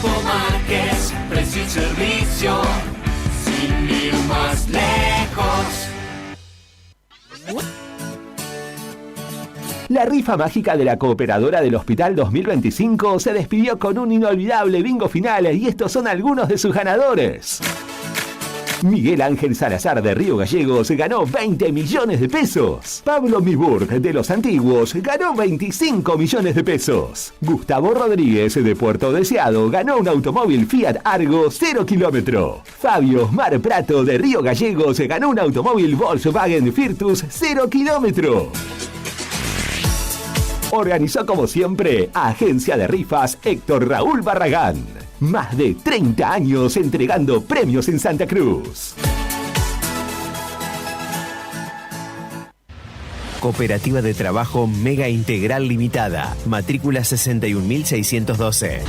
Grupo Márquez, precio y servicio, sin ir más lejos. La rifa mágica de la Cooperadora del Hospital 2025 se despidió con un inolvidable bingo final y estos son algunos de sus ganadores. Miguel Ángel Salazar de Río Gallegos ganó 20 millones de pesos. Pablo Miburg de Los Antiguos ganó 25 millones de pesos. Gustavo Rodríguez de Puerto Deseado ganó un automóvil Fiat Argo 0 kilómetro. Fabio Mar Prato de Río Gallegos ganó un automóvil Volkswagen Virtus 0 kilómetro. Organizó como siempre Agencia de Rifas Héctor Raúl Barragán. Más de 30 años entregando premios en Santa Cruz. Cooperativa de Trabajo Mega Integral Limitada. Matrícula 61.612.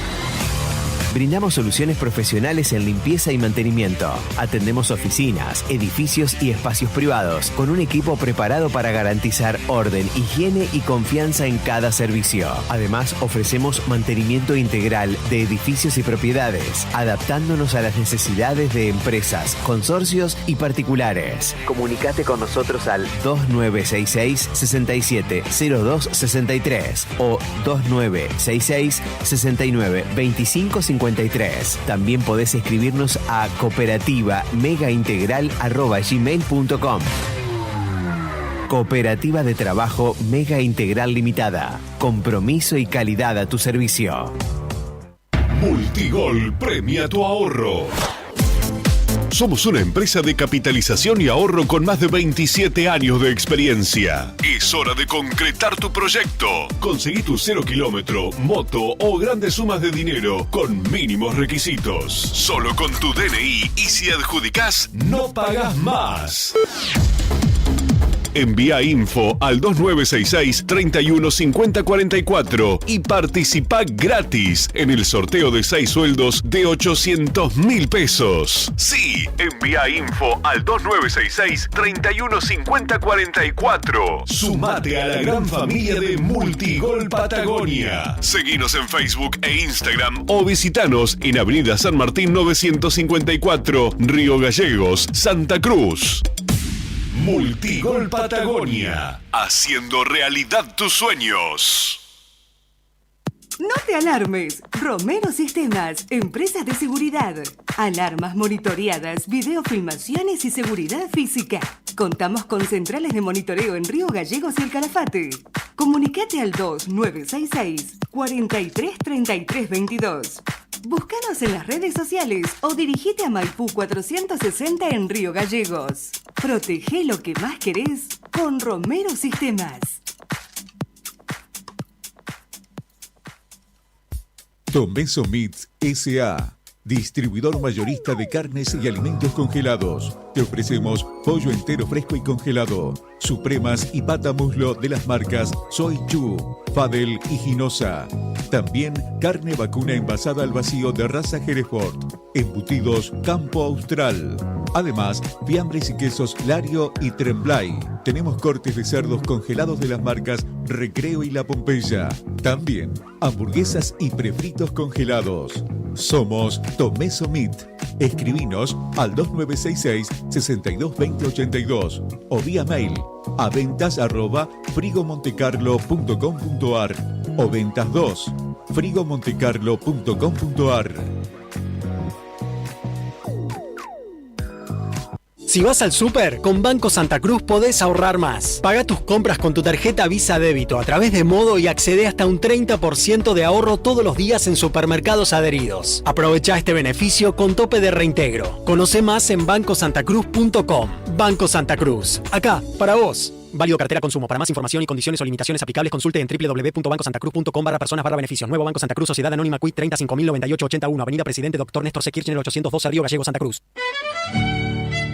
Brindamos soluciones profesionales en limpieza y mantenimiento. Atendemos oficinas, edificios y espacios privados con un equipo preparado para garantizar orden, higiene y confianza en cada servicio. Además, ofrecemos mantenimiento integral de edificios y propiedades, adaptándonos a las necesidades de empresas, consorcios y particulares. Comunicate con nosotros al 2966-670263 o 2966-692553. También podés escribirnos a cooperativa-megaintegral@gmail.com. Cooperativa de Trabajo Mega Integral Limitada. Compromiso y calidad a tu servicio. Multigol premia tu ahorro. Somos una empresa de capitalización y ahorro con más de 27 años de experiencia. Es hora de concretar tu proyecto. Conseguí tu 0 kilómetro, moto o grandes sumas de dinero con mínimos requisitos. Solo con tu DNI y si adjudicás, no pagas más. Envía info al 2966-315044 y participa gratis en el sorteo de 6 sueldos de 800.000 pesos. Sí, envía info al 2966-315044. Sumate a la gran familia de Multigol Patagonia. Seguinos en Facebook e Instagram o visitanos en Avenida San Martín 954, Río Gallegos, Santa Cruz. Multigol Patagonia, haciendo realidad tus sueños. No te alarmes. Romero Sistemas, empresa de seguridad. Alarmas monitoreadas, videofilmaciones y seguridad física. Contamos con centrales de monitoreo en Río Gallegos y El Calafate. Comunicate al 2966-433322. Búscanos en las redes sociales o dirigite a Maipú 460 en Río Gallegos. Protege lo que más querés con Romero Sistemas. Tomeso Meats S.A., distribuidor mayorista de carnes y alimentos congelados. Te ofrecemos pollo entero fresco y congelado, supremas y pata muslo de las marcas Soy Chu, Fadel y Ginosa. También carne vacuna envasada al vacío de raza Hereford, embutidos Campo Austral. Además, fiambres y quesos Lario y Tremblay. Tenemos cortes de cerdos congelados de las marcas Recreo y La Pompeya. También hamburguesas y prefritos congelados. Somos Tomeso Meat. Escribinos al 2966-622082 o vía mail a ventas@frigomontecarlo.com.ar o ventas2 frigomontecarlo.com.ar. Si vas al súper, con Banco Santa Cruz podés ahorrar más. Paga tus compras con tu tarjeta Visa Débito a través de Modo y accede hasta un 30% de ahorro todos los días en supermercados adheridos. Aprovecha este beneficio con tope de reintegro. Conoce más en bancosantacruz.com. Banco Santa Cruz. Acá, para vos. Válido cartera consumo. Para más información y condiciones o limitaciones aplicables, consulte en www.bancosantacruz.com/personas/beneficios. Nuevo Banco Santa Cruz, Sociedad Anónima Quit 3509881, Avenida Presidente Dr. Néstor C. Kirchner 812, Río Gallegos, Santa Cruz.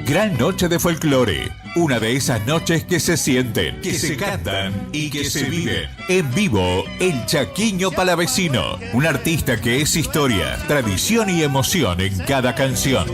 Gran noche de folclore. Una de esas noches que se sienten, que se cantan y que se viven. En vivo, el Chaquiño Palavecino. Un artista que es historia, tradición y emoción en cada canción.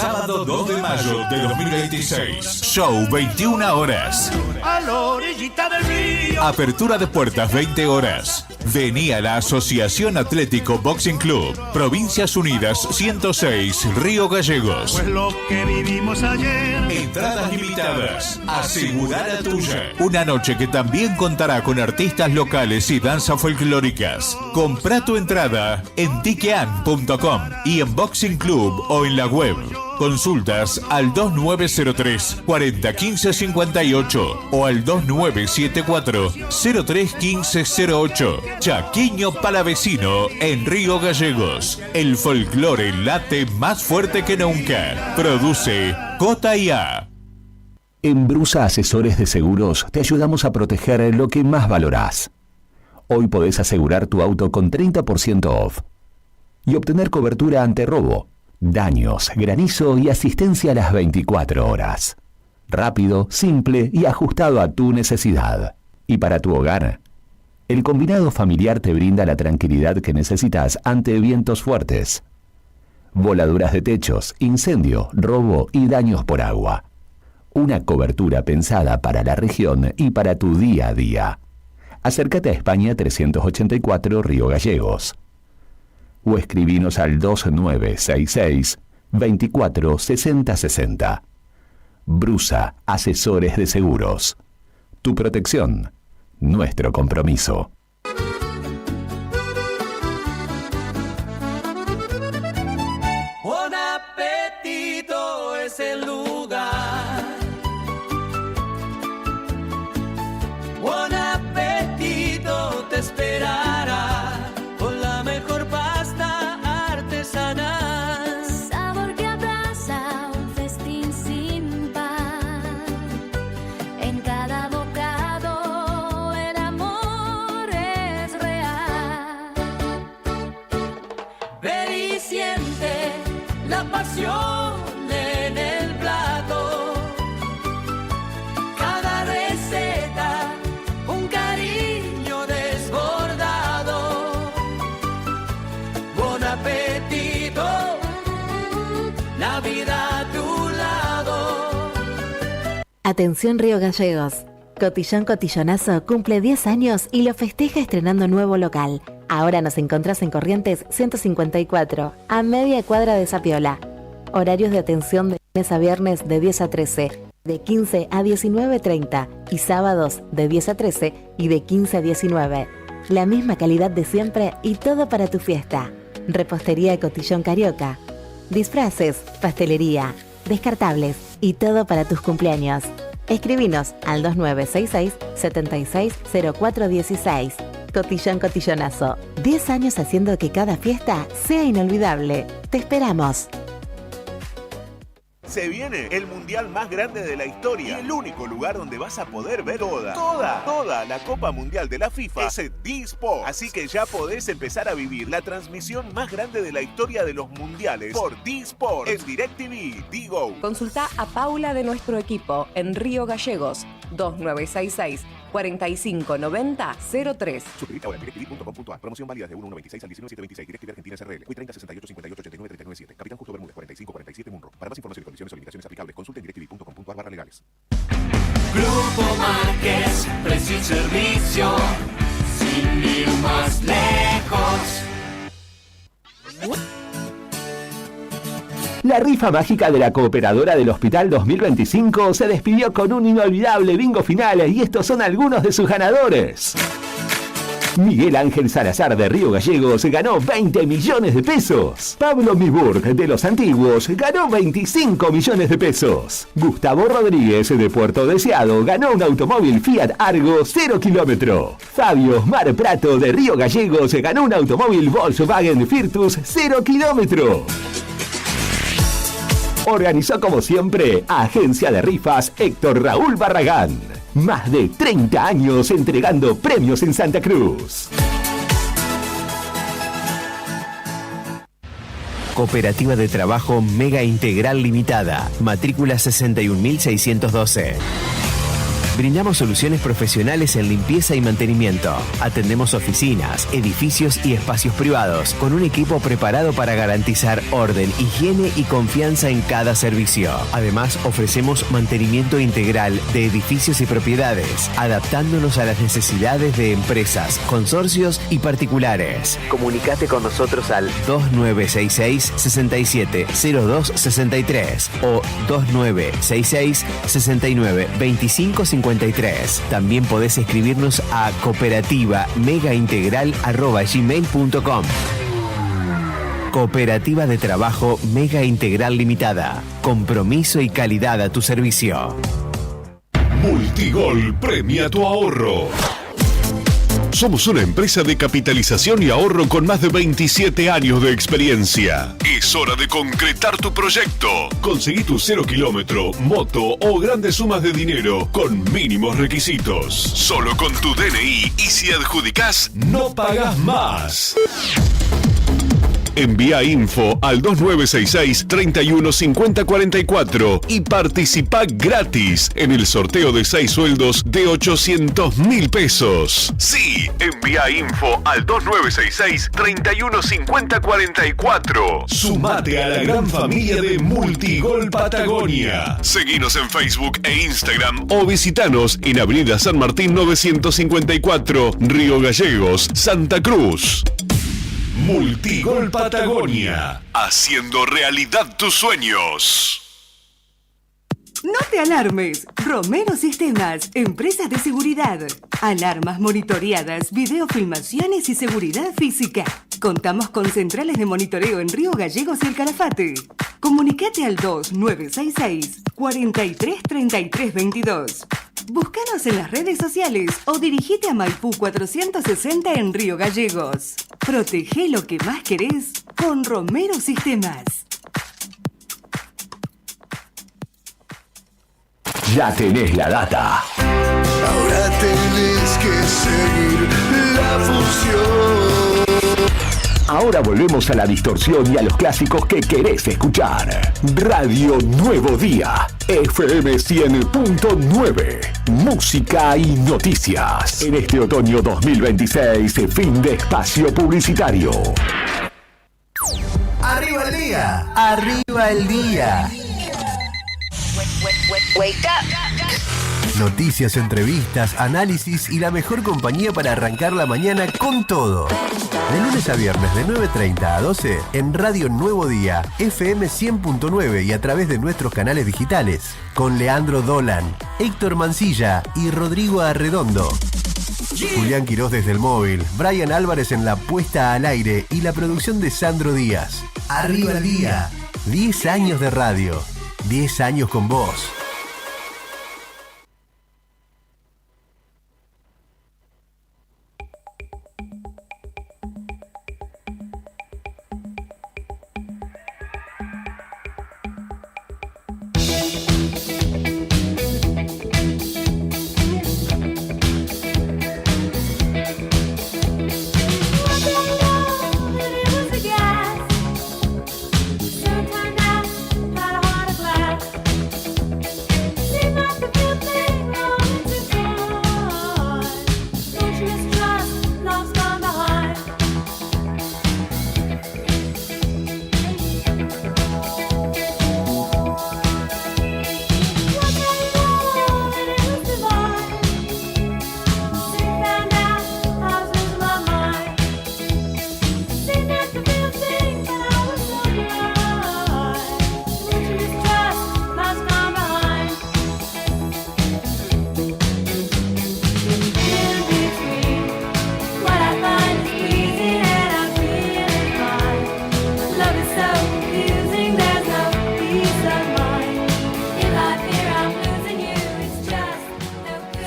Sábado 2 de mayo de 2026. Show 21 horas. A la orillita del río. Apertura de puertas 20 horas. Vení a la Asociación Atlético Boxing Club, Provincias Unidas 106, Río Gallegos. Pues lo que vivimos ayer. Entradas limitadas. Asegura la tuya. Una noche que también contará con artistas locales y danzas folclóricas. Compra tu entrada en tiquean.com y en Boxing Club o en la web. Consultas al 2903 40 15 58 o al 2974 03 15 08. Chaquiño Palavecino en Río Gallegos. El folclore late más fuerte que nunca. Produce J&A. En Brusa Asesores de Seguros te ayudamos a proteger lo que más valorás. Hoy podés asegurar tu auto con 30% off y obtener cobertura ante robo, daños, granizo y asistencia a las 24 horas. Rápido, simple y ajustado a tu necesidad. Y para tu hogar, el combinado familiar te brinda la tranquilidad que necesitas ante vientos fuertes, voladuras de techos, incendio, robo y daños por agua. Una cobertura pensada para la región y para tu día a día. Acércate a España 384 Río Gallegos. O escribinos al 2966 24 60 60. Brusa Asesores de Seguros. Tu protección, nuestro compromiso. Buen apetito es el lugar. Buen apetito te esperará con la mejor pasta artesanal. Sabor que abraza un festín sin par. En cada bocado el amor es real. Ve y siente la pasión en el plato. Cada receta, un cariño desbordado. Buen apetito, la vida a tu lado. Atención Río Gallegos. Cotillón Cotillonazo cumple 10 años y lo festeja estrenando nuevo local. Ahora nos encontrás en Corrientes 154, a media cuadra de Zapiola. Horarios de atención de lunes a viernes de 10 a 13, de 15 a 19:30 y sábados de 10 a 13 y de 15 a 19. La misma calidad de siempre y todo para tu fiesta. Repostería Cotillón Carioca. Disfraces, pastelería, descartables y todo para tus cumpleaños. Escribinos al 2966 760416. Cotillón Cotillonazo. 10 años haciendo que cada fiesta sea inolvidable. Te esperamos. Se viene el mundial más grande de la historia y el único lugar donde vas a poder ver toda la Copa Mundial de la FIFA es en D-Sport. Así que ya podés empezar a vivir la transmisión más grande de la historia de los mundiales por D-Sport en DirecTV, Digo. Consulta a Paula de nuestro equipo en Río Gallegos 2966 4590-03. Suscribite ahora en directv.com.ar. Promoción válida de 1/1/26 al 19/7/26. DirecTV Argentina SRL. Hoy 30 68 58 89 397. Capitán Justo Bermúdez 45 47 Munro. Para más información y condiciones o limitaciones aplicables, consulte en directv.com.ar/legales. Grupo Márquez, precio y servicio, sin ir más lejos. La rifa mágica de la Cooperadora del Hospital 2025 se despidió con un inolvidable bingo final y estos son algunos de sus ganadores. Miguel Ángel Salazar de Río Gallegos ganó 20 millones de pesos. Pablo Miburg de Los Antiguos ganó 25 millones de pesos. Gustavo Rodríguez de Puerto Deseado ganó un automóvil Fiat Argo 0 kilómetro. Fabio Osmar Prato de Río Gallegos ganó un automóvil Volkswagen Virtus 0 kilómetro. Organizó como siempre Agencia de Rifas Héctor Raúl Barragán. Más de 30 años entregando premios en Santa Cruz. Cooperativa de Trabajo Mega Integral Limitada. Matrícula 61.612. Brindamos soluciones profesionales en limpieza y mantenimiento. Atendemos oficinas, edificios y espacios privados con un equipo preparado para garantizar orden, higiene y confianza en cada servicio. Además, ofrecemos mantenimiento integral de edificios y propiedades, adaptándonos a las necesidades de empresas, consorcios y particulares. Comunicate con nosotros al 2966 670263 o 2966 69 25 53. También podés escribirnos a cooperativa-megaintegral@gmail.com. Cooperativa de Trabajo Mega Integral Limitada. Compromiso y calidad a tu servicio. Multigol premia tu ahorro. Somos una empresa de capitalización y ahorro con más de 27 años de experiencia. Es hora de concretar tu proyecto. Conseguí tu 0 kilómetro, moto o grandes sumas de dinero con mínimos requisitos. Solo con tu DNI y si adjudicás, no pagás más. Envía info al 2966 315044 y participa gratis en el sorteo de 6 sueldos de 800.000 pesos. Sí, envía info al 2966 315044. Sumate a la gran familia de Multigol Patagonia. Seguinos en Facebook e Instagram o visitanos en Avenida San Martín 954, Río Gallegos, Santa Cruz. Multigol Patagonia, haciendo realidad tus sueños. No te alarmes. Romero Sistemas, empresas de seguridad. Alarmas monitoreadas, videofilmaciones y seguridad física. Contamos con centrales de monitoreo en Río Gallegos y El Calafate. Comunicate al 2966 433322. Búscanos en las redes sociales o dirigite a Maipú 460 en Río Gallegos. Protege lo que más querés con Romero Sistemas. Ya tenés la data. Ahora tenés que seguir la función. Ahora volvemos a la distorsión y a los clásicos que querés escuchar. Radio Nuevo Día, FM 100.9. Música y noticias. En este otoño 2026, fin de espacio publicitario. ¡Arriba el día! ¡Arriba el día! Wake up. Noticias, entrevistas, análisis y la mejor compañía para arrancar la mañana con todo. De lunes a viernes de 9:30 a 12 en Radio Nuevo Día, FM 100.9 y a través de nuestros canales digitales. Con Leandro Dolan, Héctor Mancilla y Rodrigo Arredondo. Julián Quirós desde el móvil, Brian Álvarez en la puesta al aire y la producción de Sandro Díaz. Arriba el día. 10 años de radio. 10 años con vos.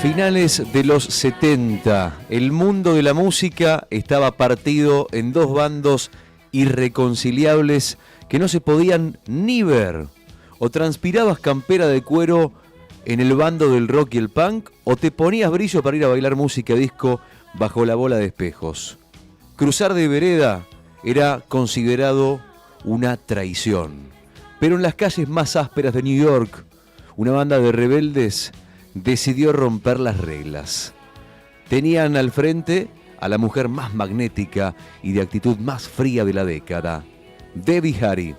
Finales de los 70, el mundo de la música estaba partido en dos bandos irreconciliables que no se podían ni ver. O transpirabas campera de cuero en el bando del rock y el punk, o te ponías brillo para ir a bailar música disco bajo la bola de espejos. Cruzar de vereda era considerado una traición. Pero en las calles más ásperas de New York, una banda de rebeldes decidió romper las reglas. Tenían al frente a la mujer más magnética y de actitud más fría de la década, Debbie Harry,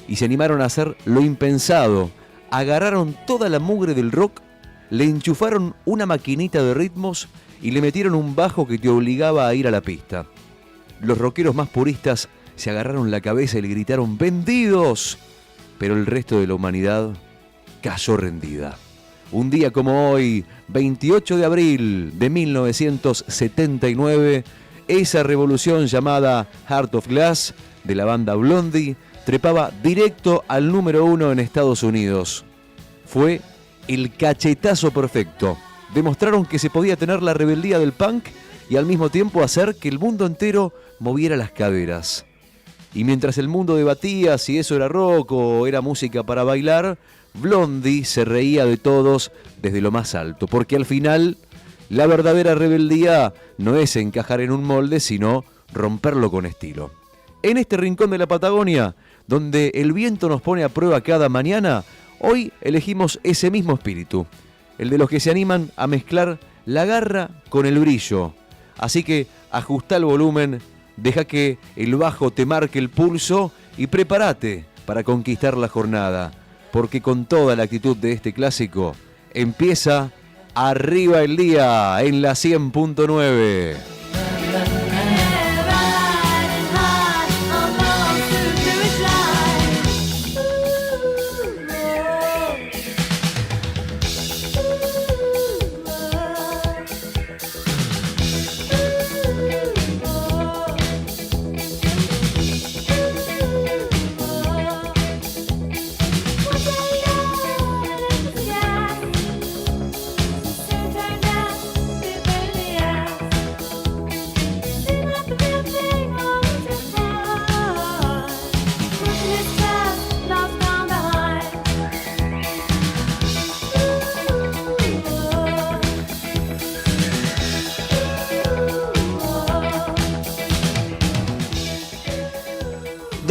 y se animaron a hacer lo impensado. Agarraron toda la mugre del rock, le enchufaron una maquinita de ritmos y le metieron un bajo que te obligaba a ir a la pista. Los rockeros más puristas se agarraron la cabeza y le gritaron ¡vendidos! Pero el resto de la humanidad cayó rendida. Un día como hoy, 28 de abril de 1979, esa revolución llamada Heart of Glass de la banda Blondie trepaba directo al número 1 en Estados Unidos. Fue el cachetazo perfecto. Demostraron que se podía tener la rebeldía del punk y al mismo tiempo hacer que el mundo entero moviera las caderas. Y mientras el mundo debatía si eso era rock o era música para bailar, Blondie se reía de todos desde lo más alto, porque al final la verdadera rebeldía no es encajar en un molde, sino romperlo con estilo. En este rincón de la Patagonia, donde el viento nos pone a prueba cada mañana, hoy elegimos ese mismo espíritu, el de los que se animan a mezclar la garra con el brillo. Así que ajusta el volumen, deja que el bajo te marque el pulso y prepárate para conquistar la jornada, porque con toda la actitud de este clásico empieza Arriba el Día en la 100.9.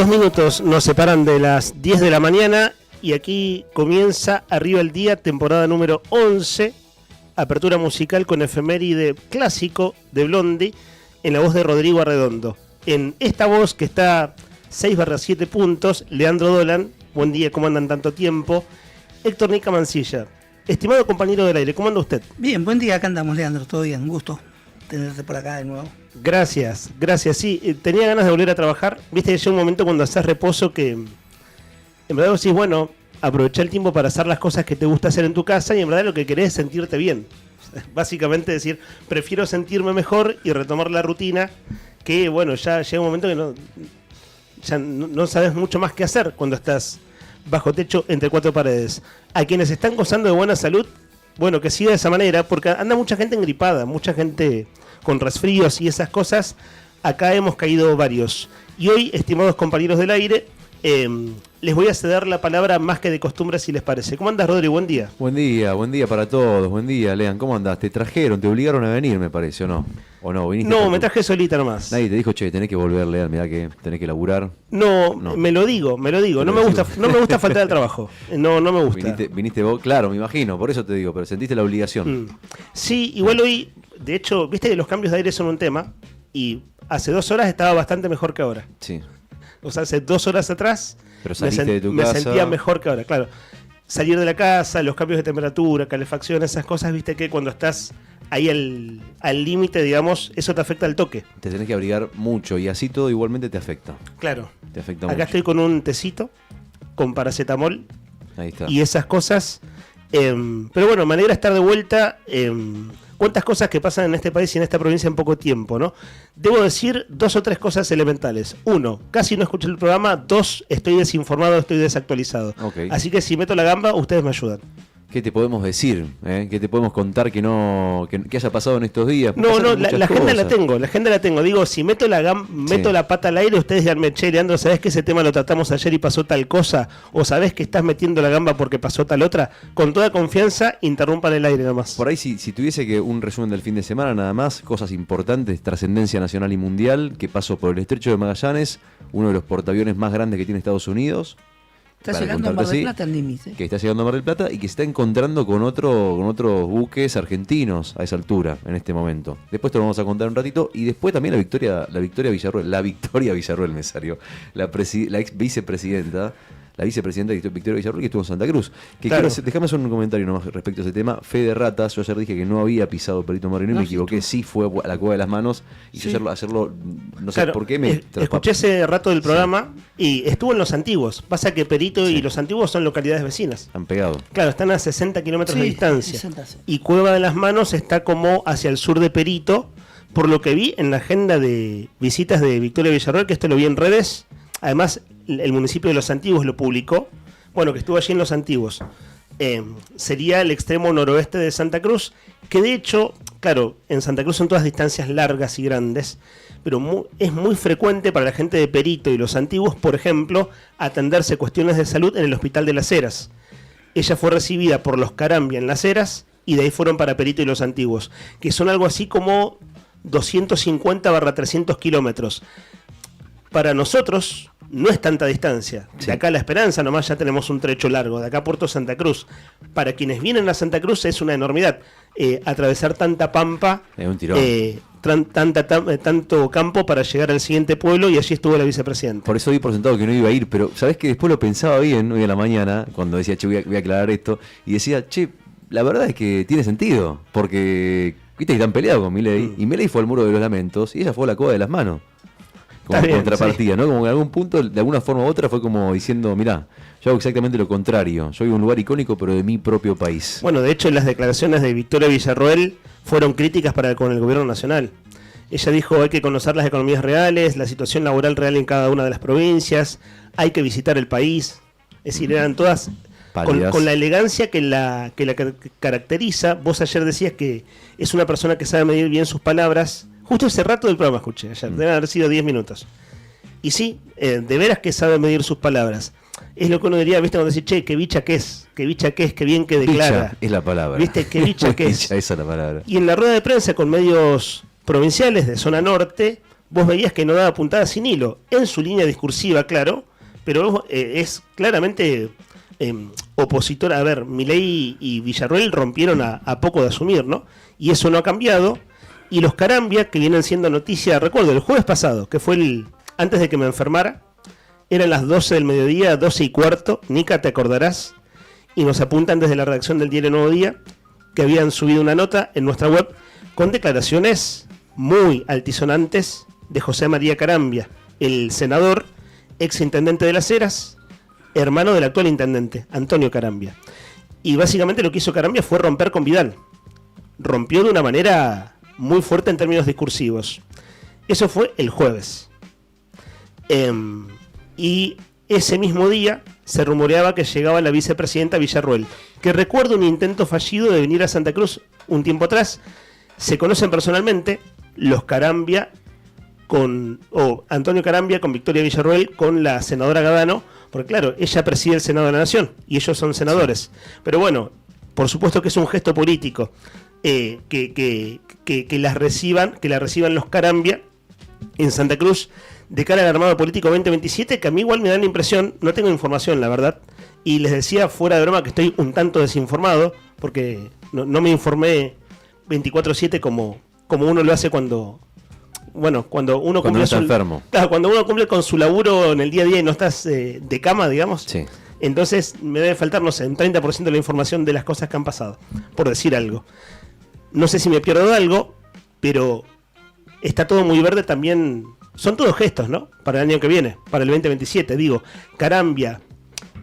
Minutos nos separan de las 10 de la mañana y aquí comienza Arriba el Día, temporada número 11, apertura musical con efeméride clásico de Blondie en la voz de Rodrigo Arredondo. En esta voz que está 6/7 puntos, Leandro Dolan, buen día, ¿cómo andan tanto tiempo? Héctor Nica Mancilla, estimado compañero del aire, ¿cómo anda usted? Bien, buen día, acá andamos, Leandro, todo bien, un gusto tenerte por acá de nuevo. Gracias, sí, tenía ganas de volver a trabajar. Viste que llega un momento cuando haces reposo que en verdad decís, bueno, aprovecha el tiempo para hacer las cosas que te gusta hacer en tu casa y en verdad lo que querés es sentirte bien. Básicamente decir, prefiero sentirme mejor y retomar la rutina, que bueno, ya llega un momento que no sabes mucho más qué hacer cuando estás bajo techo entre cuatro paredes. A quienes están gozando de buena salud, bueno, que siga de esa manera, porque anda mucha gente engripada, mucha gente con resfríos y esas cosas. Acá hemos caído varios. Y hoy, estimados compañeros del aire, les voy a ceder la palabra más que de costumbre, si les parece. ¿Cómo andas, Rodri? Buen día. Buen día para todos. Buen día, Lean. ¿Cómo andás? Te trajeron, te obligaron a venir, me parece, ¿o no? ¿O no? No, me traje solita nomás. Nadie te dijo, che, tenés que volver, Lean, mirá que tenés que laburar. No, me lo digo. No me gusta faltar al trabajo. No me gusta. Viniste vos, claro, me imagino, por eso te digo, pero sentiste la obligación. Sí, igual hoy, de hecho, viste que los cambios de aire son un tema, y hace 2 horas estaba bastante mejor que ahora. Sí. O sea, hace 2 horas atrás pero saliste de tu casa. Me sentía mejor que ahora, claro. Salir de la casa, los cambios de temperatura, calefacción, esas cosas, viste que cuando estás ahí al límite, digamos, eso te afecta al toque. Te tenés que abrigar mucho y así todo igualmente te afecta. Claro. Te afecta Acá mucho. estoy con un tecito, con paracetamol. Ahí está. Y esas cosas. Pero bueno, me alegra estar de vuelta. Cuántas cosas que pasan en este país y en esta provincia en poco tiempo, ¿no? Debo decir 2 o 3 cosas elementales. 1, casi no escuché el programa. 2, estoy desinformado, estoy desactualizado. Okay. Así que si meto la gamba, ustedes me ayudan. ¿Qué te podemos decir? ¿Qué te podemos contar que haya pasado en estos días? No, la agenda la tengo. Digo, si meto la pata al aire, ustedes díganme, che, Leandro, ¿sabés que ese tema lo tratamos ayer y pasó tal cosa? ¿O sabés que estás metiendo la gamba porque pasó tal otra? Con toda confianza, interrumpan el aire nomás. Por ahí, si tuviese que un resumen del fin de semana, nada más, cosas importantes, trascendencia nacional y mundial, que pasó por el Estrecho de Magallanes, uno de los portaaviones más grandes que tiene Estados Unidos. Está llegando a Mar del Plata el Nimitz. Que está llegando a Mar del Plata y que se está encontrando con otros buques argentinos a esa altura en este momento. Después te lo vamos a contar un ratito. Y después también la Victoria Villarruel me salió. La ex vicepresidenta Victoria Villarruel, que estuvo en Santa Cruz. Que Claro. déjame hacer un comentario nomás respecto a ese tema. Fe de ratas, yo ayer dije que no había pisado Perito Moreno y me equivoqué. Sí fue a la Cueva de las Manos. Y Sí. yo hacerlo no sé Claro, por qué me escuché ese rato del programa y estuvo en Los Antiguos. Pasa que Perito y Los Antiguos son localidades vecinas. han pegado. Claro, están a 60 kilómetros de Sí, distancia. 60, sí. Y Cueva de las Manos está como hacia el sur de Perito, por lo que vi en la agenda de visitas de Victoria Villarruel, que esto lo vi en redes. Además, el municipio de Los Antiguos lo publicó. Bueno, que estuvo allí en Los Antiguos. Sería el extremo noroeste de Santa Cruz, que de hecho, claro, en Santa Cruz son todas distancias largas y grandes, pero es muy frecuente para la gente de Perito y Los Antiguos, por ejemplo, atenderse cuestiones de salud en el Hospital de Las Heras. Ella fue recibida por los Carambia en Las Heras y de ahí fueron para Perito y Los Antiguos, que son algo así como 250/300 kilómetros. Para nosotros no es tanta distancia. De acá a La Esperanza nomás ya tenemos un trecho largo. De acá a Puerto Santa Cruz. Para quienes vienen a Santa Cruz es una enormidad. Atravesar tanta pampa, Es un tirón. tanto campo para llegar al siguiente pueblo, y allí estuvo la vicepresidenta. Por eso di por sentado que no iba a ir, pero sabés que después lo pensaba bien hoy a la mañana, cuando decía, che, voy a aclarar esto, y decía, che, la verdad es que tiene sentido, porque viste que están peleados con Milei, y Milei fue al Muro de los Lamentos, y ella fue a la Cueva de las Manos. Como Está bien, contrapartida, ¿no? Como en algún punto, de alguna forma u otra, fue como diciendo, mirá, yo hago exactamente lo contrario, yo vivo en un lugar icónico, pero de mi propio país. Bueno, de hecho, las declaraciones de Victoria Villarruel fueron críticas con el gobierno nacional. Ella dijo, hay que conocer las economías reales, la situación laboral real en cada una de las provincias, hay que visitar el país. Es decir, eran todas con la elegancia que la caracteriza. Vos ayer decías que es una persona que sabe medir bien sus palabras. Justo ese rato del programa escuché ayer, deben haber sido 10 minutos. Y sí, de veras que sabe medir sus palabras. Es lo que uno diría, ¿viste? Cuando decís, che, qué bicha que es, qué bien que declara. Bicha es la palabra. ¿Viste? Qué bicha que es. Bicha, esa es la palabra. Y en la rueda de prensa con medios provinciales de zona norte, vos veías que no daba puntada sin hilo. En su línea discursiva, claro, pero es claramente opositora. A ver, Milei y Villarruel rompieron a poco de asumir, ¿no? Y eso no ha cambiado. Y los Carambia, que vienen siendo noticia, recuerdo, el jueves pasado, que fue antes de que me enfermara, eran las 12 del mediodía, 12:15, Nica, te acordarás, y nos apuntan desde la redacción del diario Nuevo Día que habían subido una nota en nuestra web con declaraciones muy altisonantes de José María Carambia, el senador, ex intendente de Las Heras, hermano del actual intendente, Antonio Carambia. Y básicamente lo que hizo Carambia fue romper con Vidal. Rompió de una manera muy fuerte en términos discursivos. Eso fue el jueves. Y ese mismo día se rumoreaba que llegaba la vicepresidenta Villarruel, que recuerda un intento fallido de venir a Santa Cruz un tiempo atrás. Se conocen personalmente los Carambia Antonio Carambia con Victoria Villarruel, con la senadora Gadano, porque claro, ella preside el Senado de la Nación y ellos son senadores. Pero bueno, por supuesto que es un gesto político. Que la reciban los Carambia en Santa Cruz de cara al armado político 2027, que a mí igual me da la impresión, no tengo información la verdad, y les decía fuera de broma que estoy un tanto desinformado, porque no me informé 24/7 como uno lo hace cuando uno cumple no está enfermo. Claro, cuando uno cumple con su laburo en el día a día y no estás de cama, digamos. Sí. Entonces me debe faltar, no sé, un 30% de la información de las cosas que han pasado, por decir algo. No sé si me pierdo de algo, pero está todo muy verde también. Son todos gestos, ¿no? Para el año que viene, para el 2027. Digo, Carambia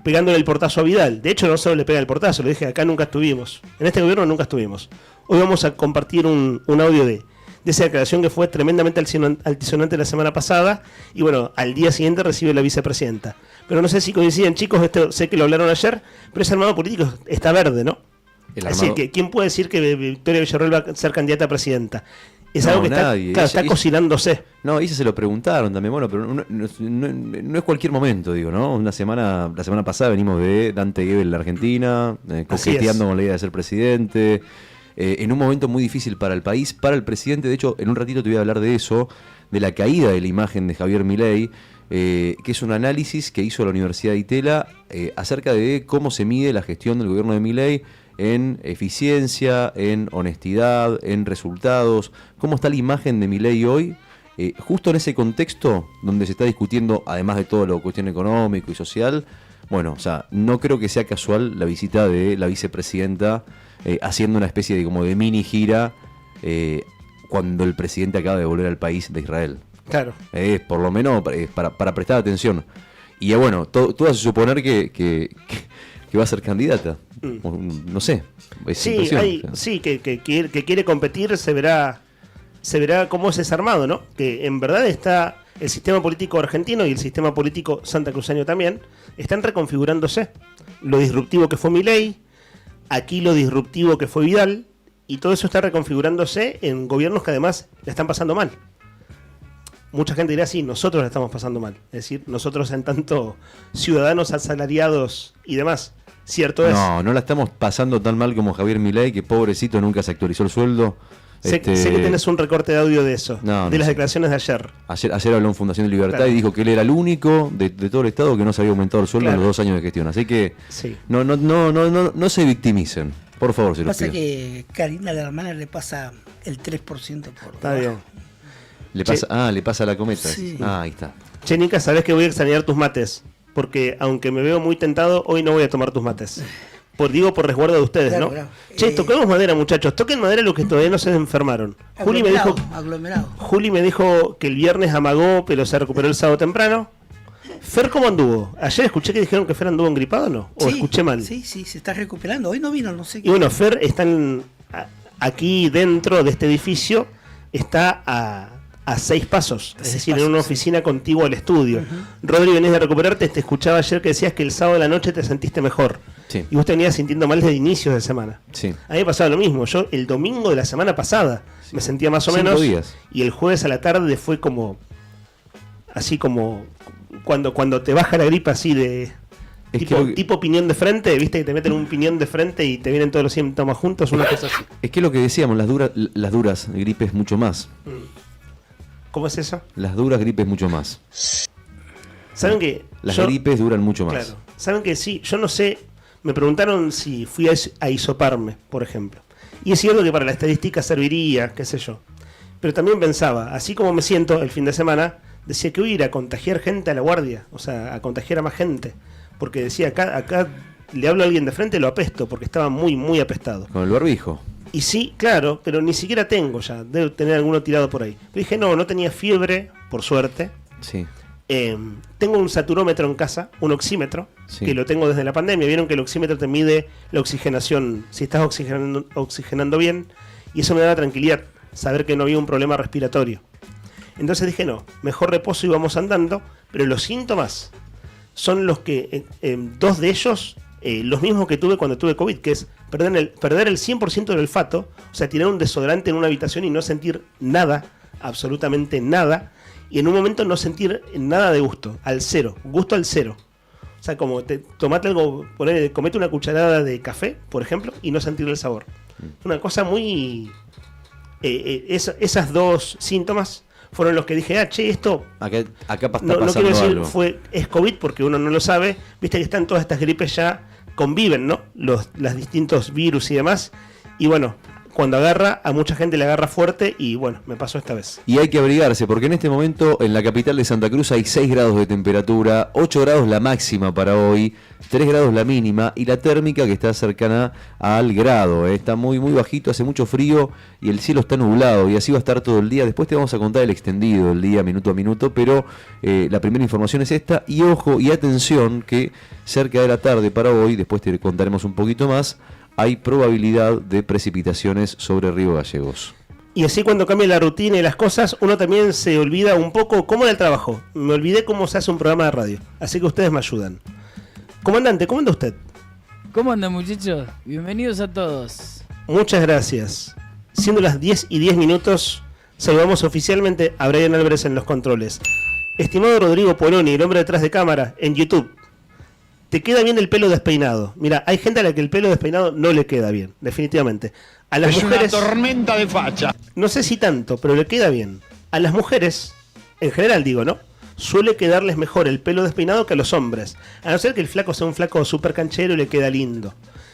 pegándole el portazo a Vidal. De hecho, no solo le pega el portazo, le dije, acá nunca estuvimos. En este gobierno nunca estuvimos. Hoy vamos a compartir un audio de esa declaración que fue tremendamente altisonante la semana pasada. Y bueno, al día siguiente recibe la vicepresidenta. Pero no sé si coinciden, chicos, esto sé que lo hablaron ayer, pero ese armado político está verde, ¿no? Es decir, que ¿quién puede decir que Victoria Villarruel va a ser candidata a presidenta? Es algo que está cocinándose. No, ella se lo preguntaron también, bueno, pero no es cualquier momento, digo, ¿no? La semana pasada venimos de Dante Gebel en la Argentina, coqueteando con la idea de ser presidente, en un momento muy difícil para el país, para el presidente. De hecho, en un ratito te voy a hablar de eso, de la caída de la imagen de Javier Milei, que es un análisis que hizo la Universidad de Itela acerca de cómo se mide la gestión del gobierno de Milei en eficiencia, en honestidad, en resultados, cómo está la imagen de Milei hoy, justo en ese contexto donde se está discutiendo, además de todo lo cuestión económico y social. Bueno, o sea, no creo que sea casual la visita de la vicepresidenta haciendo una especie de como de mini gira cuando el presidente acaba de volver al país de Israel. Claro. Por lo menos para prestar atención. Y bueno, todo hace suponer que va a ser candidata. No sé. Que quiere competir, se verá cómo es desarmado, ¿no? Que en verdad está el sistema político argentino y el sistema político santacruceño también, están reconfigurándose. Lo disruptivo que fue Milei, aquí lo disruptivo que fue Vidal, y todo eso está reconfigurándose en gobiernos que además la están pasando mal. Mucha gente dirá, sí, nosotros la estamos pasando mal. Es decir, nosotros en tanto ciudadanos asalariados y demás. Cierto es. No la estamos pasando tan mal como Javier Milei, que pobrecito nunca se actualizó el sueldo. Sé que tenés un recorte de audio de eso, de las declaraciones de ayer. Ayer habló en Fundación de Libertad, claro, y dijo que él era el único de todo el Estado que no se había aumentado el sueldo, claro, en los 2 años de gestión. Así que no se victimicen, por favor, se los pido. Pasa que Karina, la hermana, le pasa el 3% por Está bien. Le pasa la cometa. Sí. Ahí está. Che, Nica, sabés que voy a extrañar tus mates, porque aunque me veo muy tentado, hoy no voy a tomar tus mates. Digo por resguardo de ustedes, claro, ¿no? Claro. Che, toquemos madera, muchachos. Toquen madera los que todavía no se enfermaron. Juli me dijo que el viernes amagó, pero se recuperó el sábado temprano. Fer, ¿cómo anduvo? Ayer escuché que dijeron que Fer anduvo engripado, ¿no? ¿O escuché mal? Sí, se está recuperando. Hoy no vino, no sé qué. Y bueno, Fer está aquí dentro de este edificio, está a 6 pasos, es decir, en una oficina contigua al estudio. Rodri, venís de recuperarte, te escuchaba ayer que decías que el sábado de la noche te sentiste mejor. Sí. Y vos te venías sintiendo mal desde inicios de semana. Sí. A mí me pasaba lo mismo. Yo el domingo de la semana pasada me sentía más o menos. 5 días. Y el jueves a la tarde fue como. Así como. Cuando te baja la gripe así de. Tipo piñón de frente, viste que te meten un piñón de frente y te vienen todos los síntomas juntos, una cosa así. Es que lo que decíamos, las duras gripes mucho más. ¿Cómo es eso? Las duras gripes mucho más. ¿Saben que las gripes duran mucho más? Claro. ¿Saben que sí? Yo no sé. Me preguntaron si fui a hisoparme, por ejemplo. Y es cierto que para la estadística serviría, qué sé yo. Pero también pensaba, así como me siento el fin de semana, decía que voy a ir a contagiar gente a la guardia, o sea, a contagiar a más gente. Porque decía, acá le hablo a alguien de frente, lo apesto, porque estaba muy, muy apestado. Con el barbijo. Y sí, claro, pero ni siquiera tengo ya, debo tener alguno tirado por ahí. Pero dije, no tenía fiebre, por suerte. Sí. Tengo un saturómetro en casa, un oxímetro, sí, que lo tengo desde la pandemia. Vieron que el oxímetro te mide la oxigenación, si estás oxigenando bien, y eso me da tranquilidad, saber que no había un problema respiratorio. Entonces dije, mejor reposo y vamos andando, pero los síntomas son los que, 2 de ellos, los mismos que tuve cuando tuve COVID, que es perder el 100% del olfato, o sea, tirar un desodorante en una habitación y no sentir nada, absolutamente nada, y en un momento no sentir nada de gusto, gusto al cero. O sea, como tomate algo, comete una cucharada de café, por ejemplo, y no sentir el sabor. Una cosa muy... esas 2 síntomas fueron los que dije, esto... Acá está no quiero decir algo. Es COVID porque uno no lo sabe. Viste que están todas estas gripes ya, conviven, ¿no? Los distintos virus y demás. Y bueno, cuando agarra, a mucha gente le agarra fuerte y bueno, me pasó esta vez. Y hay que abrigarse porque en este momento en la capital de Santa Cruz hay 6 grados de temperatura, 8 grados la máxima para hoy, 3 grados la mínima y la térmica que está cercana al grado. Está muy muy bajito, hace mucho frío y el cielo está nublado y así va a estar todo el día. Después te vamos a contar el extendido del día minuto a minuto, pero la primera información es esta. Y ojo y atención que cerca de la tarde para hoy, después te contaremos un poquito más, hay probabilidad de precipitaciones sobre Río Gallegos. Y así cuando cambia la rutina y las cosas, uno también se olvida un poco cómo era el trabajo. Me olvidé cómo se hace un programa de radio, así que ustedes me ayudan. Comandante, ¿cómo anda usted? ¿Cómo andan, muchachos? Bienvenidos a todos. Muchas gracias. Siendo las 10:10, saludamos oficialmente a Brian Álvarez en los controles. Estimado Rodrigo Poloni, el hombre detrás de cámara, en YouTube. Te queda bien el pelo despeinado. Mira, hay gente a la que el pelo despeinado no le queda bien, definitivamente. A las mujeres, una tormenta de facha. No sé si tanto, pero le queda bien. A las mujeres en general digo, ¿no? Suele quedarles mejor el pelo despeinado que a los hombres. A no ser que el flaco sea un flaco súper canchero y le queda lindo.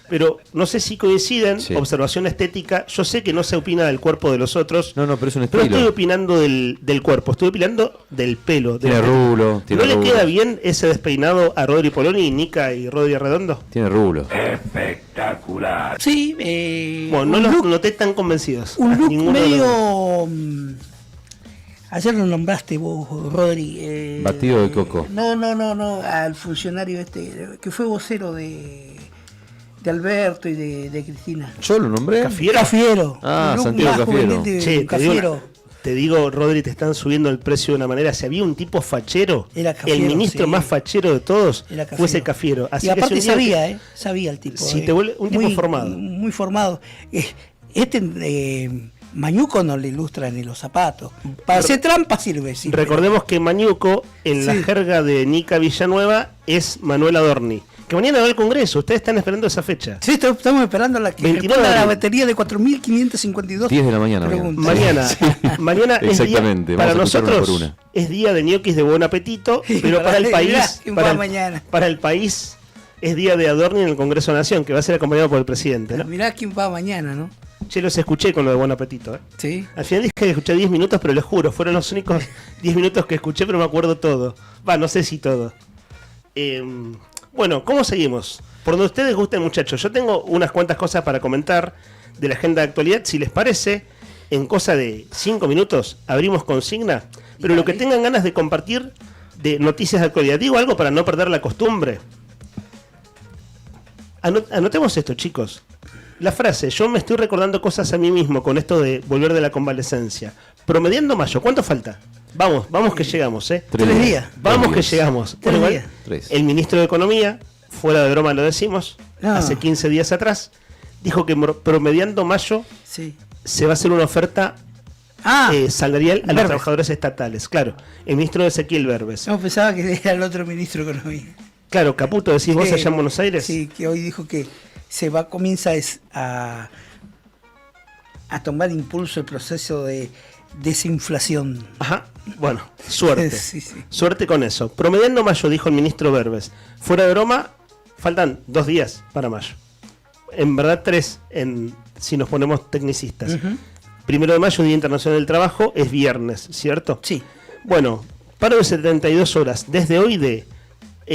Pero no sé si coinciden, observación estética. Yo sé que no se opina del cuerpo de los otros. No, pero es un Pero estilo. estoy opinando del cuerpo, estoy opinando del pelo. Tiene rulo. ¿No le queda bien ese despeinado a Rodri Poloni, Nica y Rodri Redondo? Tiene rulo. Espectacular. Sí, bueno, no los noté tan convencidos. Un look Ninguno de los- medio... Ayer lo nombraste vos, Rodri. Batido de coco. No, al funcionario que fue vocero de Alberto y de Cristina. ¿Yo lo nombré? Cafiero. Ah, Un look Santiago más Cafiero. juvenil de Che, Cafiero. te digo, Rodri, te están subiendo el precio de una manera. Si había un tipo fachero, Era Cafiero, el ministro sí. más fachero de todos Era Cafiero. fuese Cafiero. Así Y aparte que si un día sabía el tipo. Si te vuelve un tipo formado. Muy formado. Mañuco no le ilustra ni los zapatos. Para hacer trampa sirve. Recordemos que Mañuco, en la Sí. jerga de Nica Villanueva, es Manuel Adorni. Que mañana va al Congreso. Ustedes están esperando esa fecha. Sí, estamos esperando la que 29 responda a la de abril. batería de 4.552 10 de la mañana. preguntas. Mañana es día, Exactamente, para vamos a escuchar una por nosotros una. es día de ñoquis de buen apetito, pero para para el mirá, país, ¿quién para va el, mañana? para el país es día de Adorni en el Congreso de Nación, que va a ser acompañado por el presidente, ¿no? Mirá quién va mañana, ¿no? Che, los escuché con lo de buen apetito, ¿eh? Sí. Al final dije que escuché 10 minutos, pero les juro, fueron los únicos 10 minutos que escuché, pero me acuerdo todo. No sé si todo. Bueno, ¿cómo seguimos? Por donde ustedes gusten, muchachos. Yo tengo unas cuantas cosas para comentar de la agenda de actualidad. Si les parece, en cosa de 5 minutos abrimos consigna. Pero lo que tengan ganas de compartir de noticias de actualidad. Digo algo para no perder la costumbre. Anotemos esto, chicos. La frase, yo me estoy recordando cosas a mí mismo con esto de volver de la convalecencia. Promediando mayo, ¿cuánto falta? Vamos que llegamos, ¿eh? 3 días. Vamos que llegamos. Bueno, igual, el ministro de Economía, fuera de broma lo decimos, hace 15 días atrás, dijo que promediando mayo se va a hacer una oferta salarial a los trabajadores estatales. Claro, el ministro Ezequiel Verbes. No, pensaba que era el otro ministro de Economía. Claro, Caputo, decís vos allá en Buenos Aires. Sí, que hoy dijo que comienza a tomar impulso el proceso de desinflación. Ajá, bueno, suerte. Sí. Suerte con eso. Promediando mayo, dijo el ministro Verbes. Fuera de broma, faltan 2 días para mayo. En verdad 3, si nos ponemos tecnicistas. 1 de mayo, Día Internacional del Trabajo, es viernes, ¿cierto? Sí. Bueno, paro de 72 horas desde hoy de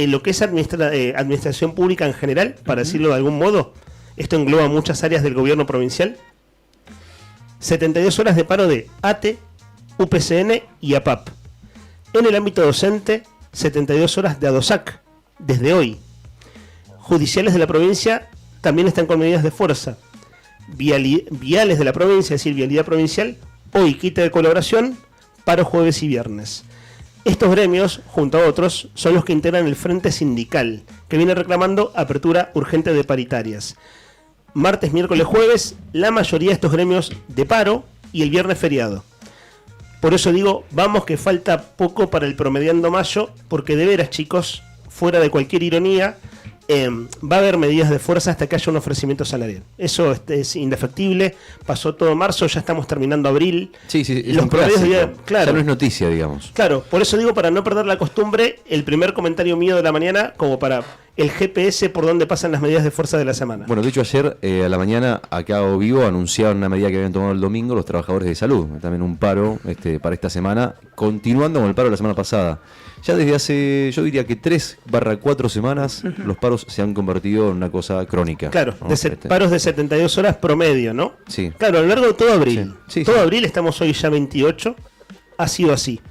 lo que es administración pública en general, para decirlo de algún modo. Esto engloba muchas áreas del gobierno provincial. 72 horas de paro de ATE, UPCN y APAP. En el ámbito docente, 72 horas de ADOSAC, desde hoy. Judiciales de la provincia también están con medidas de fuerza. Viales de la provincia, es decir, vialidad provincial, hoy quita de colaboración, paro jueves y viernes. Estos gremios, junto a otros, son los que integran el Frente Sindical, que viene reclamando apertura urgente de paritarias. Martes, miércoles, jueves, la mayoría de estos gremios de paro y el viernes feriado. Por eso digo, vamos que falta poco para el promediando mayo, porque de veras, chicos, fuera de cualquier ironía, va a haber medidas de fuerza hasta que haya un ofrecimiento salarial. Eso es indefectible. Pasó todo marzo, ya estamos terminando abril. Sí, es los un promedios clásico. claro. Ya no es noticia, digamos. Claro, por eso digo, para no perder la costumbre, el primer comentario mío de la mañana, como para el GPS por donde pasan las medidas de fuerza de la semana. Bueno, de hecho ayer a la mañana acá o Vivo anunciaron una medida que habían tomado el domingo los trabajadores de salud, también un paro para esta semana, continuando con el paro de la semana pasada. Ya desde hace, yo diría que 3/4 semanas, los paros se han convertido en una cosa crónica. Claro, ¿no? paros de 72 horas promedio, ¿no? Sí. Claro, a lo largo de todo abril. Sí, todo abril, estamos hoy ya 28, ha sido así.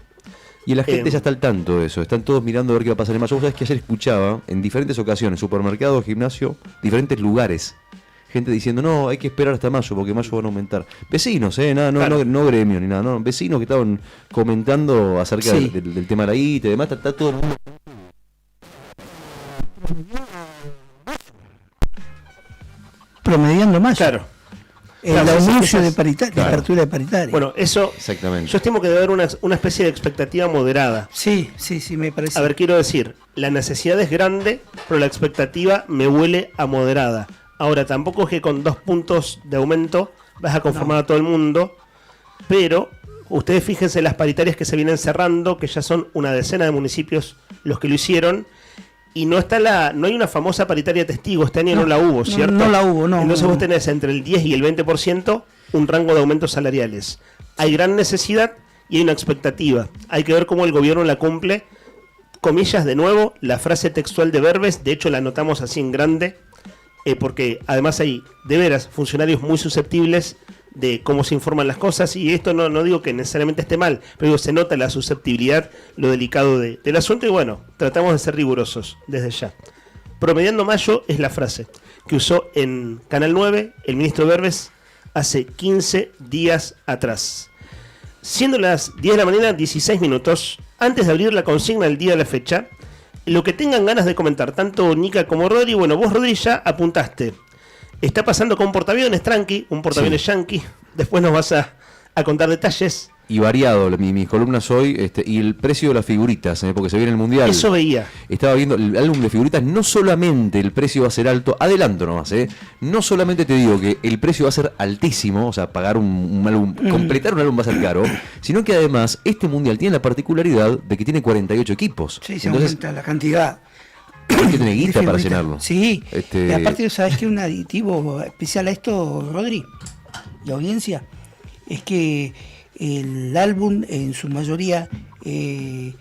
Y la gente ya está al tanto de eso, están todos mirando a ver qué va a pasar en mayo. Vos sabés que ayer escuchaba en diferentes ocasiones, supermercado, gimnasio, diferentes lugares, gente diciendo, no, hay que esperar hasta mayo, porque mayo van a aumentar. Vecinos, no gremios ni nada, no, vecinos que estaban comentando acerca del tema de la ITA y demás, está todo el mundo. Promediando mayo. Claro. El anuncio de apertura de paritaria. Bueno, eso. Exactamente. Yo estimo que debe haber una especie de expectativa moderada. Sí, me parece. A ver, quiero decir, la necesidad es grande, pero la expectativa me huele a moderada. Ahora, tampoco es que con 2 puntos de aumento vas a conformar a todo el mundo, pero ustedes fíjense las paritarias que se vienen cerrando, que ya son una decena de municipios los que lo hicieron, y no hay una famosa paritaria testigo, este año no la hubo, ¿cierto? No la hubo, no. Entonces vos tenés entre el 10 y el 20% un rango de aumentos salariales. Hay gran necesidad y hay una expectativa. Hay que ver cómo el gobierno la cumple. Comillas, de nuevo, la frase textual de Verbes, de hecho la anotamos así en grande, porque además hay, de veras, funcionarios muy susceptibles de cómo se informan las cosas, y esto no digo que necesariamente esté mal, pero digo, se nota la susceptibilidad, lo delicado del asunto, y bueno, tratamos de ser rigurosos desde ya. Promediando mayo es la frase que usó en Canal 9 el ministro Verbes hace 15 días atrás. Siendo las 10 de la mañana, 16 minutos, antes de abrir la consigna del día de la fecha, lo que tengan ganas de comentar, tanto Nica como Rodri, bueno, vos Rodri ya apuntaste. Está pasando con un portaaviones tranqui, un portaaviones yankee, después nos vas a contar detalles. Y variado, mis columnas hoy, y el precio de las figuritas, porque se viene el Mundial. Eso veía. Estaba viendo el álbum de figuritas, no solamente el precio va a ser alto, adelanto nomás, no solamente te digo que el precio va a ser altísimo, o sea, pagar un álbum, completar un álbum va a ser caro, sino que además este Mundial tiene la particularidad de que tiene 48 equipos. Sí, se aumenta la cantidad. Hay que tener guita para llenarlo. Sí, y aparte, ¿sabes qué? Un aditivo especial a esto, Rodri, y audiencia, es que el álbum en su mayoría y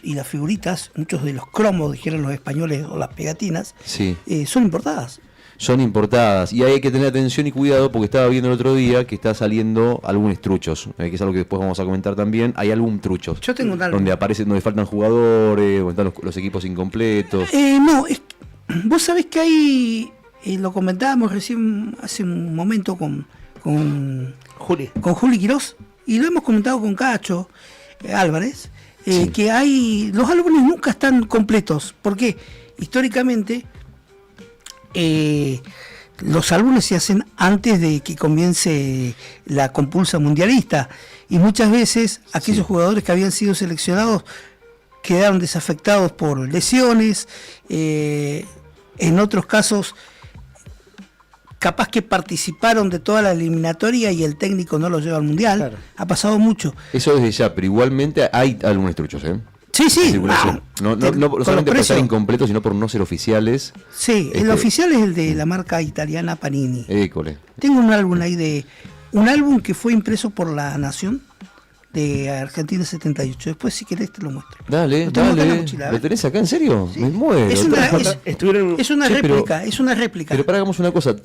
las figuritas, muchos de los cromos, dijeron los españoles, o las pegatinas, sí, son importadas. Son importadas y hay que tener atención y cuidado porque estaba viendo el otro día que está saliendo álbumes truchos, que es algo que después vamos a comentar también. Hay álbum truchos. Yo tengo un álbum. Donde faltan jugadores, o están los equipos incompletos. Vos sabés que hay, lo comentábamos recién hace un momento con Juli Quirós, y lo hemos comentado con Cacho Álvarez, sí, que los álbumes nunca están completos. ¿Por qué? Históricamente los álbumes se hacen antes de que comience la compulsa mundialista, y muchas veces aquellos jugadores que habían sido seleccionados quedaron desafectados por lesiones, en otros casos capaz que participaron de toda la eliminatoria y el técnico no lo lleva al mundial. Claro. Ha pasado mucho. Eso desde ya, pero igualmente hay álbumes truchos, Sí, sí. No solamente por estar incompletos, sino por no ser oficiales. Sí, el oficial es el de la marca italiana Panini. École. Tengo un álbum ahí un álbum que fue impreso por La Nación de Argentina 78. Después, si querés, te lo muestro. Dale. ¿Lo tenés acá, en serio? Sí. Me muero. Es una réplica. Pero hagamos una cosa.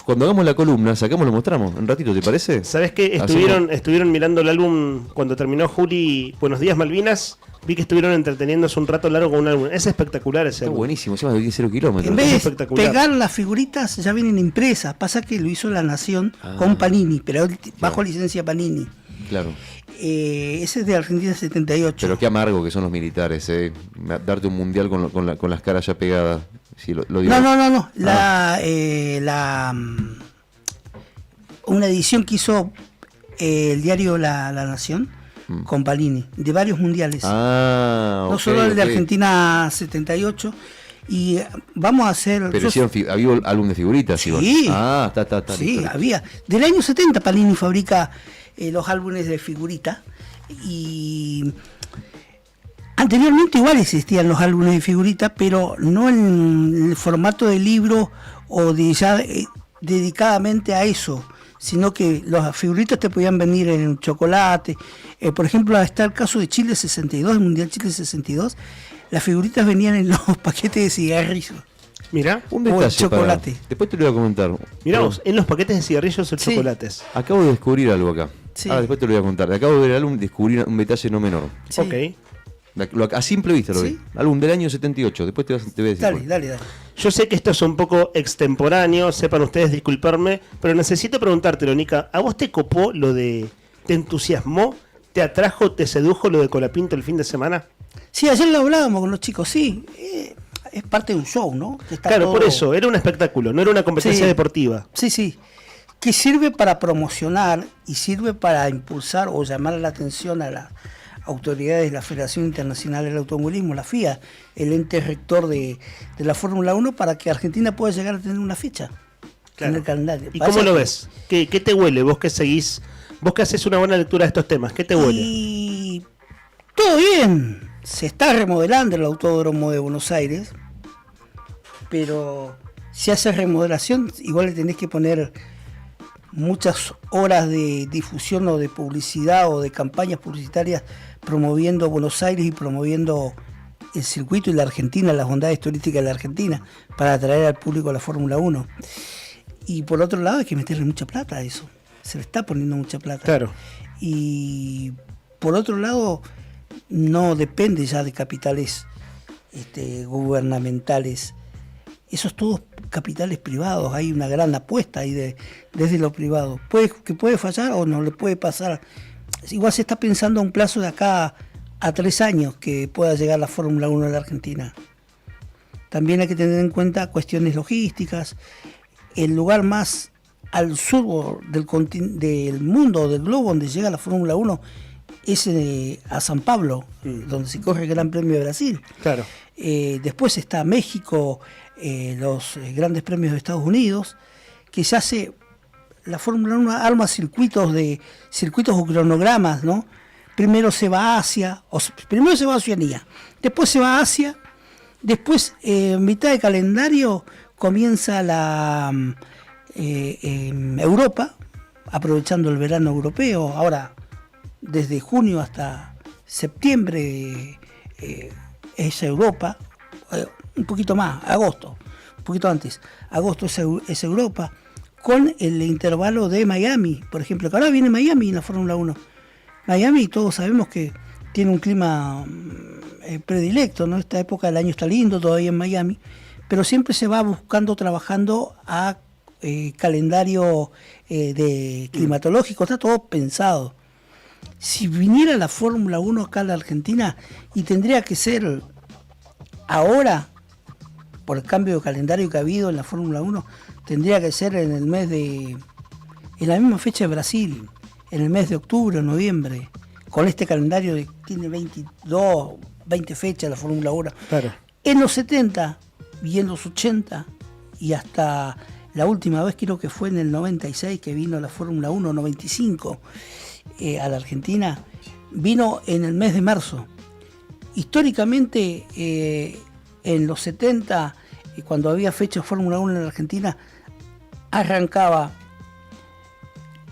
Cuando hagamos la columna, lo mostramos. Un ratito, ¿te parece? ¿Sabés qué? Estuvieron mirando el álbum cuando terminó Juli Buenos Días Malvinas. Vi que estuvieron entreteniéndose un rato largo con un álbum. Es espectacular ese álbum. Está buenísimo, se llama de 0 kilómetros. En vez de pegar las figuritas, ya vienen impresas. Pasa que lo hizo La Nación con Panini, pero bajo licencia Panini. Claro. Ese es de Argentina 78. Pero qué amargo que son los militares, darte un mundial con las caras ya pegadas. Sí, lo digo. No. Una edición que hizo el diario La Nación con Panini, de varios mundiales. No solo el de Argentina 78. Y vamos a hacer... Pero había álbum de figuritas. Sí. Igual. Está. Sí, había. Del año 70 Panini fabrica los álbumes de figurita, y anteriormente igual existían los álbumes de figurita, pero no en el formato de libro o dedicadamente a eso, sino que las figuritas te podían venir en chocolate. Por ejemplo, está el caso de Chile 62, el Mundial Chile 62, las figuritas venían en los paquetes de cigarrillos. Mirá, un detalle. Chocolate. Después te lo voy a comentar. Mirá vos, en los paquetes de cigarrillos o chocolates. Acabo de descubrir algo acá. Sí. Después te lo voy a contar. Acabo de ver el álbum y descubrí un detalle no menor. Sí. Ok. A simple vista lo vi. Álbum del año 78. Después te voy a decir. Dale. Yo sé que esto es un poco extemporáneo, sepan ustedes disculparme, pero necesito preguntártelo, Nica. ¿A vos te copó te entusiasmó, te atrajo, te sedujo lo de Colapinto el fin de semana? Sí, ayer lo hablábamos con los chicos, sí. Es parte de un show, ¿no? Claro, por eso, era un espectáculo, no era una competencia deportiva. Sí. Que sirve para promocionar y sirve para impulsar o llamar la atención a las autoridades de la Federación Internacional del Automovilismo, la FIA, el ente rector de la Fórmula 1, para que Argentina pueda llegar a tener una fecha en el calendario. ¿Y cómo lo ves? ¿Qué te huele? Vos que seguís Vos que haces una buena lectura de estos temas, ¿qué te huele? Y todo bien. Se está remodelando el Autódromo de Buenos Aires, pero si haces remodelación, igual le tenés que poner muchas horas de difusión o de publicidad o de campañas publicitarias promoviendo Buenos Aires y promoviendo el circuito y la Argentina, las bondades turísticas de la Argentina, para atraer al público a la Fórmula 1. Y por otro lado hay que meterle mucha plata a eso. Se le está poniendo mucha plata. Claro. Y por otro lado, no depende ya de capitales gubernamentales. Esos todos capitales privados. Hay una gran apuesta ahí desde lo privado. Que puede fallar o no le puede pasar. Igual se está pensando a un plazo de acá a 3 años que pueda llegar la Fórmula 1 a la Argentina. También hay que tener en cuenta cuestiones logísticas. El lugar más al sur del mundo, del globo, donde llega la Fórmula 1 es a San Pablo, donde se corre el Gran Premio de Brasil. Claro. Después está México, los grandes premios de Estados Unidos, que se hace, la Fórmula 1 arma circuitos o cronogramas, ¿no? Primero se va a Asia, primero se va a Oceanía, después se va a Asia, después en mitad de calendario comienza Europa, aprovechando el verano europeo. Ahora, desde junio hasta septiembre es Europa, un poquito más, agosto, un poquito antes, agosto es Europa, con el intervalo de Miami, por ejemplo, que ahora viene Miami en la Fórmula 1. Miami, todos sabemos que tiene un clima predilecto, ¿no? Esta época del año está lindo todavía en Miami, pero siempre se va trabajando a calendario climatológico, está todo pensado. Si viniera la Fórmula 1 acá a la Argentina, y tendría que ser ahora, por el cambio de calendario que ha habido en la Fórmula 1, tendría que ser en la misma fecha de Brasil, en el mes de octubre o noviembre, con este calendario que tiene 20 fechas la Fórmula 1. Claro. En los 70 y en los 80 y hasta la última vez creo que fue en el 96 que vino la Fórmula 1, 95 a la Argentina, vino en el mes de marzo. Históricamente en los 70, cuando había fecha de Fórmula 1 en la Argentina, arrancaba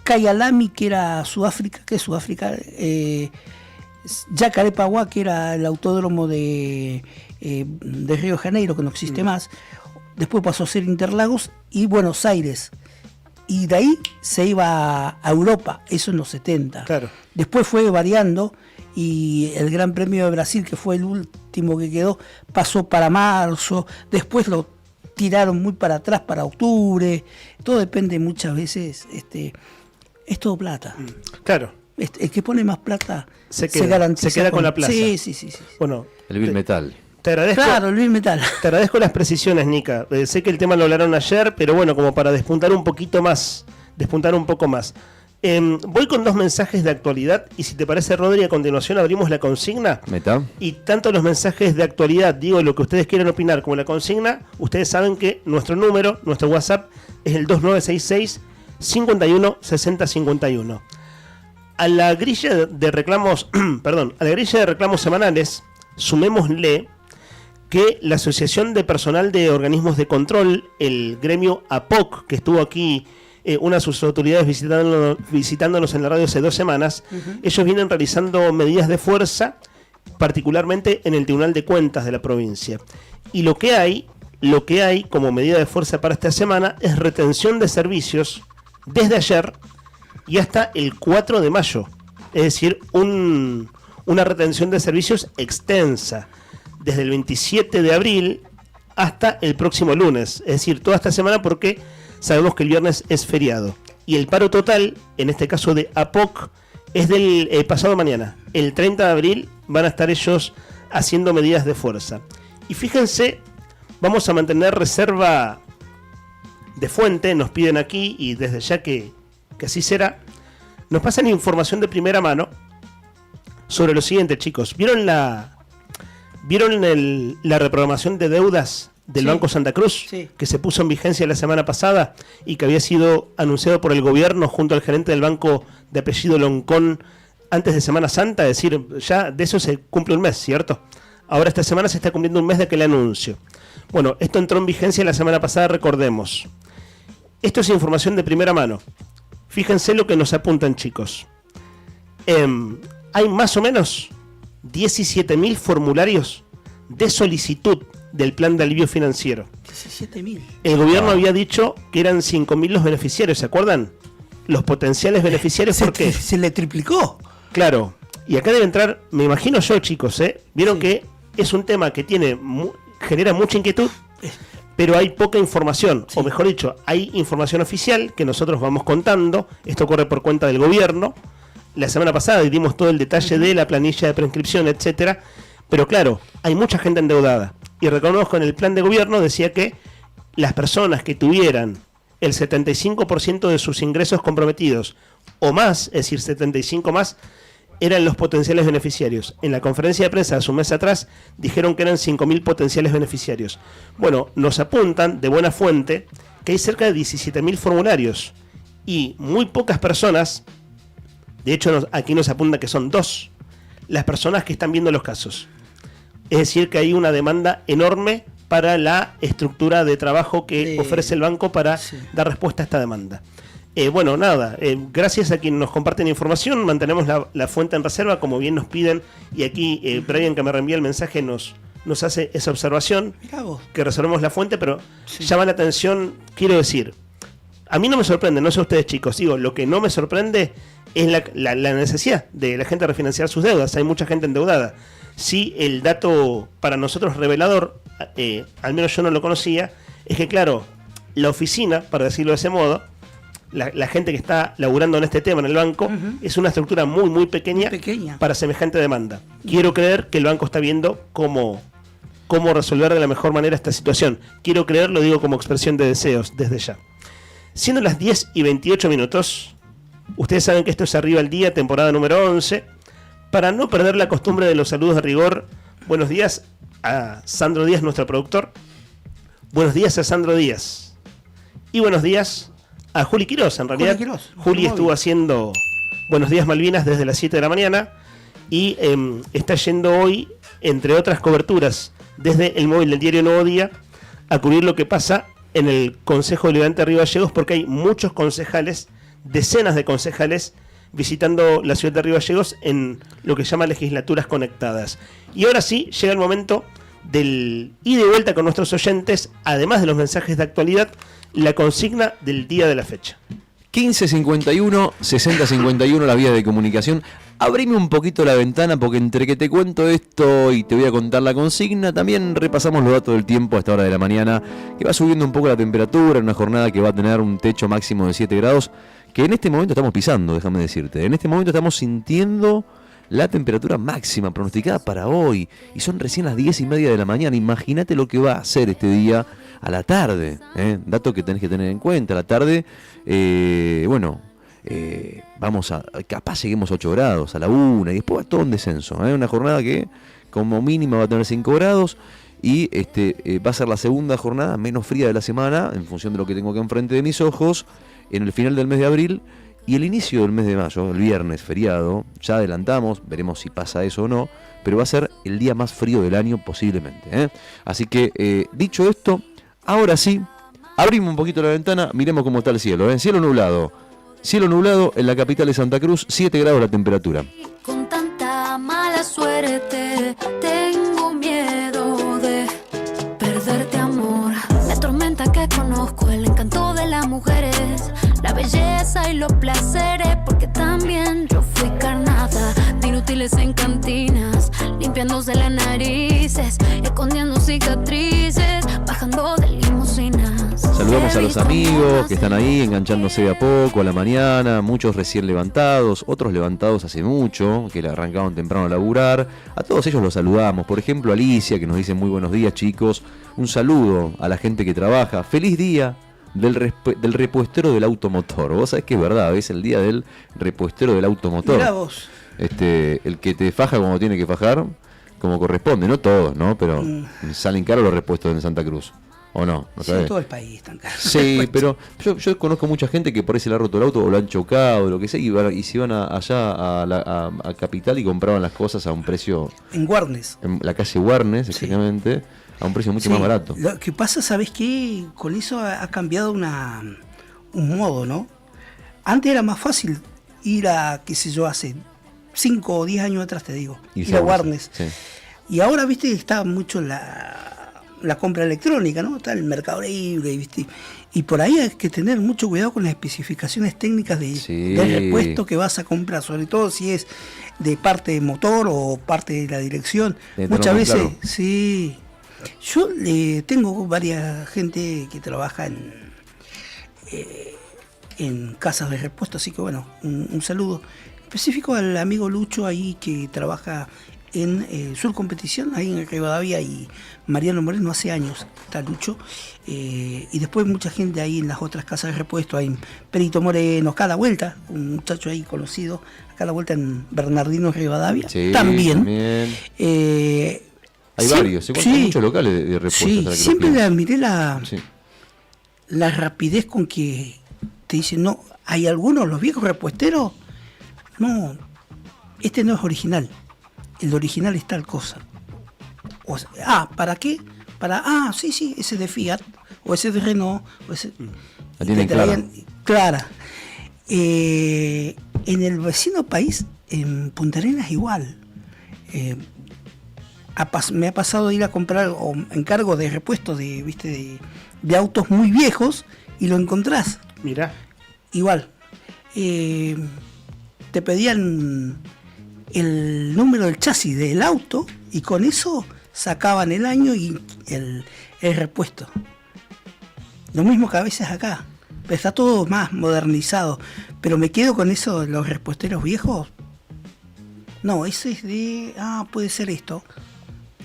Kyalami, que era Sudáfrica, Jacarepaguá, que era el autódromo de Río de Janeiro, que no existe más. Después pasó a ser Interlagos y Buenos Aires. Y de ahí se iba a Europa, eso en los 70. Claro. Después fue variando y el Gran Premio de Brasil, que fue el último que quedó, pasó para marzo. Después lo tiraron muy para atrás, para octubre. Todo depende muchas veces. Es todo plata. Claro. El que pone más plata se garantiza. Se queda con la plaza. Sí. Bueno, el Bill Metal. Te agradezco. Claro, el Bill Metal. Te agradezco las precisiones, Nica. Sé que el tema lo hablaron ayer, pero bueno, como para despuntar un poco más. Voy con 2 mensajes de actualidad y si te parece, Rodri, a continuación abrimos la consigna. ¿Meta? Y tanto los mensajes de actualidad, digo, lo que ustedes quieran opinar, como la consigna, ustedes saben que nuestro número, nuestro WhatsApp, es el 2966 51 60 51. A la grilla de reclamos, semanales, sumémosle que la Asociación de Personal de Organismos de Control, el gremio APOC, que estuvo aquí una de sus autoridades visitándonos en la radio hace 2 semanas, ellos vienen realizando medidas de fuerza, particularmente en el Tribunal de Cuentas de la provincia. Y lo que hay como medida de fuerza para esta semana es retención de servicios desde ayer y hasta el 4 de mayo. Es decir, una retención de servicios extensa, desde el 27 de abril hasta el próximo lunes. Es decir, toda esta semana, porque sabemos que el viernes es feriado. Y el paro total, en este caso de APOC, es del pasado mañana. El 30 de abril van a estar ellos haciendo medidas de fuerza. Y fíjense, vamos a mantener reserva de fuente, nos piden aquí, y desde ya que así será. Nos pasan información de primera mano sobre lo siguiente, chicos. ¿Vieron la reprogramación de deudas del Banco Santa Cruz, que se puso en vigencia la semana pasada y que había sido anunciado por el gobierno junto al gerente del banco de apellido Loncón antes de Semana Santa, es decir, ya de eso se cumple un mes, ¿cierto? Ahora esta semana se está cumpliendo un mes de aquel anuncio. Bueno, esto entró en vigencia la semana pasada, recordemos. Esto es información de primera mano. Fíjense lo que nos apuntan, chicos. Hay más o menos 17.000 formularios de solicitud del plan de alivio financiero. 17.000. El gobierno había dicho que eran 5.000 los beneficiarios, ¿se acuerdan? Los potenciales beneficiarios, ¿por qué? Se le triplicó. Claro. Y acá debe entrar, me imagino yo, chicos, vieron que es un tema que genera mucha inquietud, pero hay poca información, o mejor dicho, hay información oficial que nosotros vamos contando. Esto corre por cuenta del gobierno. La semana pasada dimos todo el detalle de la planilla de prescripción, etcétera. Pero claro, hay mucha gente endeudada. Y reconozco, en el plan de gobierno decía que las personas que tuvieran el 75% de sus ingresos comprometidos o más, es decir, 75 más, eran los potenciales beneficiarios. En la conferencia de prensa hace un mes atrás dijeron que eran 5.000 potenciales beneficiarios. Bueno, nos apuntan de buena fuente que hay cerca de 17.000 formularios y muy pocas personas, de hecho aquí nos apunta que son 2 las personas que están viendo los casos. Es decir, que hay una demanda enorme para la estructura de trabajo que ofrece el banco para dar respuesta a esta demanda. Bueno, nada, gracias a quienes nos comparten información, mantenemos la fuente en reserva, como bien nos piden, y aquí Brian, que me reenvía el mensaje, nos hace esa observación, que reservemos la fuente, pero llama la atención, quiero decir, a mí no me sorprende, no sé ustedes, chicos, digo, lo que no me sorprende es la necesidad de la gente de refinanciar sus deudas. Hay mucha gente endeudada. Sí, el dato para nosotros revelador, al menos yo no lo conocía, es que claro, la oficina, para decirlo de ese modo, la gente que está laburando en este tema en el banco, es una estructura muy, muy pequeña para semejante demanda. Quiero creer que el banco está viendo cómo resolver de la mejor manera esta situación. Quiero creer, lo digo como expresión de deseos desde ya. Siendo las 10:28, ustedes saben que esto es Arriba el Día, temporada número 11. Para no perder la costumbre de los saludos de rigor, buenos días a Sandro Díaz, nuestro productor. Buenos días a Sandro Díaz. Y buenos días a Juli Quirós, en realidad. Juli estuvo haciendo Buenos Días Malvinas desde las 7 de la mañana y está yendo hoy, entre otras coberturas, desde el móvil del diario Nuevo Día, a cubrir lo que pasa en el Consejo Deliberante de Río Gallegos, porque hay muchos concejales, decenas de concejales, visitando la ciudad de Río Gallegos en lo que se llama legislaturas conectadas. Y ahora sí, llega el momento del ida y vuelta con nuestros oyentes, además de los mensajes de actualidad, la consigna del día de la fecha. 1551 6051, la vía de comunicación. Abrime un poquito la ventana, porque entre que te cuento esto y te voy a contar la consigna, también repasamos los datos del tiempo a esta hora de la mañana, que va subiendo un poco la temperatura en una jornada que va a tener un techo máximo de 7 grados, que en este momento estamos pisando, déjame decirte. En este momento estamos sintiendo la temperatura máxima pronosticada para hoy, y son recién las 10:30 de la mañana. Imagínate lo que va a hacer este día a la tarde, dato que tenés que tener en cuenta. A la tarde, vamos a, capaz lleguemos a 8 grados, a la 1, y después va todo en descenso, una jornada que como mínima va a tener 5 grados, y va a ser la segunda jornada menos fría de la semana, en función de lo que tengo acá enfrente de mis ojos, en el final del mes de abril, y el inicio del mes de mayo, el viernes, feriado. Ya adelantamos, veremos si pasa eso o no, pero va a ser el día más frío del año posiblemente, Así que, dicho esto, ahora sí, abrimos un poquito la ventana, miremos cómo está el cielo, Cielo nublado en la capital de Santa Cruz, 7 grados la temperatura. Con tanta mala suerte, tengo miedo de perderte, amor. La tormenta que conozco, el encanto de las mujeres, la belleza y los placeres, porque también yo fui carnada de inútiles en cantinas, limpiándose las narices, escondiendo cicatrices, bajando de limusinas. Saludamos a los amigos que están ahí enganchándose de a poco a la mañana, muchos recién levantados, otros levantados hace mucho, que le arrancaron temprano a laburar. A todos ellos los saludamos. Por ejemplo, Alicia, que nos dice muy buenos días, chicos. Un saludo a la gente que trabaja. Feliz día del repuestero del automotor. Vos sabés que es verdad, es el día del repuestero del automotor. Mirá vos. El que te faja como tiene que fajar, como corresponde, no todos, ¿no? Pero salen caros los repuestos en Santa Cruz. ¿O no? ¿No Sí, sabés? todo el país tan caro. Sí, pero yo conozco mucha gente que por ahí se le ha roto el auto o lo han chocado, lo que sea, y se iban allá a Capital y compraban las cosas a un precio... En Warnes. En la calle Warnes, exactamente, a un precio mucho más barato. Lo que pasa, ¿sabes qué? Con eso ha cambiado un modo, ¿no? Antes era más fácil ir a, qué sé yo, hace 5 o 10 años atrás, te digo, ir a Warnes. Sí. Y ahora, viste, está mucho la compra electrónica, ¿no? Está el Mercado Libre, ¿viste? Y por ahí hay que tener mucho cuidado con las especificaciones técnicas del repuesto que vas a comprar, sobre todo si es de parte de motor o parte de la dirección. Muchas veces, claro. Sí. Yo tengo varias gente que trabaja en casas de repuesto, así que bueno, un saludo específico al amigo Lucho ahí que trabaja en Sur Competición, ahí en Rivadavia, y Mariano Moreno hace años está Lucho, y después mucha gente ahí en las otras casas de repuesto, hay Perito Moreno, cada vuelta, un muchacho ahí conocido, cada vuelta en Bernardino Rivadavia, también. Hay varios, hay muchos locales de repuestos. Sí, siempre le admiré la rapidez con que te dicen, no, hay algunos, los viejos repuesteros, no, este no es original. El original es tal cosa. O sea, ¿para qué? Sí, ese de Fiat, o ese de Renault, o ese... La tienen clara. En el vecino país, en Punta Arenas igual. Me ha pasado de ir a comprar o encargo de repuesto de autos muy viejos y lo encontrás. Mirá. Igual. Te pedían el número del chasis del auto y con eso sacaban el año y el repuesto. Lo mismo que a veces acá. Está todo más modernizado. Pero me quedo con eso, los repuesteros viejos. No, ese es de... puede ser esto.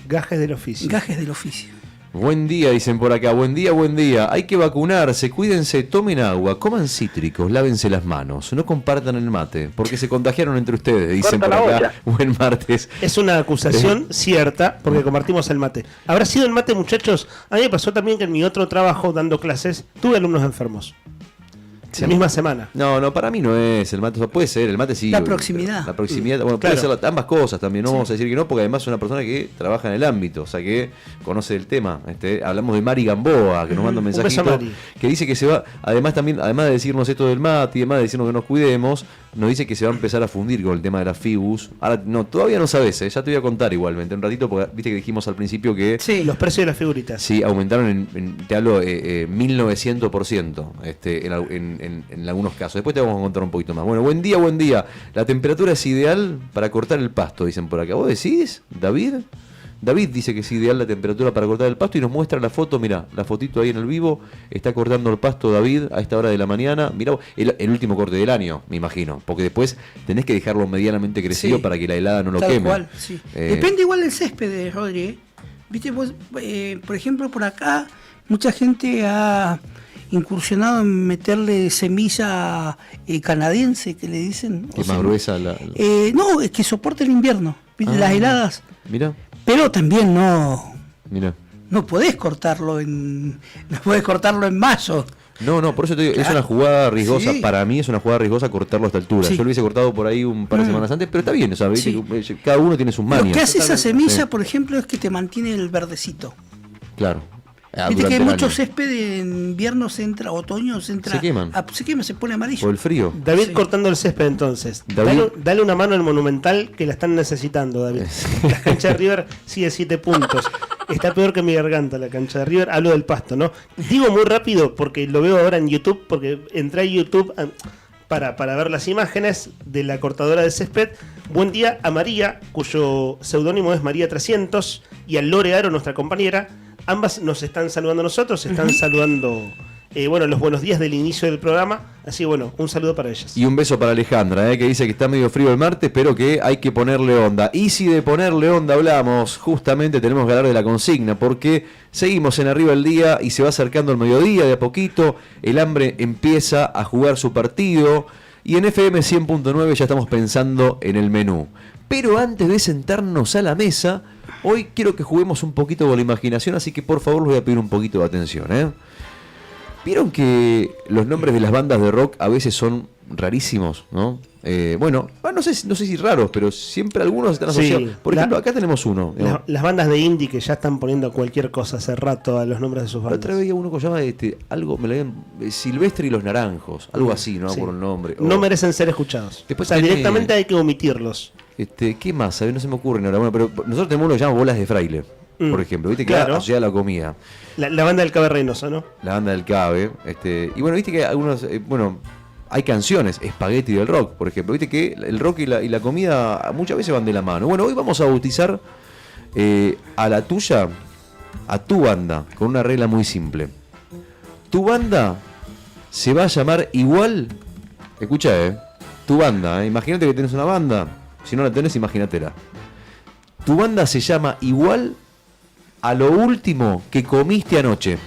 Gajes del oficio. Gajes del oficio. Buen día, dicen por acá. Buen día. Hay que vacunarse, cuídense, tomen agua, coman cítricos, lávense las manos, no compartan el mate, porque se contagiaron entre ustedes, dicen por acá. Buen martes. Es una acusación cierta, porque compartimos el mate. ¿Habrá sido el mate, muchachos? A mí me pasó también que en mi otro trabajo, dando clases, tuve alumnos enfermos. Sí. La misma semana. No, para mí no es el mate, o sea, puede ser, el mate sí. La proximidad. La proximidad, bueno, puede ser ambas cosas también, no vamos a decir que no, porque además es una persona que trabaja en el ámbito, o sea que conoce el tema. Hablamos de Mari Gamboa, que nos manda un mensajito, que dice que se va, además de decirnos esto del mate y además de decirnos que nos cuidemos, nos dice que se va a empezar a fundir con el tema de la FIBUS. Ahora, no, todavía no sabes, ya te voy a contar igualmente un ratito, porque viste que dijimos al principio que... los precios de las figuritas. Sí, aumentaron te hablo, 1900%, en algunos casos. Después te vamos a contar un poquito más. Bueno, buen día. La temperatura es ideal para cortar el pasto, dicen por acá. ¿Vos decís, David? David dice que es ideal la temperatura para cortar el pasto y nos muestra la foto. Mirá, la fotito ahí en el vivo. Está cortando el pasto David a esta hora de la mañana. Mirá, el último corte del año, me imagino. Porque después tenés que dejarlo medianamente crecido para que la helada no lo queme. Cual, sí. Depende igual del césped, Rodri. Viste, vos, por ejemplo, por acá, mucha gente ha incursionado en meterle semilla canadiense, que le dicen. Que más gruesa no, es que soporta el invierno, las heladas. Mira. Pero también no. Mira. No podés cortarlo en mayo. No, por eso te digo, es una jugada riesgosa. Sí. Para mí es una jugada riesgosa cortarlo a esta altura. Sí. Yo lo hubiese cortado por ahí un par de semanas antes, pero está bien, ¿sabes? Sí. Cada uno tiene sus mañas. Lo que hace esa semilla, por ejemplo, es que te mantiene el verdecito. Claro. Viste que hay mucho césped en invierno, otoño, se queman. Se quema, se pone amarillo. Por el frío. David cortando el césped entonces. Dale una mano al Monumental, que la están necesitando, David. La cancha de River sigue 7 puntos. Está peor que mi garganta la cancha de River. Hablo del pasto, ¿no? Digo muy rápido porque lo veo ahora en YouTube, porque entré a YouTube para ver las imágenes de la cortadora de césped. Buen día a María, cuyo seudónimo es María 300, y a Lore Aro, nuestra compañera. Ambas nos están saludando a nosotros, están saludando los buenos días del inicio del programa. Así que un saludo para ellas. Y un beso para Alejandra, que dice que está medio frío el martes, pero que hay que ponerle onda. Y si de ponerle onda hablamos, justamente tenemos que hablar de la consigna, porque seguimos en Arriba el Día y se va acercando el mediodía de a poquito. El hambre empieza a jugar su partido y en FM 100.9 ya estamos pensando en el menú. Pero antes de sentarnos a la mesa, Hoy quiero que juguemos un poquito con la imaginación, así que por favor les voy a pedir un poquito de atención, ¿eh? ¿Vieron que los nombres de las bandas de rock a veces son rarísimos, ¿no? No sé si raros, pero siempre algunos están asociados. Sí, Por ejemplo, acá tenemos uno. Las bandas de indie que ya están poniendo cualquier cosa hace rato a los nombres de sus La bandas. otra vez veía uno que se llama algo, me lo habían, Silvestre y los Naranjos, algo así, no Sí. por el nombre. No merecen ser escuchados. Después o sea, tenés- directamente hay que omitirlos. ¿Qué más? No se me ocurre ahora. Bueno, pero nosotros tenemos uno que se llama Bolas de Fraile, por ejemplo. ¿Viste? Claro. Que asociada a la comida. La banda del Cabe Reynoso, ¿no? La banda del Cabe. Y bueno, viste que algunos. Hay canciones, Spaghetti del rock, por ejemplo. Viste que el rock y la comida muchas veces van de la mano. Bueno, hoy vamos a bautizar a la tuya, a tu banda, con una regla muy simple. Tu banda se va a llamar igual. Escucha, tu banda, imagínate que tenés una banda. Si no la tenés, imagínatela. Tu banda se llama igual a lo último que comiste anoche.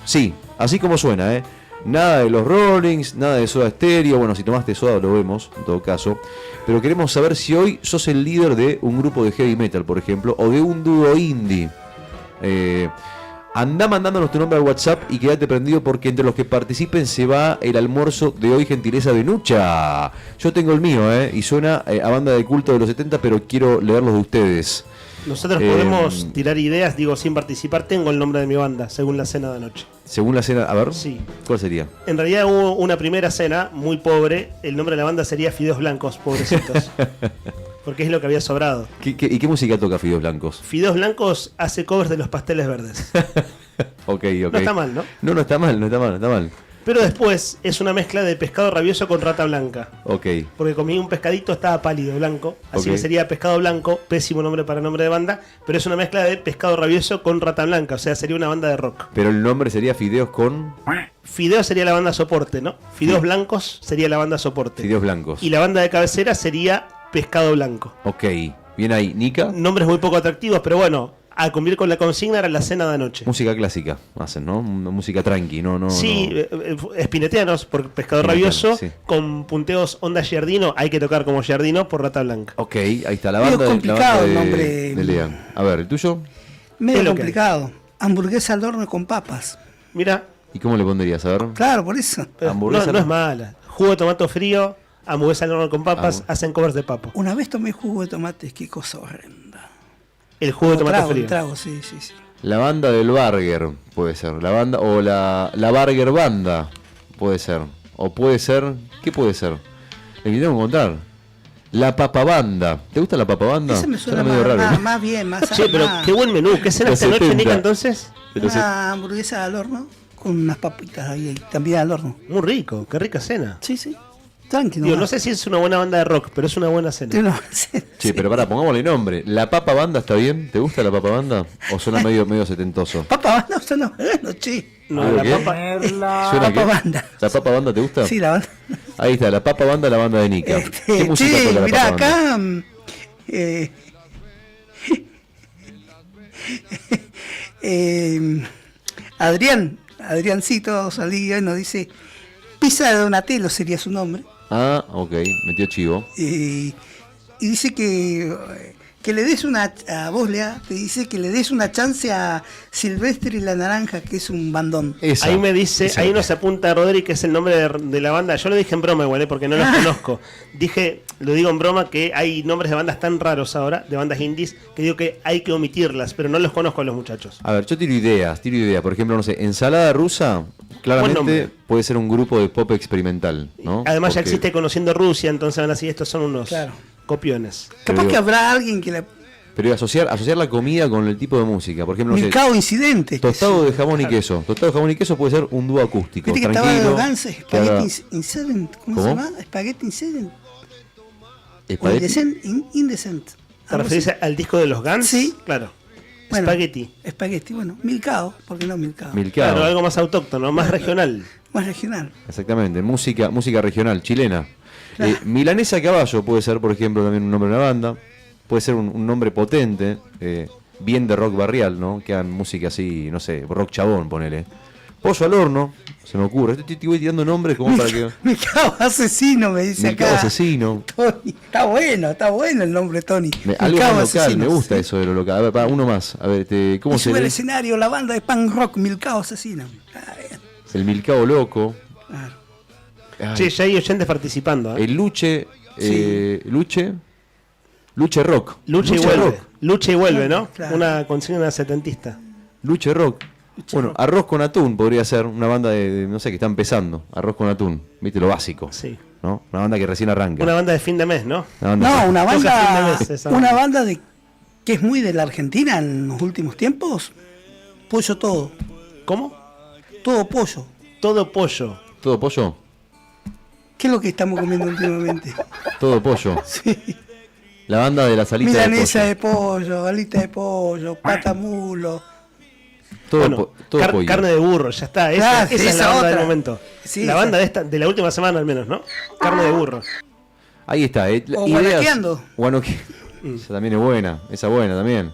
Sí, así como suena, Nada de los Rollings, nada de Soda Stereo. Bueno, si tomaste soda lo vemos, en todo caso. Pero queremos saber si hoy sos el líder de un grupo de heavy metal, por ejemplo, o de un dúo indie. Andá mandándonos tu nombre al WhatsApp y quédate prendido porque entre los que participen se va el almuerzo de hoy, gentileza de Nucha. Yo tengo el mío, y suena a banda de culto de los 70, pero quiero leerlos de ustedes. Nosotros podemos tirar ideas, digo, sin participar. Tengo el nombre de mi banda, según la cena de anoche. Según la cena, a ver, Sí. ¿cuál sería? En realidad hubo una primera cena muy pobre. El nombre de la banda sería Fideos Blancos, pobrecitos. Porque es lo que había sobrado. ¿Y qué música toca Fideos Blancos? Fideos Blancos hace covers de los Pasteles Verdes. Ok. No está mal, ¿no? No está mal. Pero después es una mezcla de pescado rabioso con rata blanca. Ok. Porque comí un pescadito, estaba pálido, blanco. Así Ok. que sería pescado blanco, pésimo nombre para nombre de banda. Pero es una mezcla de pescado rabioso con rata blanca. O sea, sería una banda de rock. Pero el nombre sería Fideos con... Fideos sería la banda soporte, ¿no? Fideos Blancos sería la banda soporte. Fideos Blancos. Y la banda de cabecera sería Pescado Blanco. Ok. Bien ahí. ¿Nica? Nombres muy poco atractivos, pero bueno, a cumplir con la consigna era la cena de anoche. Música clásica hacen, ¿no? Música tranqui, no. Sí, espineteanos por Pescado Espineteanos, Rabioso, sí. con punteos onda Giardino. Hay que tocar como Giardino por Rata Blanca. Ok, ahí está la Medio banda, complicado el de nombre. Lean. A ver, ¿el tuyo? Medio Es lo que complicado. Hamburguesa al horno con papas. Mira, ¿Y cómo le pondrías? A ver. Claro, por eso. Hamburguesa no es mala. Jugo de tomate frío, hamburguesa al horno con papas, hacen covers de papo. Una vez tomé jugo de tomate, qué cosa horrenda. El jugo de tomate frío. Trago, sí. La banda del Burger, puede ser. La banda, o la Burger Banda, puede ser. O puede ser, ¿qué puede ser? Le intentamos encontrar. La Papa Banda. ¿Te gusta la Papa Banda? Ese me suena medio más, raro, más, ¿no? más bien, más Sí, pero más- qué buen menú. ¿Qué cena Los esta noche, 70. Nica, entonces? Una hamburguesa al horno con unas papitas ahí, también al horno. Muy rico, qué rica cena. Sí. Tranquilo. Digo, no sé si es una buena banda de rock, pero es una buena cena. Sí, pero pará, pongámosle nombre. ¿La Papa Banda está bien? ¿Te gusta la Papa Banda? ¿O suena medio setentoso? Papa banda, usted no, che. No, ¿Algo la qué? papa. ¿Suena qué? Banda. ¿La Papa Banda te gusta? Sí, la banda. Ahí está, la Papa Banda, la banda de Nica. ¿Qué música Sí, toca la mirá, Papa Banda? acá. Adriancito salía y nos dice: Pizza de Donatello sería su nombre. Ah, ok, metió chivo. Y dice que le des una, a vos, Lea, te dice que le des una chance a Silvestre y la Naranja, que es un bandón. Ahí me dice, ahí nos apunta Rodri, que es el nombre de la banda. Yo lo dije en broma igual, porque no los conozco. Lo digo en broma, que hay nombres de bandas tan raros ahora, de bandas indies, que digo que hay que omitirlas, pero no los conozco a los muchachos. A ver, yo tiro ideas. Por ejemplo, no sé, Ensalada Rusa, Buen claramente nombre. puede ser un grupo de pop experimental, ¿no? Además ya Porque- existe Conociendo Rusia, entonces van así, estos son unos copiones. Pero Capaz digo- que habrá alguien que le. Pero asociar la comida con el tipo de música. Por ejemplo, no sé, Mercado Incidente. tostado de jamón y queso. Tostado de jamón y queso puede ser un dúo acústico. Viste que estaba tranquilo. de Gans, que haga- Spaghetti Incident. ¿Cómo se ¿Cómo? llama? Spaghetti Incident. O Espagueti. Indecent. ¿Te referís al disco de los Guns? Sí. Claro. Bueno, Spaghetti. Spaghetti, bueno. Milcao, ¿por qué no Milcao? Milcao. Claro, algo más autóctono, más regional. Más regional. Exactamente, música regional, chilena. Milanesa Caballo puede ser, por ejemplo, también un nombre de una banda. Puede ser un nombre potente, bien de rock barrial, ¿no? Que hagan música así, no sé, rock chabón, ponele. Pollo al horno, se me ocurre. Te voy tirando nombres como para que... Milcao Asesino, me dice Milcao acá. Asesino. Tony. Está bueno el nombre, Tony. Algo Milcao más local, Asesino, me gusta sí. eso de lo local. A ver, para uno más. A ver, ¿cómo Y se sube al ve? escenario la banda de punk rock Milcao Asesino. El Milcao Loco. Ay. Sí, ya hay oyentes participando. El Luche. Luche Rock. Luche y vuelve, ¿no? Claro. Una consigna setentista. Luche Rock. Bueno, Arroz con Atún podría ser una banda de no sé, que está empezando. Arroz con Atún, viste, lo básico. Sí. ¿No? Una banda que recién arranca. Una banda de fin de mes, ¿no? Una Toca fin de banda, mes, esa una banda que es muy de la Argentina en los últimos tiempos. Pollo todo. ¿Cómo? Todo pollo. Todo pollo. ¿Todo pollo? ¿Qué es lo que estamos comiendo últimamente? Todo pollo. Sí. La banda de la salita Milanesa de de pollo, alita de pollo, patamulo. Todo, Bueno, todo pollo. carne de burro, ya está. Esa es la banda del momento. Sí, la banda de la última semana al menos, ¿no? Carne de burro. Ahí está. O Guanaqueando. Esa también es buena. Esa buena también.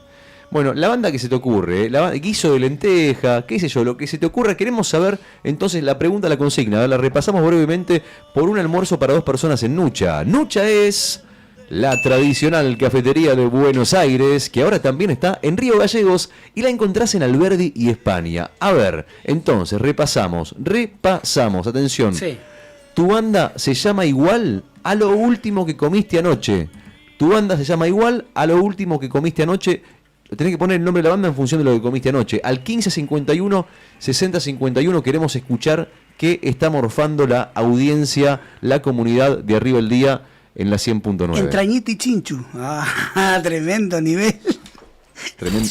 Bueno, la banda que se te ocurre, guiso de lenteja, qué sé yo, lo que se te ocurra. Queremos saber, entonces, la pregunta, la consigna. A ver, la repasamos brevemente por un almuerzo para 2 personas en Nucha. Nucha es la tradicional cafetería de Buenos Aires, que ahora también está en Río Gallegos y la encontrás en Alberdi y España. A ver, entonces, repasamos. Atención. Sí. Tu banda se llama igual a lo último que comiste anoche. Tu banda se llama igual a lo último que comiste anoche. Tenés que poner el nombre de la banda en función de lo que comiste anoche. Al 1551 6051 queremos escuchar qué está morfando la audiencia, la comunidad de Arriba el Día en la 100.9. Entrañita y chinchu. Ah, tremendo nivel. Tremendo.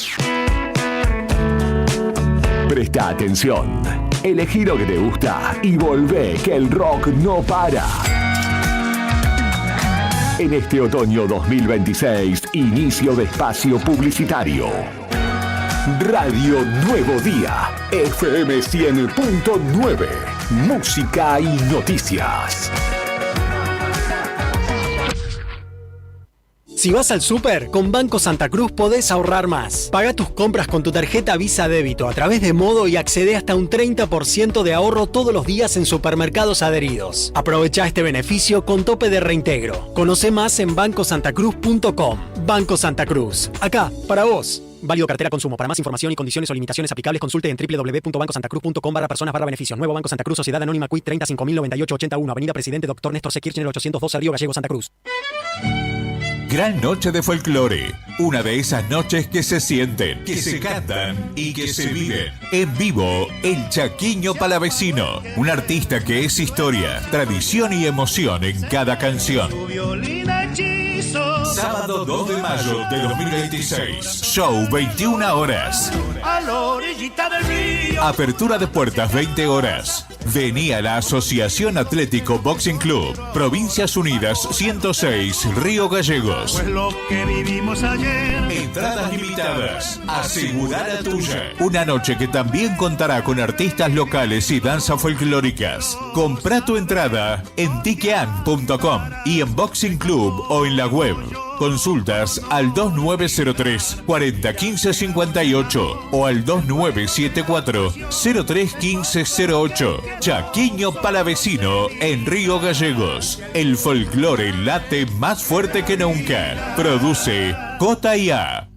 Presta atención. Elegí lo que te gusta y volvé, que el rock no para. En este otoño 2026, inicio de espacio publicitario. Radio Nuevo Día, FM 100.9, música y noticias. Si vas al súper, con Banco Santa Cruz podés ahorrar más. Paga tus compras con tu tarjeta Visa Débito a través de Modo y accede hasta un 30% de ahorro todos los días en supermercados adheridos. Aprovecha este beneficio con tope de reintegro. Conoce más en bancosantacruz.com. Banco Santa Cruz. Acá, para vos. Válido cartera consumo. Para más información y condiciones o limitaciones aplicables, consulte en www.bancosantacruz.com/personas/beneficios. Nuevo Banco Santa Cruz, Sociedad Anónima Quit 3509881, Avenida Presidente Dr. Néstor C. Kirchner 812, Río Gallegos, Santa Cruz. Gran noche de folclore. Una de esas noches que se sienten, que se cantan y que se viven. En vivo, el Chaquiño Palavecino. Un artista que es historia, tradición y emoción en cada canción. Sábado 2 de mayo de 2026. Show 21 horas. A la orillita del río. Apertura de puertas 20 horas. Vení a la Asociación Atlético Boxing Club, Provincias Unidas 106, Río Gallegos. Pues lo que vivimos ayer. Entradas limitadas. Asegura la tuya. Una noche que también contará con artistas locales y danzas folclóricas. Comprá tu entrada en tiquean.com y en Boxing Club o en la web. Consultas al 2903 401558 o al 2974 031508. Chaquiño Palavecino en Río Gallegos. El folclore late más fuerte que nunca. Produce Cota IA.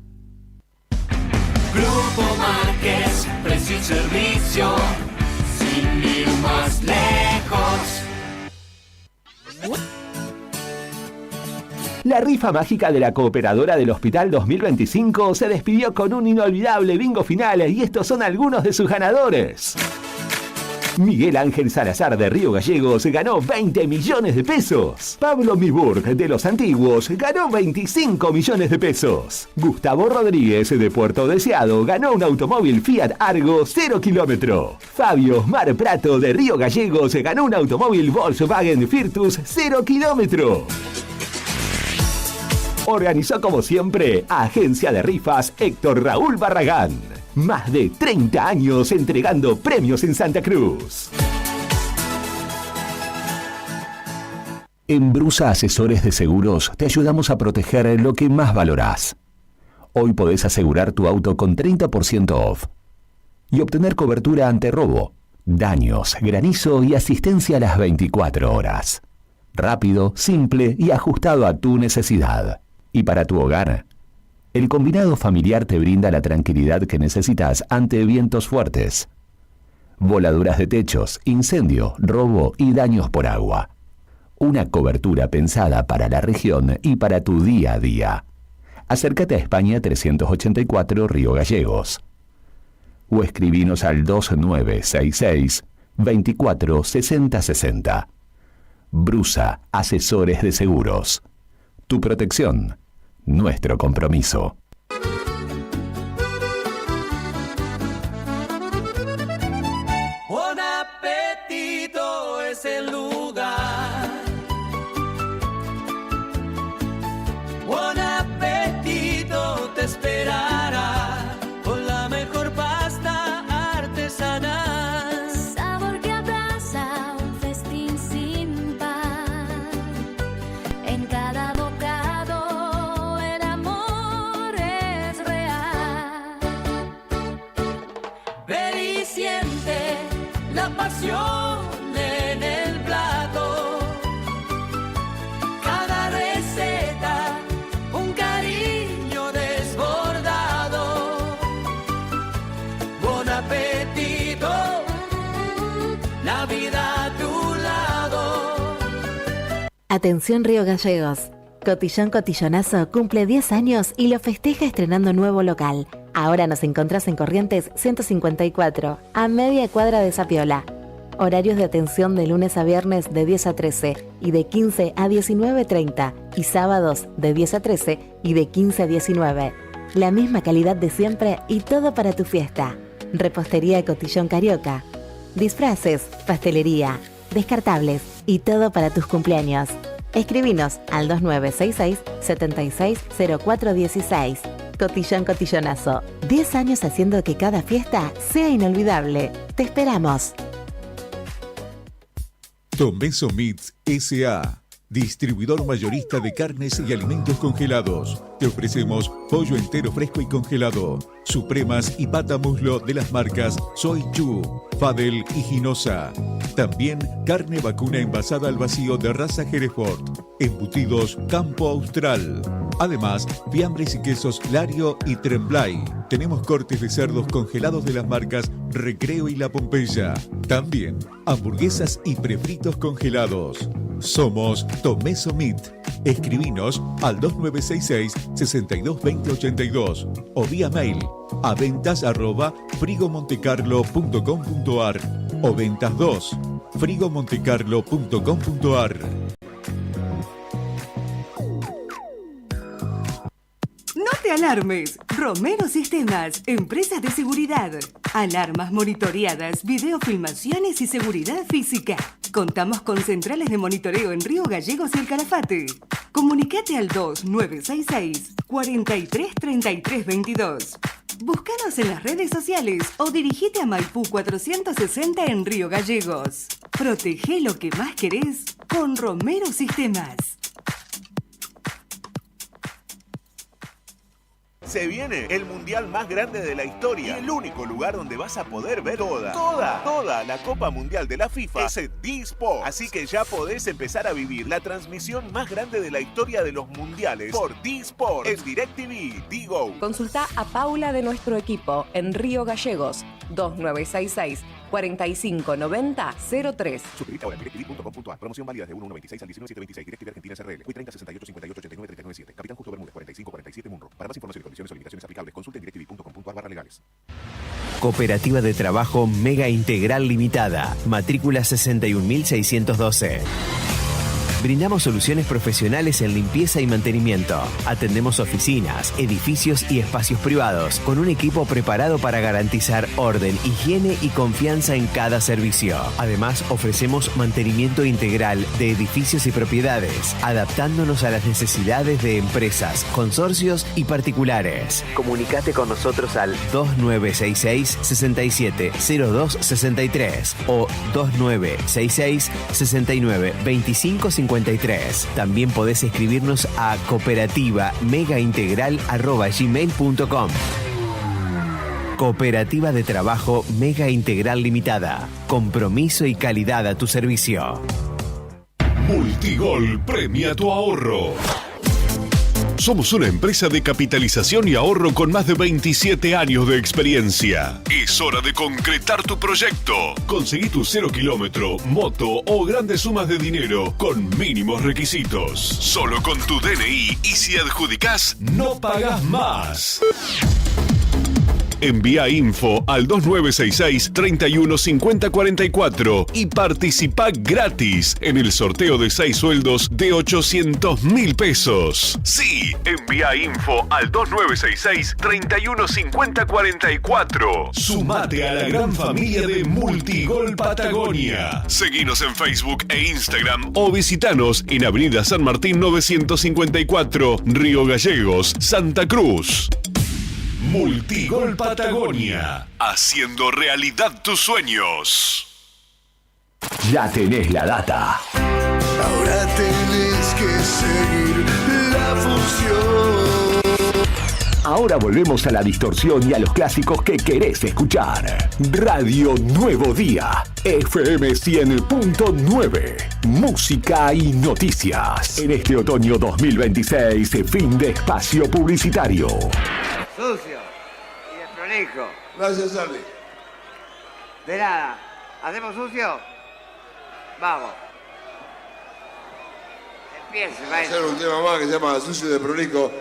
Grupo Márquez, precio y servicio, sin ir más lejos. La rifa mágica de la Cooperadora del Hospital 2025 se despidió con un inolvidable bingo final y estos son algunos de sus ganadores. Miguel Ángel Salazar de Río Gallegos ganó 20 millones de pesos. Pablo Miburg de Los Antiguos ganó 25 millones de pesos. Gustavo Rodríguez de Puerto Deseado ganó un automóvil Fiat Argo 0 kilómetro. Fabio Osmar Prato de Río Gallegos ganó un automóvil Volkswagen Virtus 0 kilómetro. Organizó como siempre Agencia de Rifas Héctor Raúl Barragán. Más de 30 años entregando premios en Santa Cruz. En Brusa Asesores de Seguros te ayudamos a proteger lo que más valorás. Hoy podés asegurar tu auto con 30% off y obtener cobertura ante robo, Daños, granizo y asistencia a las 24 horas. Rápido, simple y ajustado a tu necesidad. Y para tu hogar, el combinado familiar te brinda la tranquilidad que necesitas ante vientos fuertes, voladuras de techos, incendio, robo y daños por agua. Una cobertura pensada para la región y para tu día a día. Acércate a España 384 Río Gallegos. O escribinos al 2966 24 60 60. Brusa, asesores de seguros. Tu protección, nuestro compromiso. Buon appetito es el lugar. Buen apetito te esperará con la mejor pasta artesanal. Sabor que abraza un festín sin par. En cada bocado el amor es real. Ven y siente la pasión en el plato. Cada receta, un cariño desbordado. Buen apetito, la vida a tu lado. Atención Río Gallegos. Cotillón Cotillonazo cumple 10 años y lo festeja estrenando nuevo local. Ahora nos encontrás en Corrientes 154, a media cuadra de Sapiola. Horarios de atención de lunes a viernes de 10 a 13 y de 15 a 19:30 y sábados de 10 a 13 y de 15 a 19. La misma calidad de siempre y todo para tu fiesta. Repostería Cotillón Carioca. Disfraces, pastelería, descartables y todo para tus cumpleaños. Escribinos al 2966 760416. Cotillón Cotillonazo. 10 años haciendo que cada fiesta sea inolvidable. Te esperamos. Tomeso Meats S.A., distribuidor mayorista de carnes y alimentos congelados. Te ofrecemos pollo entero fresco y congelado, supremas y pata muslo de las marcas Soy Chu, Fadel y Ginosa. También carne vacuna envasada al vacío de raza Hereford. Embutidos Campo Austral. Además, fiambres y quesos Lario y Tremblay. Tenemos cortes de cerdos congelados de las marcas Recreo y La Pompeya. También hamburguesas y prefritos congelados. Somos Tomeso Meat. Escribinos al 2966 622082 o vía mail a ventas@frigomontecarlo.com.ar o ventas2 frigomontecarlo.com.ar. No te alarmes. Romero Sistemas, empresas de seguridad. Alarmas monitoreadas, videofilmaciones y seguridad física. Contamos con centrales de monitoreo en Río Gallegos y El Calafate. Comunicate al 2966 433322. Búscanos en las redes sociales o dirigite a Maipú 460 en Río Gallegos. Protege lo que más querés con Romero Sistemas. Se viene el mundial más grande de la historia y el único lugar donde vas a poder ver toda la Copa Mundial de la FIFA es D-Sport. Así que ya podés empezar a vivir la transmisión más grande de la historia de los mundiales por D-Sport en DirecTV, Digo. Consulta a Paula de nuestro equipo en Río Gallegos 2966 4590-03. Suscríbete ahora en directv.com.ar. Promoción válida de 1/1/26 al 19/7/26. DirecTV Argentina SRL. Hoy 30 68 58 89 397. Capitán Justo Bermúdez 45 47 Munro. Para más información y condiciones o limitaciones aplicables, consulte en directv.com.ar/legales. Cooperativa de Trabajo Mega Integral Limitada. Matrícula 61612. Brindamos soluciones profesionales en limpieza y mantenimiento. Atendemos oficinas, edificios y espacios privados con un equipo preparado para garantizar orden, higiene y confianza en cada servicio. Además, ofrecemos mantenimiento integral de edificios y propiedades, adaptándonos a las necesidades de empresas, consorcios y particulares. Comunicate con nosotros al 2966 670263 o 2966 692553. También podés escribirnos a cooperativa megaintegral@gmail.com. Cooperativa de Trabajo Mega Integral Limitada. Compromiso y calidad a tu servicio. Multigol premia tu ahorro. Somos una empresa de capitalización y ahorro con más de 27 años de experiencia. Es hora de concretar tu proyecto. Conseguí tu 0 kilómetro, moto o grandes sumas de dinero con mínimos requisitos. Solo con tu DNI y si adjudicás, no pagás más. Envía info al 2966 315044 y participa gratis en el sorteo de 6 sueldos de 800.000 pesos. Sí, envía info al 2966 315044. Sumate a la gran familia de Multigol Patagonia. Seguinos en Facebook e Instagram o visitanos en Avenida San Martín 954, Río Gallegos, Santa Cruz. Multigol Patagonia, haciendo realidad tus sueños. Ya tenés la data. Ahora tenés que seguir la función. Ahora volvemos a la distorsión y a los clásicos que querés escuchar. Radio Nuevo Día, FM 100.9. Música y noticias. En este otoño 2026, fin de espacio publicitario. Sucio y desprolijo. Gracias, Charlie. De nada. ¿Hacemos sucio? Vamos. Empiece, Vamos a maestro. hacer un tema más que se llama Sucio y desprolijo.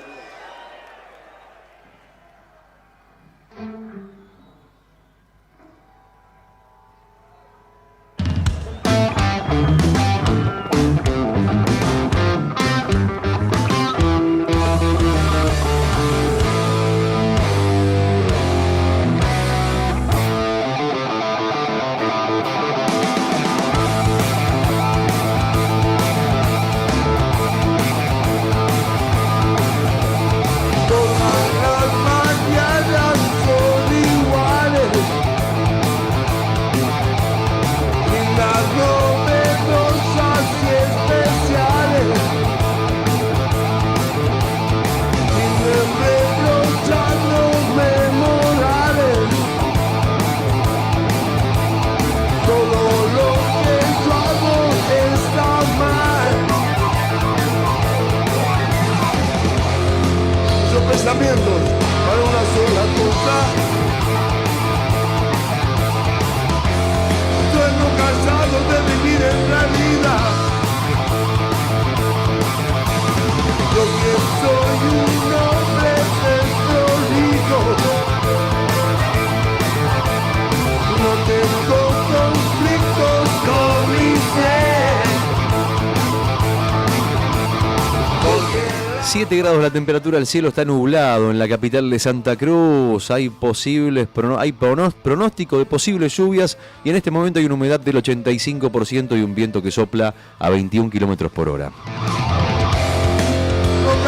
Pensamientos para una sola cosa. Duermo cansado de vivir en realidad. Yo que soy un hombre desprolijo, no tengo conflictos con mi ser. 7 grados la temperatura, el cielo está nublado en la capital de Santa Cruz, hay pronóstico de posibles lluvias y en este momento hay una humedad del 85% y un viento que sopla a 21 kilómetros por hora. No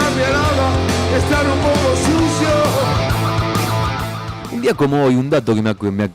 cambia nada, estar un poco sucio. Un día como hoy, un dato que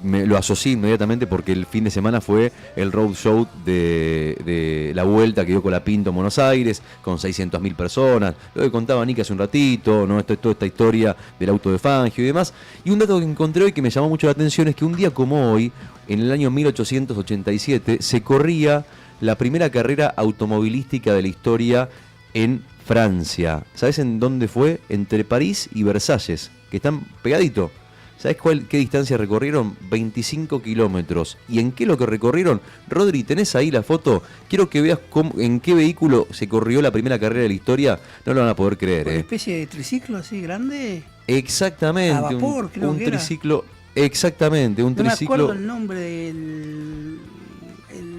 me lo asocié inmediatamente porque el fin de semana fue el road show de la vuelta que dio Colapinto en Buenos Aires, con 600.000 personas, lo que contaba Nica hace un ratito, ¿no? Toda esta historia del auto de Fangio y demás. Y un dato que encontré hoy que me llamó mucho la atención es que un día como hoy, en el año 1887, se corría la primera carrera automovilística de la historia en Francia. ¿Sabes en dónde fue? Entre París y Versalles, que están pegaditos. ¿Sabes qué distancia recorrieron? 25 kilómetros. ¿Y en qué lo que recorrieron? Rodri, ¿tenés ahí la foto? Quiero que veas en qué vehículo se corrió la primera carrera de la historia. No lo van a poder creer. ¿Una especie de triciclo así grande? Exactamente. A vapor, creo un que era. Triciclo. Exactamente, un triciclo. No me acuerdo el nombre del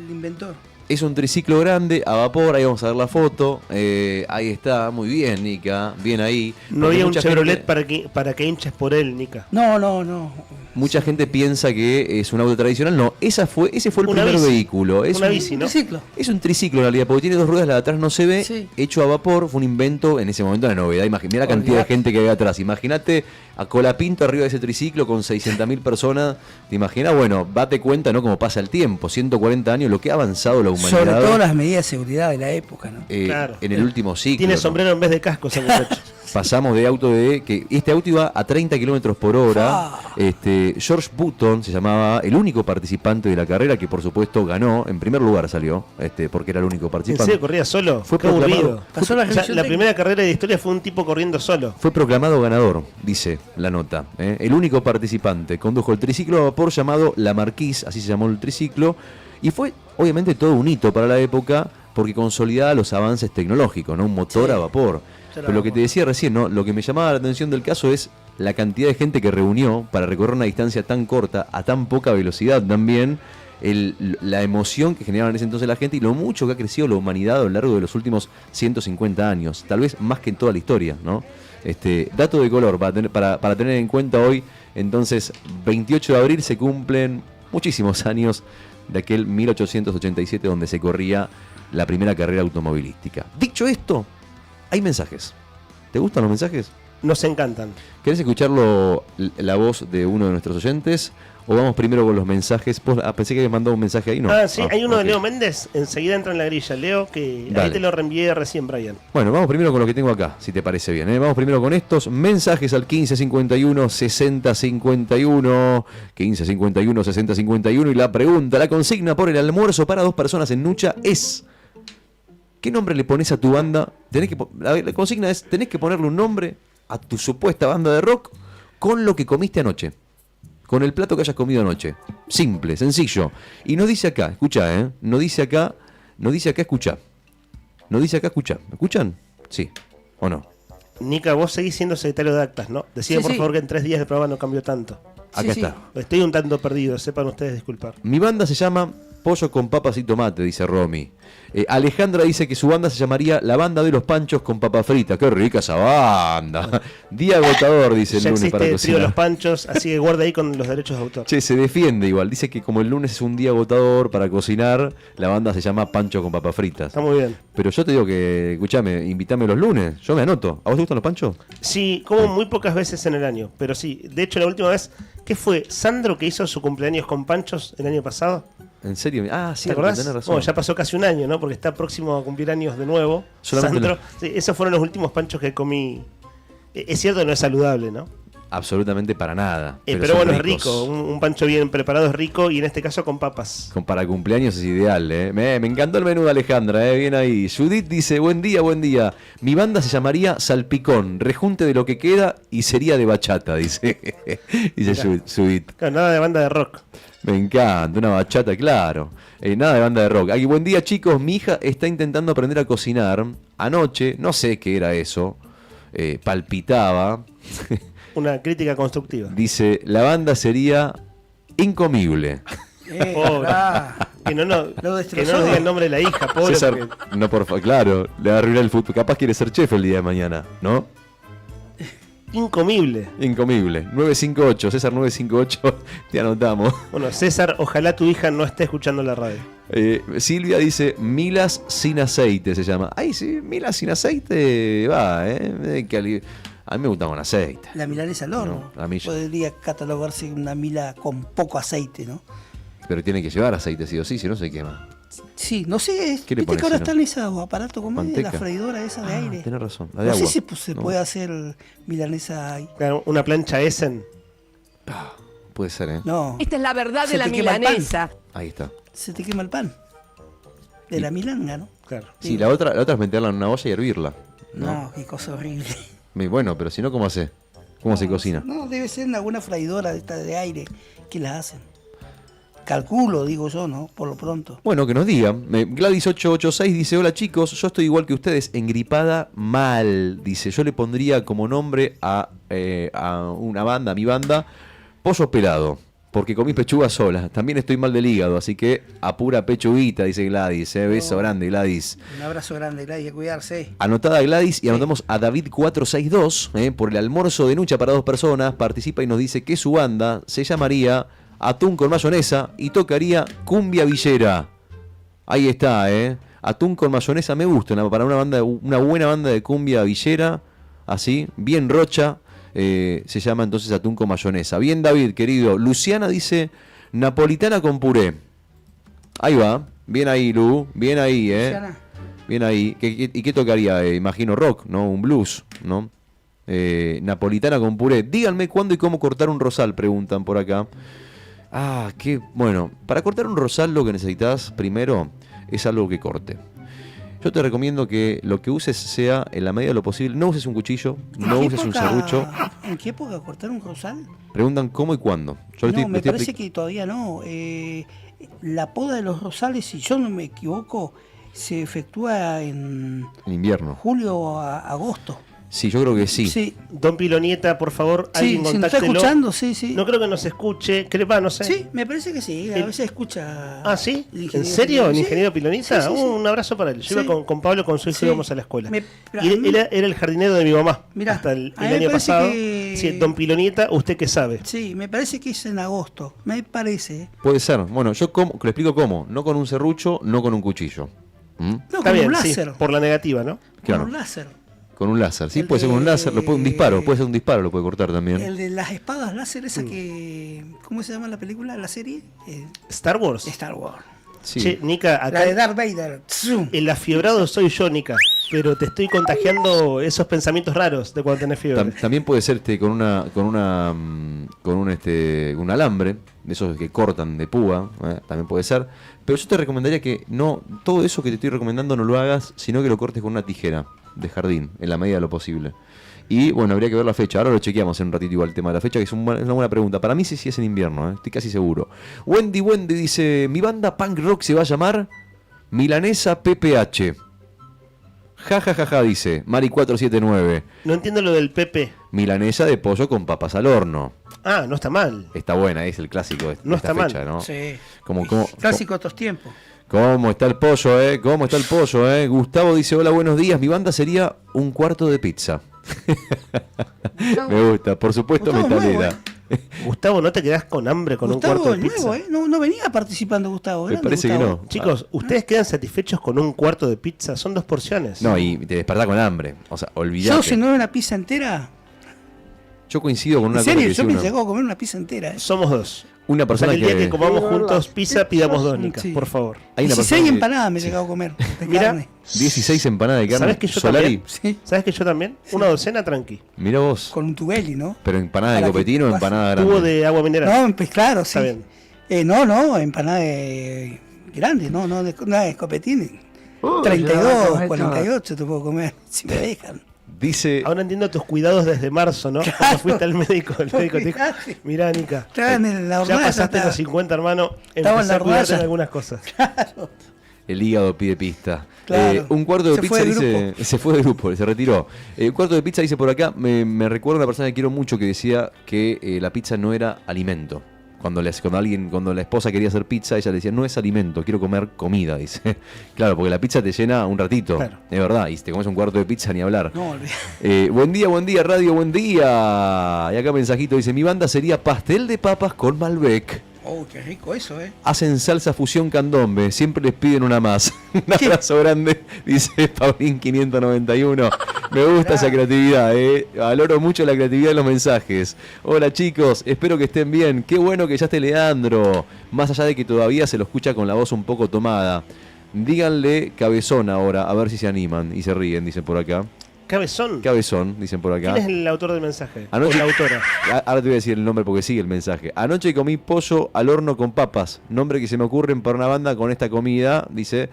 inventor. Es un triciclo grande, a vapor, ahí vamos a ver la foto. Ahí está, muy bien, Nica, bien ahí. No había un Chevrolet para que hinches por él, Nica. No. Mucha gente piensa que es un auto tradicional. No, ese fue el Una primer bici. vehículo. Es Una un bici, ¿no? Triciclo. Es un triciclo en realidad, porque tiene dos ruedas, la de atrás no se ve, Sí. hecho a vapor, fue un invento en ese momento, una novedad. Mirá la cantidad de gente que había atrás. Imagínate a Colapinto arriba de ese triciclo con 600.000 personas. ¿Te imaginas? Bueno, date cuenta, ¿no? Cómo pasa el tiempo, 140 años, lo que ha avanzado la humanidad. Sobre todo las medidas de seguridad de la época, ¿no? Claro. En el último ciclo. Tiene ¿no? sombrero en vez de casco ese muchacho. Pasamos de auto que este auto iba a 30 kilómetros por hora. George Button se llamaba, el único participante de la carrera, que por supuesto ganó. En primer lugar salió, porque era el único ¿En participante. serio corría solo? Fue Qué aburrido. proclamado. O sea, la primera carrera de historia fue un tipo corriendo solo. Fue proclamado ganador, dice la nota. El único participante. Condujo el triciclo a vapor llamado La Marquise, así se llamó el triciclo. Y fue, obviamente, todo un hito para la época, porque consolidaba los avances tecnológicos, ¿no? Un motor a vapor. Pero lo que te decía recién, ¿no? Lo que me llamaba la atención del caso es la cantidad de gente que reunió para recorrer una distancia tan corta, a tan poca velocidad también, la emoción que generaba en ese entonces la gente y lo mucho que ha crecido la humanidad a lo largo de los últimos 150 años, tal vez más que en toda la historia, ¿no? Dato de color para tener en cuenta hoy. Entonces, 28 de abril se cumplen muchísimos años de aquel 1887 donde se corría la primera carrera automovilística. Dicho esto, hay mensajes. ¿Te gustan los mensajes? Nos encantan. ¿Querés escucharlo la voz de uno de nuestros oyentes? ¿O vamos primero con los mensajes? Pensé que habías mandado un mensaje ahí, ¿no? Sí, hay uno de Leo Méndez. Enseguida entra en la grilla. Leo, que Dale. ahí te lo reenvié recién, Brian. Bueno, vamos primero con lo que tengo acá, si te parece bien. Vamos primero con estos mensajes al 1551 6051. 1551 6051. Y la pregunta, la consigna por el almuerzo para 2 personas en Nucha es: ¿qué nombre le pones a tu banda? La consigna es: tenés que ponerle un nombre a tu supuesta banda de rock con lo que comiste anoche. Con el plato que hayas comido anoche. Simple, sencillo. Y no dice acá, escuchá, no dice acá, escuchá. No dice acá, escuchá. ¿Me escuchan? Sí. ¿O no? Nica, vos seguís siendo secretario de actas, ¿no? Decía por favor que en 3 días el programa no cambió tanto. Acá está. Estoy un tanto perdido, sepan ustedes disculpar. Mi banda se llama Pollo con papas y tomate, dice Romy. Alejandra dice que su banda se llamaría La Banda de los Panchos con Papas Fritas. ¡Qué rica esa banda! Día agotador, dice el Ya lunes para existe el trío cocinar. Los Panchos, así que guarda ahí con los derechos de autor. Che, se defiende igual. Dice que como el lunes es un día agotador para cocinar, la banda se llama Pancho con Papas Fritas. Está muy bien. Pero yo te digo que, escuchame, invítame los lunes. Yo me anoto. ¿A vos te gustan los panchos? Sí, como muy pocas veces en el año, pero sí. De hecho, la última vez, ¿qué fue? ¿Sandro que hizo su cumpleaños con panchos el año pasado? ¿En serio? Ah, sí, ¿Te acordás? tenés razón. Bueno, ya pasó casi un año, ¿no? Porque está próximo a cumplir años de nuevo. Solamente Sandro. Sí, esos fueron los últimos panchos que comí. Es cierto que no es saludable, ¿no? Absolutamente para nada. Pero son bueno, es ricos. rico. Un pancho bien preparado es rico y en este caso con papas. Para cumpleaños es ideal, Me encantó el menú de Alejandra, bien ahí. Judith dice: buen día, buen día. Mi banda se llamaría Salpicón, rejunte de lo que queda y sería de bachata, dice. Dice Judith. Claro, nada de banda de rock. Me encanta, una bachata, claro. Nada de banda de rock. Aquí, buen día, chicos. Mi hija está intentando aprender a cocinar. Anoche, no sé qué era eso, palpitaba. Una crítica constructiva. Dice: la banda sería Incomible. Pobre. Que no nos diga el nombre de la hija, pobre. César, porque- no, por favor, claro, le va a arruinar el fútbol. Capaz quiere ser chef el día de mañana, ¿no? Incomible. Incomible. 958, César 958, te anotamos. Bueno, César, ojalá tu hija no esté escuchando la radio. Silvia dice: milas sin aceite se llama. Ay, sí, milas sin aceite va, a mí me gusta con aceite. La milanesa al horno. No, a mí podría catalogarse una mila con poco aceite, ¿no? pero tiene que llevar aceite sí o sí, si no se quema. Sí, no sé, ¿Qué le viste pones, que ahora si no? están esos aparatos como Manteca. la freidora esa de aire. Tenés razón, la de No agua. sé si se No. puede hacer milanesa ahí. Claro, una plancha Essen. Puede ser, ¿eh? No. Esta es la verdad Se de la te quema el pan. milanesa. Ahí está. Se te quema el pan. De la milanga, ¿no? Claro. Sí, la otra es meterla en una olla y hervirla. No, qué cosa horrible. Bueno, pero si no, ¿cómo hace? ¿Cómo se cocina? No, debe ser en alguna freidora de esta de aire que la hacen. Calculo, digo yo, ¿no? Por lo pronto. Bueno, que nos digan. Gladys886 dice: hola chicos, yo estoy igual que ustedes, engripada mal. Dice: yo le pondría como nombre a una banda, a mi banda, Pollo Pelado, porque comí pechuga sola. También estoy mal del hígado, así que a pura pechuguita, dice Gladys. Beso grande, Gladys. Un abrazo grande, Gladys, a cuidarse. Anotada a Gladys y anotamos a David462 por el almuerzo de Nucha para 2 personas. Participa y nos dice que su banda se llamaría Atún con Mayonesa y tocaría Cumbia Villera. Ahí está, Atún con Mayonesa me gusta, para una buena banda de cumbia villera, así, bien rocha, se llama entonces Atún con Mayonesa. Bien, David, querido. Luciana dice napolitana con puré. Ahí va, bien ahí, Lu, bien ahí, Luciana. Bien ahí. ¿Y qué tocaría? Imagino rock, ¿no? Un blues, ¿no? Napolitana con puré. Díganme cuándo y cómo cortar un rosal, preguntan por acá. Bueno, para cortar un rosal lo que necesitas primero es algo que corte. Yo te recomiendo que lo que uses sea, en la medida de lo posible, no uses un cuchillo, no uses un serrucho. ¿En qué época cortar un rosal? Preguntan cómo y cuándo. Me parece que todavía no. La poda de los rosales, si yo no me equivoco, se efectúa en invierno. Julio a agosto. Sí, yo creo que sí. Sí. Don Pilonieta, por favor, alguien si nos contáctelo. está escuchando, sí. No creo que nos escuche, no sé. Sí, me parece que sí, a veces escucha. ¿Ah, sí? ¿En serio? ¿El ingeniero Pilonieta? Sí. Un abrazo para él. Yo iba con Pablo, con su hijo, íbamos a la escuela. Pero Y él era el jardinero de mi mamá. Mirá, hasta el a mí me año parece pasado. que- Sí, Don Pilonieta, ¿usted qué sabe? Sí, me parece que es en agosto, me parece. Puede ser. Bueno, le explico cómo. No con un serrucho, no con un cuchillo. No, Está con bien, un sí, láser. por la negativa, ¿no? Claro. Con un láser. Con un láser. Sí, puede ser con un láser. Un disparo. Puede ser un disparo, lo puede cortar también. El de las espadas láser, esa que. ¿Cómo se llama la película, la serie? ¿Star Wars? Star Wars. Sí. Che, Nika, acá. La de Darth Vader. El afiebrado soy yo, Nika. Pero te estoy contagiando esos pensamientos raros de cuando tenés fiebre. También puede ser con un alambre, de esos que cortan de púa, también puede ser. Pero yo te recomendaría que no, todo eso que te estoy recomendando no lo hagas, sino que lo cortes con una tijera de jardín, en la medida de lo posible. Y bueno, habría que ver la fecha. Ahora lo chequeamos en un ratito igual el tema de la fecha, que es una buena pregunta. Para mí sí es en invierno, estoy casi seguro. Wendy dice, mi banda punk rock se va a llamar Milanesa PPH. Ja, dice Mari 479. No entiendo lo del PP. Milanesa de pollo con papas al horno. Ah, no está mal. Está buena, es el clásico de No esta está fecha, mal. ¿no? Sí. Como Clásico de estos tiempos. ¿Cómo está el pollo, ¿Cómo está el pollo, Gustavo dice, hola, buenos días. Mi banda sería un cuarto de pizza. Me gusta, por supuesto, Gustavo metalera. Gustavo, ¿no te quedás con hambre con Gustavo, un cuarto de el pizza? nuevo, No venía participando Gustavo. Me grande parece que Gustavo. no. Chicos, ¿ustedes quedan satisfechos con un cuarto de pizza? Son 2 porciones. No, y te despertás con hambre. O sea, olvidate. Yo, si no era una pizza entera. Yo coincido con una En serio, cosa que yo me dice llegó a comer una pizza entera. Somos 2. una O sea, persona que el día que comamos Sí, juntos verdad. pizza, pidamos 2, Nika, Sí. por favor. Hay una 16 persona que- empanadas me he llegado a comer de Mira, carne. 16 empanadas de carne. ¿Sabes que yo Solari. también? ¿Sabes que yo también? Una docena tranqui. Mira vos. Con un tubelli, ¿no? Pero empanada de Para que copetino o pase. empanada grande. Tubo de agua mineral. No, pues claro, sí. Está bien. No, empanada grande, no de copetín. 32, 48 te puedo comer, si me dejan. Dice. Ahora entiendo tus cuidados desde marzo, ¿no? Cuando fuiste al médico. El médico te dijo: mirá, Nika, Estaba en la ya hornalla, pasaste estaba. los 50, hermano. Estaba en Empecé la a cuidarte en hornalla. algunas cosas. El hígado pide pista. Claro. Un cuarto de Se pizza fue del dice. grupo. Se fue del grupo, se retiró. Un cuarto de pizza dice por acá. Me recuerda una persona que quiero mucho que decía que la pizza no era alimento. Cuando la esposa quería hacer pizza, ella le decía, no es alimento, quiero comer comida, dice. Claro, porque la pizza te llena un ratito, Claro. es verdad, y si te comes un cuarto de pizza ni hablar. No, olvidé. Buen día, radio, buen día. Y acá mensajito dice, mi banda sería pastel de papas con Malbec. Oh, qué rico eso, Hacen salsa fusión candombe, siempre les piden una más. Un abrazo grande, dice Paulín 591. Me gusta esa creatividad, valoro mucho la creatividad de los mensajes. Hola chicos, espero que estén bien. Qué bueno que ya esté Leandro. Más allá de que todavía se lo escucha con la voz un poco tomada. Díganle cabezón ahora, a ver si se animan y se ríen, dicen por acá. Cabezón. Cabezón, dicen por acá. ¿Quién es el autor del mensaje? Anoche- O la autora. Ahora te voy a decir el nombre porque sigue el mensaje. Anoche comí pollo al horno con papas. Nombre que se me ocurren para una banda con esta comida. Dice,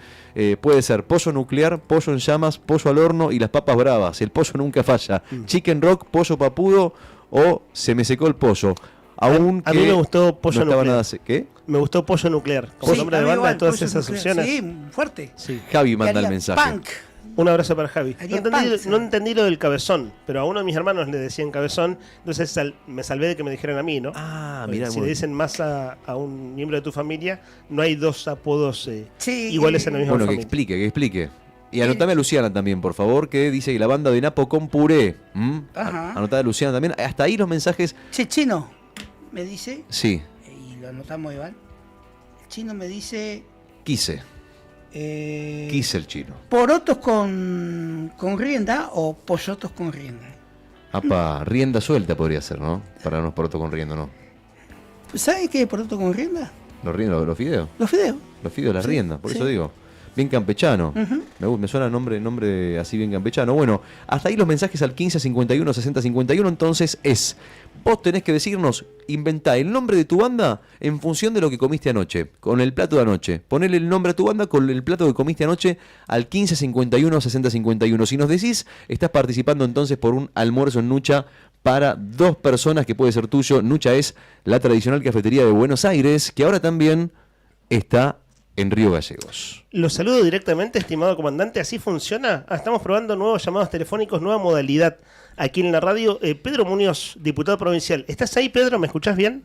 puede ser pollo nuclear, pollo en llamas, pollo al horno y las papas bravas. El pollo nunca falla. Chicken rock, pollo papudo o se me secó el pollo. Aunque A mí me gustó pollo no estaba nuclear. nada ¿Qué? Me gustó pollo nuclear. Como Sí, nombre a de mí banda, igual, todas pollo esas nuclear. opciones. Sí, fuerte. Sí. Javi manda el Haría mensaje. punk. Un abrazo para Javi. No Haría entendí, punk, sí. no entendí lo del cabezón, pero a uno de mis hermanos le decían cabezón, entonces me salvé de que me dijeran a mí, ¿no? Ah, Porque mirá, si bueno. le dicen más a un miembro de tu familia, no hay dos apodos Sí, iguales en la misma Bueno, que familia. explique. Y anotame a Luciana también, por favor, que dice que la banda de Napo con puré. Ajá. Anotame a Luciana también. Hasta ahí los mensajes. Che, Chino, me dice, Sí, y lo anotamos igual. El Chino me dice. quise el chino. ¿Porotos con rienda o pollotos con rienda? Apa, rienda suelta podría ser, ¿no? Para unos porotos con rienda, ¿no? ¿Sabes qué es poroto con rienda? ¿Los fideos? Los fideos. Los fideos, la Sí, rienda, por sí. eso digo. Bien campechano. Me suena nombre así bien campechano. Bueno, hasta ahí los mensajes al 15 51 60 51. Entonces vos tenés que decirnos, inventá el nombre de tu banda en función de lo que comiste anoche, con el plato de anoche. Ponele el nombre a tu banda con el plato que comiste anoche al 15 51 60 51. Si nos decís, estás participando entonces por un almuerzo en Nucha para 2 personas que puede ser tuyo. Nucha es la tradicional cafetería de Buenos Aires, que ahora también está en Río Gallegos. Los saludo directamente, estimado comandante. ¿Así funciona? Estamos probando nuevos llamados telefónicos, nueva modalidad aquí en la radio. Pedro Muñoz, diputado provincial. ¿Estás ahí, Pedro? ¿Me escuchás bien?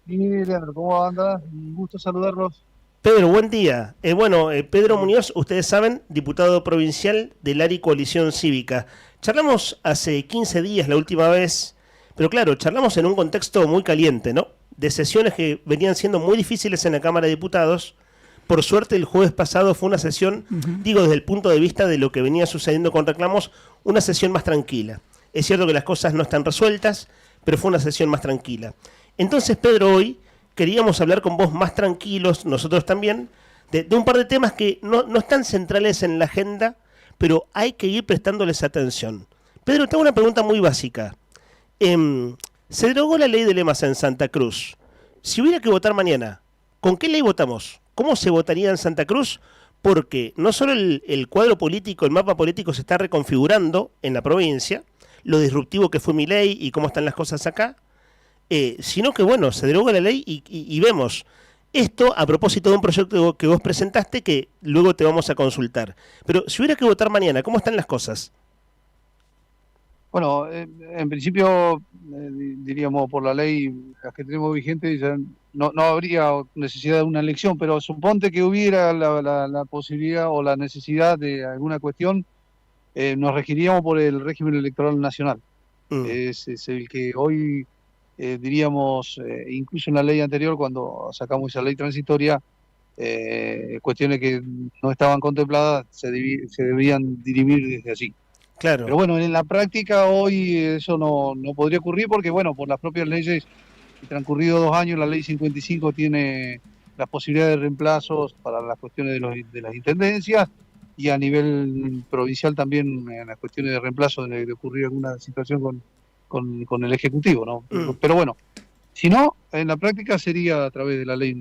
Sí, Leandro, ¿cómo andas? Un gusto saludarlos. Pedro, buen día. Pedro Muñoz, ustedes saben, diputado provincial del ARI Coalición Cívica. Charlamos hace 15 días la última vez, pero claro, charlamos en un contexto muy caliente, ¿no? De sesiones que venían siendo muy difíciles en la Cámara de Diputados. Por suerte, el jueves pasado fue una sesión, digo, desde el punto de vista de lo que venía sucediendo con reclamos, una sesión más tranquila. Es cierto que las cosas no están resueltas, pero fue una sesión más tranquila. Entonces, Pedro, hoy queríamos hablar con vos más tranquilos, nosotros también, de un par de temas que no están centrales en la agenda, pero hay que ir prestándoles atención. Pedro, te hago una pregunta muy básica. Se derogó la ley de lemas en Santa Cruz. Si hubiera que votar mañana, ¿con qué ley votamos? ¿Cómo se votaría en Santa Cruz? Porque no solo el cuadro político, el mapa político se está reconfigurando en la provincia, lo disruptivo que fue mi ley y cómo están las cosas acá, sino que, bueno, se deroga la ley y vemos esto a propósito de un proyecto que vos presentaste que luego te vamos a consultar. Pero si hubiera que votar mañana, ¿cómo están las cosas? Bueno, en principio, diríamos, por la ley, las que tenemos vigentes, ya no habría necesidad de una elección, pero suponte que hubiera la posibilidad o la necesidad de alguna cuestión, nos regiríamos por el régimen electoral nacional. Es el que hoy, diríamos, incluso en la ley anterior, cuando sacamos esa ley transitoria, cuestiones que no estaban contempladas se debían dirimir desde allí. Claro. Pero bueno, en la práctica hoy eso no podría ocurrir porque, bueno, por las propias leyes, transcurridos 2 años, la ley 55 tiene las posibilidades de reemplazos para las cuestiones de las intendencias y a nivel provincial también en las cuestiones de reemplazo de ocurrir alguna situación con el Ejecutivo, ¿no? Pero bueno, si no, en la práctica sería a través de la ley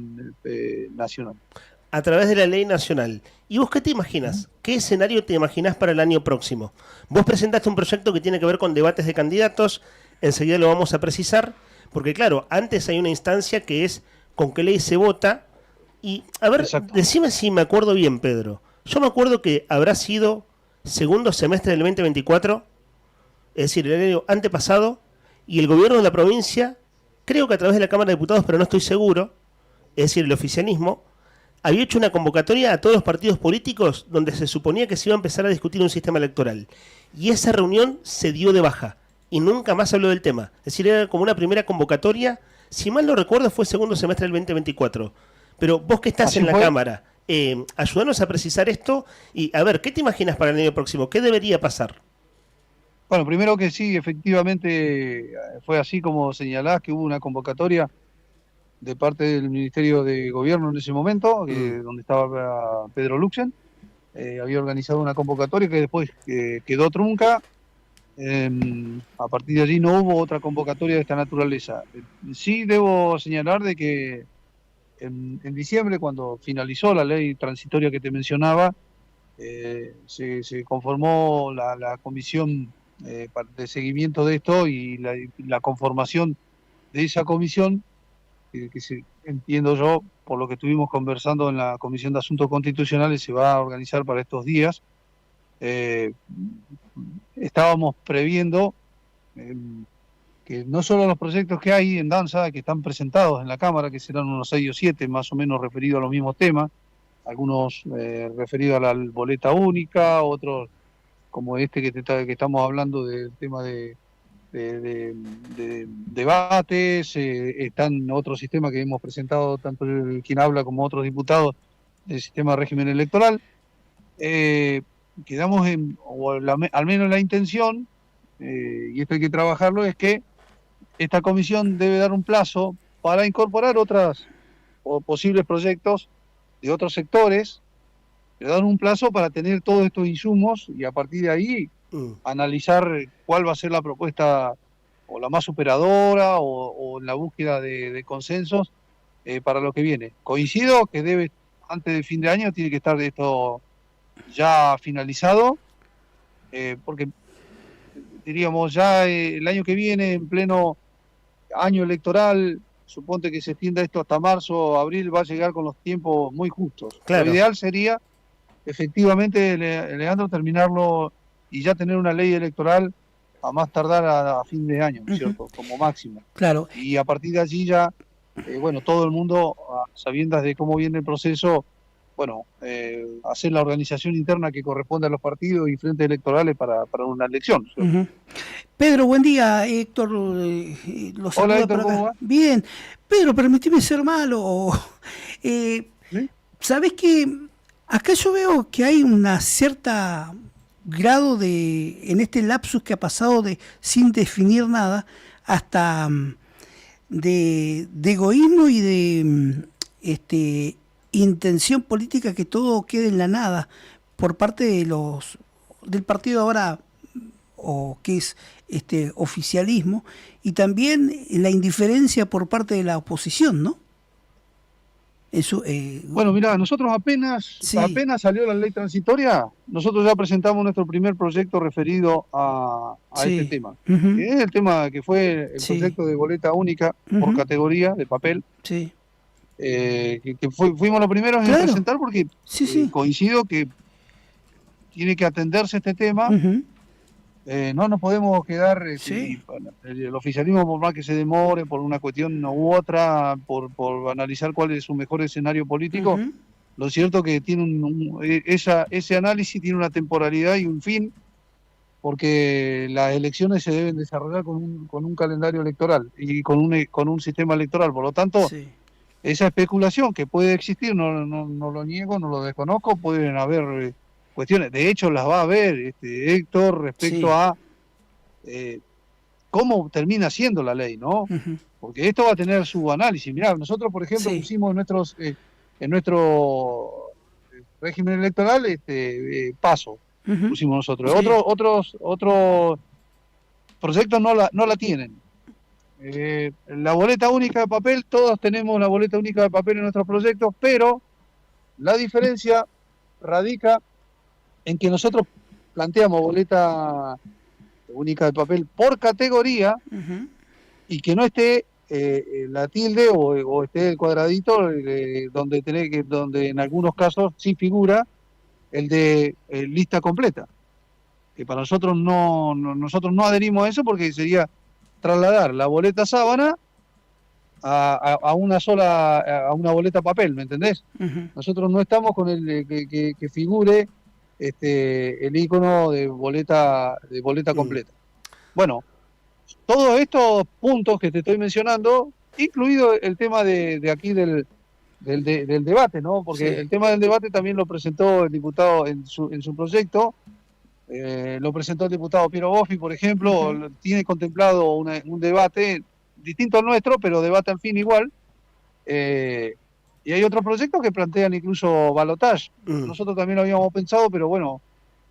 nacional. A través de la ley nacional. ¿Y vos qué te imaginas? ¿Qué escenario te imaginás para el año próximo? Vos presentaste un proyecto que tiene que ver con debates de candidatos, enseguida lo vamos a precisar, porque claro, antes hay una instancia que es con qué ley se vota, y a ver, decime si me acuerdo bien, Pedro. Yo me acuerdo que habrá sido segundo semestre del 2024, es decir, el año antepasado, y el gobierno de la provincia, creo que a través de la Cámara de Diputados, pero no estoy seguro, es decir, el oficialismo, había hecho una convocatoria a todos los partidos políticos donde se suponía que se iba a empezar a discutir un sistema electoral. Y esa reunión se dio de baja y nunca más habló del tema. Es decir, era como una primera convocatoria, si mal no recuerdo fue segundo semestre del 2024. Pero vos que estás en la Cámara, ayúdanos a precisar esto y a ver, ¿qué te imaginas para el año próximo? ¿Qué debería pasar? Bueno, primero que sí, efectivamente fue así como señalás, que hubo una convocatoria de parte del Ministerio de Gobierno en ese momento, donde estaba Pedro Luxen. Había organizado una convocatoria que después quedó trunca. A partir de allí no hubo otra convocatoria de esta naturaleza. Sí debo señalar de que en diciembre, cuando finalizó la ley transitoria que te mencionaba, se conformó la comisión de seguimiento de esto y la conformación de esa comisión, que entiendo yo, por lo que estuvimos conversando en la Comisión de Asuntos Constitucionales, se va a organizar para estos días. Estábamos previendo que no solo los proyectos que hay en danza, que están presentados en la Cámara, que serán unos 6 o 7, más o menos referidos a los mismos temas, algunos referidos a la boleta única, otros como este que estamos hablando del tema de debates, están otros sistemas que hemos presentado tanto quien habla como otros diputados del sistema de régimen electoral. Quedamos al menos la intención, y esto hay que trabajarlo, es que esta comisión debe dar un plazo para incorporar otras o posibles proyectos de otros sectores le dan un plazo para tener todos estos insumos y a partir de ahí analizar cuál va a ser la propuesta o la más superadora o la búsqueda de consensos para lo que viene. Coincido que antes del fin de año tiene que estar esto ya finalizado, porque diríamos ya el año que viene, en pleno año electoral, suponte que se extienda esto hasta marzo o abril, va a llegar con los tiempos muy justos. Claro. Lo ideal sería, efectivamente, Leandro, terminarlo y ya tener una ley electoral a más tardar a fin de año, ¿cierto? Como máximo. Claro. Y a partir de allí ya, bueno, todo el mundo, sabiendo de cómo viene el proceso, bueno, hacer la organización interna que corresponde a los partidos y frentes electorales para una elección. Ujú. Pedro, buen día. Héctor, los saluda. Hola, Héctor, por acá. ¿cómo va? Bien. Pedro, permíteme ser malo. ¿Sabés que acá yo veo que hay una cierta grado en este lapsus que ha pasado sin definir nada, hasta de egoísmo y de intención política que todo quede en la nada por parte del partido ahora, o que es oficialismo, y también la indiferencia por parte de la oposición, ¿no? Bueno, mira, nosotros apenas salió la ley transitoria, nosotros ya presentamos nuestro primer proyecto referido a este tema. Que es el tema que fue el proyecto de boleta única por categoría de papel. Sí. Fuimos los primeros en presentar porque coincido que tiene que atenderse este tema. No nos podemos quedar, el oficialismo, por más que se demore, por una cuestión u otra, por analizar cuál es su mejor escenario político. Lo cierto que tiene ese análisis tiene una temporalidad y un fin, porque las elecciones se deben desarrollar con un calendario electoral y con un sistema electoral. Por lo tanto, esa especulación que puede existir, no lo niego, no lo desconozco, pueden haber cuestiones, de hecho las va a haber, Héctor, respecto a cómo termina siendo la ley, ¿no? Porque esto va a tener su análisis. Mirá, nosotros, por ejemplo, pusimos en nuestro régimen electoral paso, pusimos nosotros. Otros proyectos no la tienen. La boleta única de papel, todos tenemos la boleta única de papel en nuestros proyectos, pero la diferencia radica en que nosotros planteamos boleta única de papel por categoría y que no esté la tilde o esté el cuadradito donde en algunos casos sí figura el de lista completa, que para nosotros nosotros no adherimos a eso porque sería trasladar la boleta sábana a una boleta papel, ¿me entendés? Nosotros no estamos con el que figure el icono de boleta completa. Bueno, todos estos puntos que te estoy mencionando, incluido el tema de aquí del debate, ¿no? Porque el tema del debate también lo presentó el diputado en su proyecto, lo presentó el diputado Piero Boffi, por ejemplo, tiene contemplado un debate distinto al nuestro, pero debate al fin igual. Y hay otros proyectos que plantean incluso balotaje. Nosotros también lo habíamos pensado, pero bueno,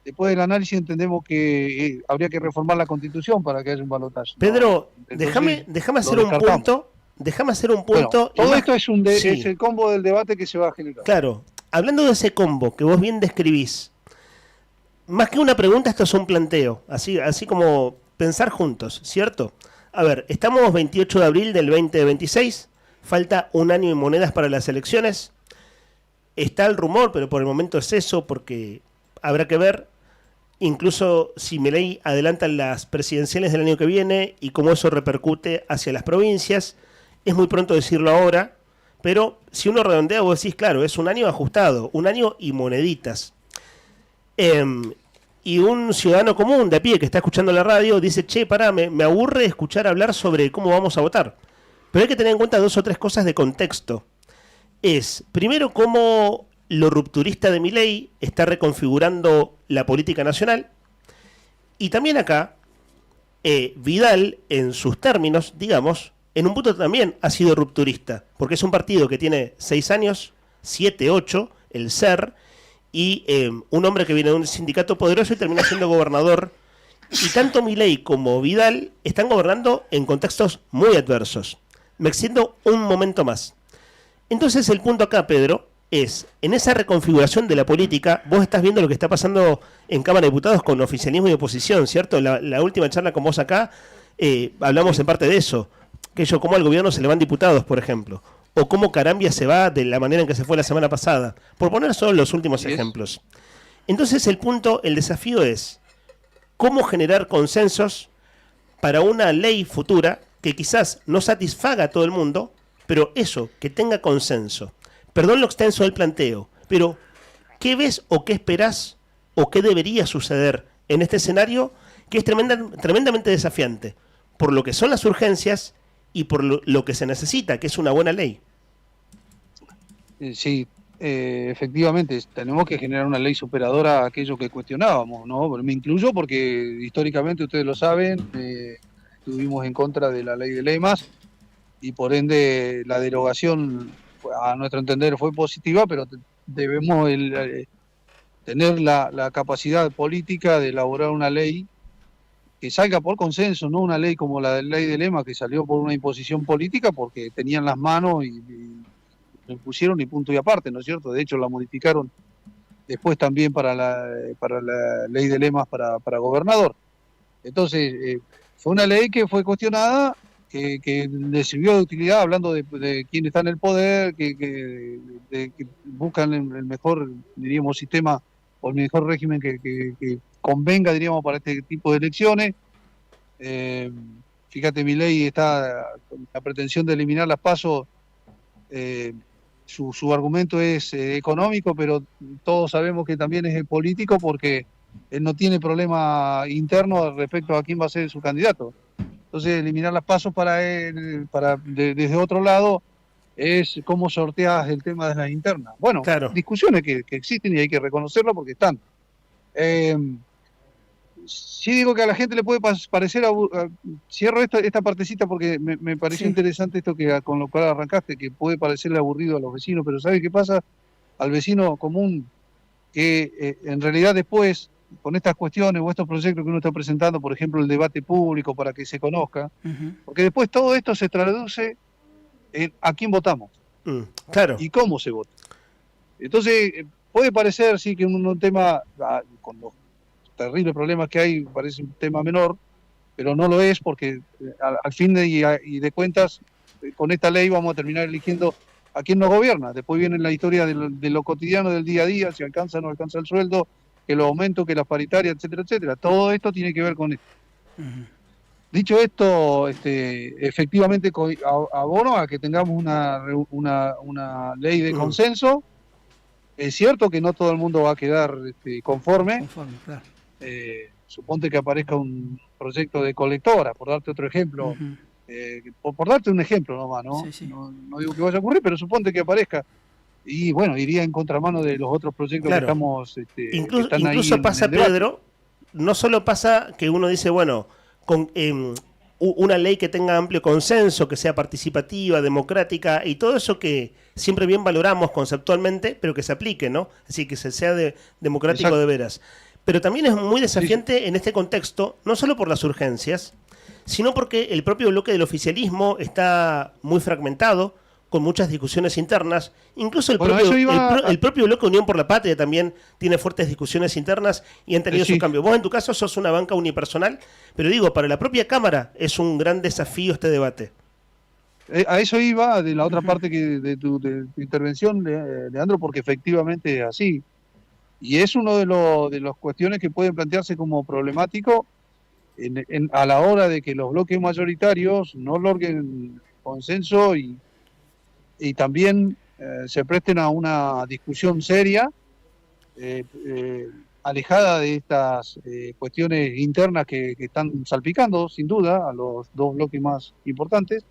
después del análisis entendemos que habría que reformar la Constitución para que haya un balotaje. Pedro, déjame hacer un punto. Déjame hacer un punto. Bueno, todo esto es el combo del debate que se va a generar. Claro, hablando de ese combo que vos bien describís, más que una pregunta, esto es un planteo, así como pensar juntos, ¿cierto? A ver, estamos 28 de abril del 2026, falta un año y monedas para las elecciones. Está el rumor, pero por el momento es eso, porque habrá que ver incluso si Milei adelanta las presidenciales del año que viene y cómo eso repercute hacia las provincias. Es muy pronto decirlo ahora, pero si uno redondea, vos decís, claro, es un año ajustado, un año y moneditas. Y un ciudadano común de a pie que está escuchando la radio dice, che, pará, me aburre escuchar hablar sobre cómo vamos a votar. Pero hay que tener en cuenta 2 o 3 cosas de contexto. Primero, cómo lo rupturista de Milei está reconfigurando la política nacional. Y también acá, Vidal, en sus términos, digamos, en un punto también ha sido rupturista. Porque es un partido que tiene 6 años, 7, 8, el SER, y un hombre que viene de un sindicato poderoso y termina siendo gobernador. Y tanto Milei como Vidal están gobernando en contextos muy adversos. Me extiendo un momento más. Entonces el punto acá, Pedro, es, en esa reconfiguración de la política, vos estás viendo lo que está pasando en Cámara de Diputados con oficialismo y oposición, ¿cierto? La última charla con vos acá, hablamos en parte de eso, que yo, cómo al gobierno se le van diputados, por ejemplo, o cómo Carambia se va de la manera en que se fue la semana pasada, por poner solo los últimos ejemplos. Entonces el punto, el desafío es, ¿cómo generar consensos para una ley futura que quizás no satisfaga a todo el mundo, pero eso, que tenga consenso? Perdón lo extenso del planteo, pero ¿qué ves o qué esperás o qué debería suceder en este escenario que es tremendamente desafiante por lo que son las urgencias y por lo que se necesita, que es una buena ley? Sí, efectivamente, tenemos que generar una ley superadora a aquello que cuestionábamos, ¿no? Me incluyo porque históricamente, ustedes lo saben, estuvimos en contra de la ley de lemas y por ende la derogación, a nuestro entender, fue positiva, pero debemos tener la capacidad política de elaborar una ley que salga por consenso, no una ley como la ley de lemas que salió por una imposición política porque tenían las manos y lo impusieron y punto y aparte, ¿no es cierto? De hecho la modificaron después también para la ley de lemas para gobernador. Entonces, fue una ley que fue cuestionada, que le sirvió de utilidad, hablando de quién está en el poder, que buscan el mejor, diríamos, sistema o el mejor régimen que convenga, diríamos, para este tipo de elecciones. Fíjate, Milei está con la pretensión de eliminar las PASO. Su argumento es económico, pero todos sabemos que también es político porque él no tiene problema interno respecto a quién va a ser su candidato. Entonces, eliminar las PASO para él, desde otro lado, es cómo sorteas el tema de las internas. Bueno, claro, discusiones que existen y hay que reconocerlo porque están. Sí digo que a la gente le puede parecer cierro esta partecita porque me pareció interesante esto con lo cual arrancaste, que puede parecerle aburrido a los vecinos, pero ¿sabe qué pasa? Al vecino común, que en realidad después, con estas cuestiones o estos proyectos que uno está presentando, por ejemplo, el debate público para que se conozca, porque después todo esto se traduce en a quién votamos. Claro. Y cómo se vota. Entonces, puede parecer, sí, que un tema, con los terribles problemas que hay, parece un tema menor, pero no lo es porque al fin de cuentas, con esta ley vamos a terminar eligiendo a quién nos gobierna. Después viene la historia de lo cotidiano, del día a día, si alcanza o no alcanza el sueldo, que los aumentos, que las paritarias, etcétera, etcétera. Todo esto tiene que ver con esto. Dicho esto, efectivamente abono a que tengamos una ley de consenso. Es cierto que no todo el mundo va a quedar conforme. Claro. Suponte que aparezca un proyecto de colectora, por darte otro ejemplo. Por darte un ejemplo nomás, ¿no? Sí. No digo que vaya a ocurrir, pero suponte que aparezca. Y bueno, iría en contramano de los otros proyectos que estamos... incluso ahí pasa, Pedro, no solo pasa que uno dice, bueno, con una ley que tenga amplio consenso, que sea participativa, democrática, y todo eso que siempre bien valoramos conceptualmente, pero que se aplique, ¿no? Es decir, que sea democrático. Exacto. De veras. Pero también es muy desafiante en este contexto, no solo por las urgencias, sino porque el propio bloque del oficialismo está muy fragmentado, con muchas discusiones internas. Incluso el propio bloque Unión por la Patria también tiene fuertes discusiones internas y han tenido su cambio. Vos en tu caso sos una banca unipersonal, pero digo, para la propia Cámara es un gran desafío este debate. A eso iba de la otra parte de tu intervención, Leandro, porque efectivamente es así. Y es uno de las cuestiones que pueden plantearse como problemático a la hora de que los bloques mayoritarios no logren consenso y también se presten a una discusión seria, alejada de estas cuestiones internas que están salpicando, sin duda, a los dos bloques más importantes,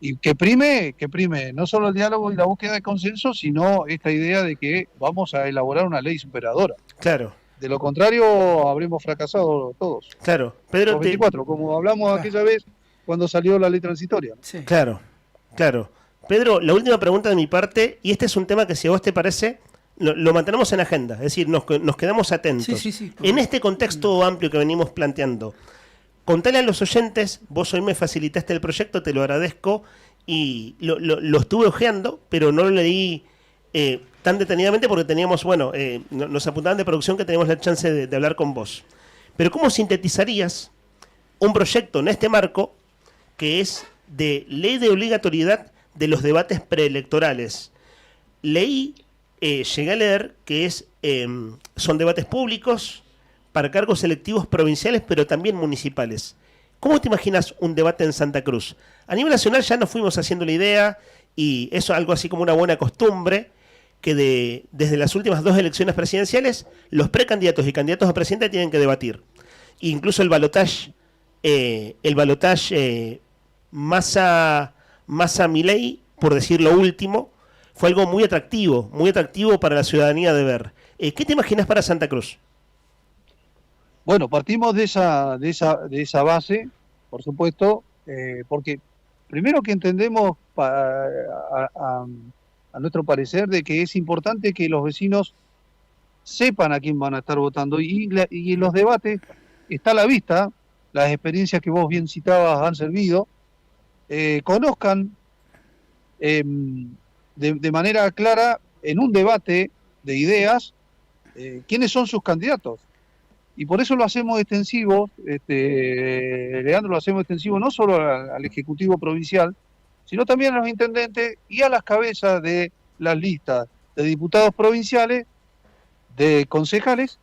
y que prime no solo el diálogo y la búsqueda de consenso, sino esta idea de que vamos a elaborar una ley superadora. Claro. De lo contrario, habremos fracasado todos. Claro. Pedro, los 24, como hablamos aquella vez cuando salió la ley transitoria. Sí. Claro. Pedro, la última pregunta de mi parte, y este es un tema que si a vos te parece, lo mantenemos en agenda, es decir, nos quedamos atentos. Sí. En este contexto amplio que venimos planteando, contale a los oyentes, vos hoy me facilitaste el proyecto, te lo agradezco, y lo estuve hojeando, pero no lo leí tan detenidamente porque teníamos, nos apuntaban de producción que teníamos la chance de hablar con vos. Pero ¿cómo sintetizarías un proyecto en este marco que es de ley de obligatoriedad de los debates preelectorales? Llegué a leer que son debates públicos para cargos electivos provinciales, pero también municipales. ¿Cómo te imaginas un debate en Santa Cruz? A nivel nacional ya nos fuimos haciendo la idea, y eso es algo así como una buena costumbre, que desde las últimas 2 elecciones presidenciales, los precandidatos y candidatos a presidente tienen que debatir. Incluso el balotaje Massa-Milei, por decir lo último, fue algo muy atractivo para la ciudadanía de ver. ¿Qué te imaginas para Santa Cruz? Bueno, partimos de esa base, por supuesto, porque primero que entendemos a nuestro parecer de que es importante que los vecinos sepan a quién van a estar votando, y en los debates está a la vista, las experiencias que vos bien citabas han servido, conozcan de manera clara en un debate de ideas quiénes son sus candidatos. Y por eso lo hacemos extensivo, Leandro, lo hacemos extensivo no solo al Ejecutivo Provincial, sino también a los intendentes y a las cabezas de las listas de diputados provinciales, de concejales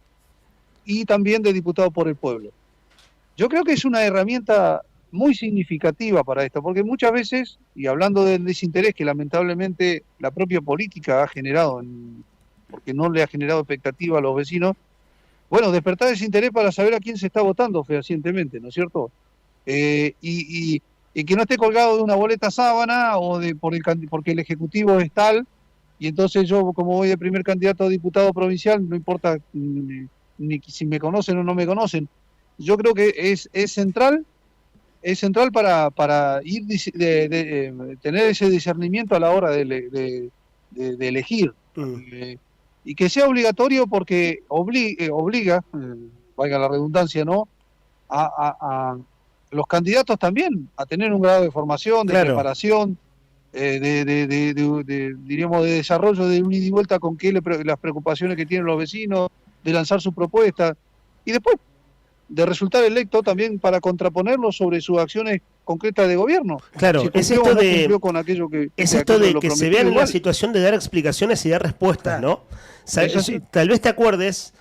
y también de diputados por el pueblo. Yo creo que es una herramienta muy significativa para esto, porque muchas veces, y hablando del desinterés que lamentablemente la propia política ha generado, porque no le ha generado expectativa a los vecinos, bueno, despertar ese interés para saber a quién se está votando fehacientemente, ¿no es cierto? Y que no esté colgado de una boleta sábana o porque el Ejecutivo es tal, y entonces yo, como voy de primer candidato a diputado provincial, no importa ni si me conocen o no me conocen. Yo creo que es central para ir tener ese discernimiento a la hora de elegir. Y que sea obligatorio porque obliga, valga la redundancia, ¿no?, a los candidatos también a tener un grado de formación, de preparación, diríamos, de desarrollo de un ida y vuelta con las preocupaciones que tienen los vecinos, de lanzar sus propuestas, y después de resultar electo también para contraponerlo sobre sus acciones concretas de gobierno. Claro, si es esto de con aquello que se vean en la situación de dar explicaciones y dar respuestas, ¿no? Tal vez te acuerdes,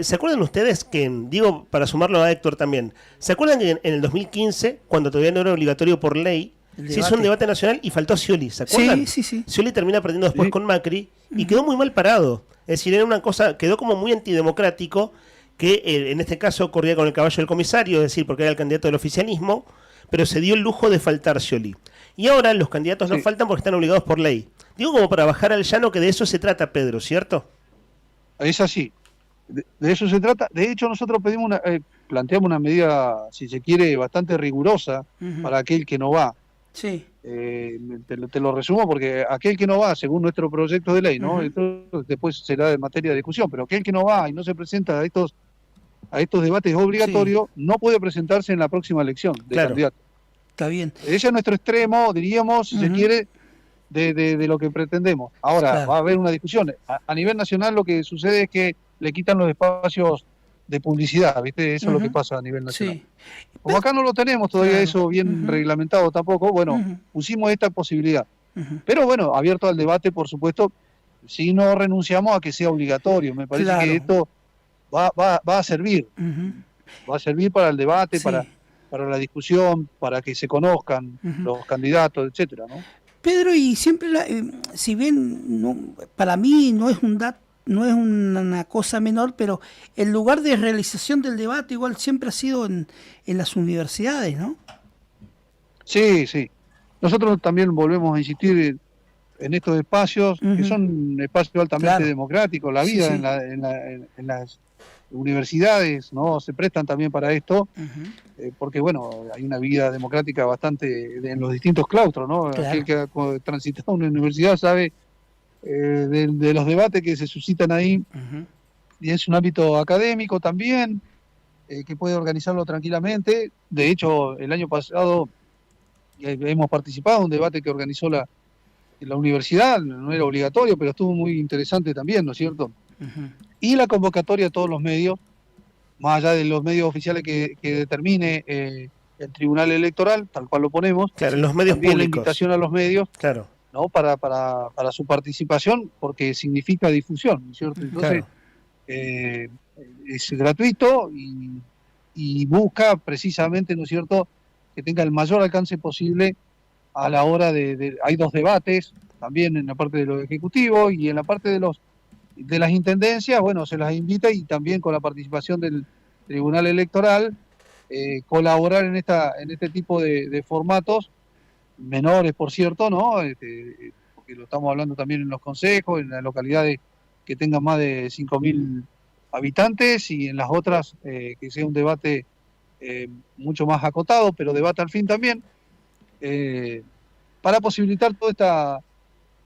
¿se acuerdan ustedes que, digo, para sumarlo a Héctor también, ¿se acuerdan que en el 2015, cuando todavía no era obligatorio por ley, se hizo un debate nacional y faltó Scioli? ¿Se acuerdan? Sí. Scioli termina perdiendo después con Macri y quedó muy mal parado. Es decir, era una cosa, quedó como muy antidemocrático, que en este caso corría con el caballo del comisario, es decir, porque era el candidato del oficialismo, pero se dio el lujo de faltar Scioli. Y ahora los candidatos no faltan porque están obligados por ley. Digo, como para bajar al llano, que de eso se trata, Pedro, ¿cierto? Es así. De eso se trata. De hecho, nosotros planteamos una medida, si se quiere, bastante rigurosa para aquel que no va. Sí. Te lo resumo porque aquel que no va, según nuestro proyecto de ley, ¿no? Esto después será de materia de discusión, pero aquel que no va y no se presenta a estos debates obligatorios, no puede presentarse en la próxima elección de candidato. Está bien. Ese es nuestro extremo, diríamos, si se quiere, de lo que pretendemos. Ahora, va a haber una discusión. A nivel nacional lo que sucede es que le quitan los espacios de publicidad, ¿viste? Eso es lo que pasa a nivel nacional. Sí. Como acá no lo tenemos todavía eso bien reglamentado tampoco, bueno, pusimos esta posibilidad. Pero bueno, abierto al debate, por supuesto, si no renunciamos a que sea obligatorio. Me parece que esto va a servir. Va a servir para el debate, para la discusión, para que se conozcan los candidatos, etcétera, ¿no? Pedro, y siempre, si bien para mí no es una cosa menor, pero el lugar de realización del debate igual siempre ha sido en las universidades, ¿no? Sí. Nosotros también volvemos a insistir en estos espacios, que son espacios altamente democráticos. La vida en las universidades, ¿no?, se prestan también para esto, porque bueno, hay una vida democrática bastante en los distintos claustros, ¿no? Aquel que ha transitado una universidad sabe de los debates que se suscitan ahí, y es un ámbito académico también, que puede organizarlo tranquilamente. De hecho, el año pasado hemos participado en un debate que organizó la universidad, no era obligatorio, pero estuvo muy interesante también, ¿no es cierto? Y la convocatoria a todos los medios, más allá de los medios oficiales que determine el Tribunal Electoral, tal cual lo ponemos, claro, en los medios también públicos. la invitación a los medios, claro, ¿no? para su participación, porque significa difusión, ¿no es cierto? Entonces, es gratuito y busca precisamente, ¿no es cierto?, que tenga el mayor alcance posible a la hora hay 2 debates, también en la parte de lo ejecutivo y en la parte de las intendencias, bueno, se las invita, y también con la participación del Tribunal Electoral, colaborar en este tipo de formatos, menores por cierto, ¿no? Porque lo estamos hablando también en los consejos, en las localidades que tengan más de 5.000 habitantes, y en las otras que sea un debate mucho más acotado, pero debate al fin también, para posibilitar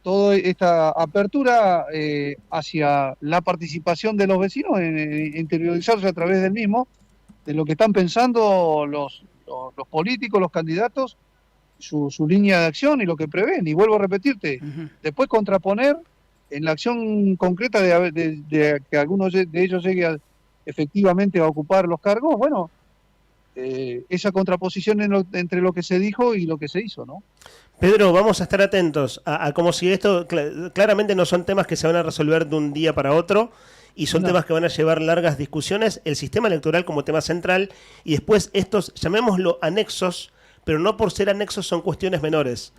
toda esta apertura hacia la participación de los vecinos, en interiorizarse a través del mismo, de lo que están pensando los políticos, los candidatos, su línea de acción y lo que prevén. Y vuelvo a repetirte, después contraponer en la acción concreta de que algunos de ellos llegue efectivamente a ocupar los cargos, bueno, esa contraposición entre lo que se dijo y lo que se hizo, ¿no? Pedro, vamos a estar atentos a como si esto, claramente no son temas que se van a resolver de un día para otro, y son temas que van a llevar largas discusiones, el sistema electoral como tema central, y después estos, llamémoslo anexos, pero no por ser anexos son cuestiones menores.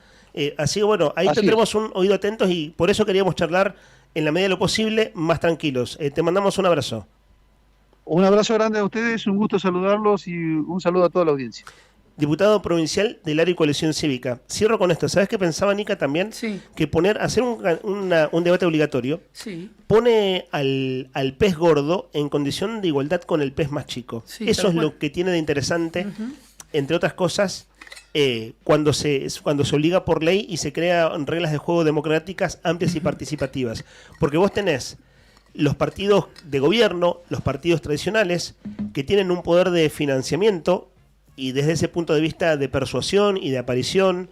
Así que bueno, ahí tendremos un oído atentos, y por eso queríamos charlar en la medida de lo posible más tranquilos. Te mandamos un abrazo. Un abrazo grande a ustedes, un gusto saludarlos y un saludo a toda la audiencia. Diputado provincial del área y coalición cívica. Cierro con esto. ¿Sabes qué pensaba, Nica, también? Sí. Que hacer un debate obligatorio pone al pez gordo en condición de igualdad con el pez más chico. Sí, eso es lo que tiene de interesante, entre otras cosas, cuando se obliga por ley y se crean reglas de juego democráticas amplias y participativas. Porque vos tenés los partidos de gobierno, los partidos tradicionales, que tienen un poder de financiamiento, y desde ese punto de vista de persuasión y de aparición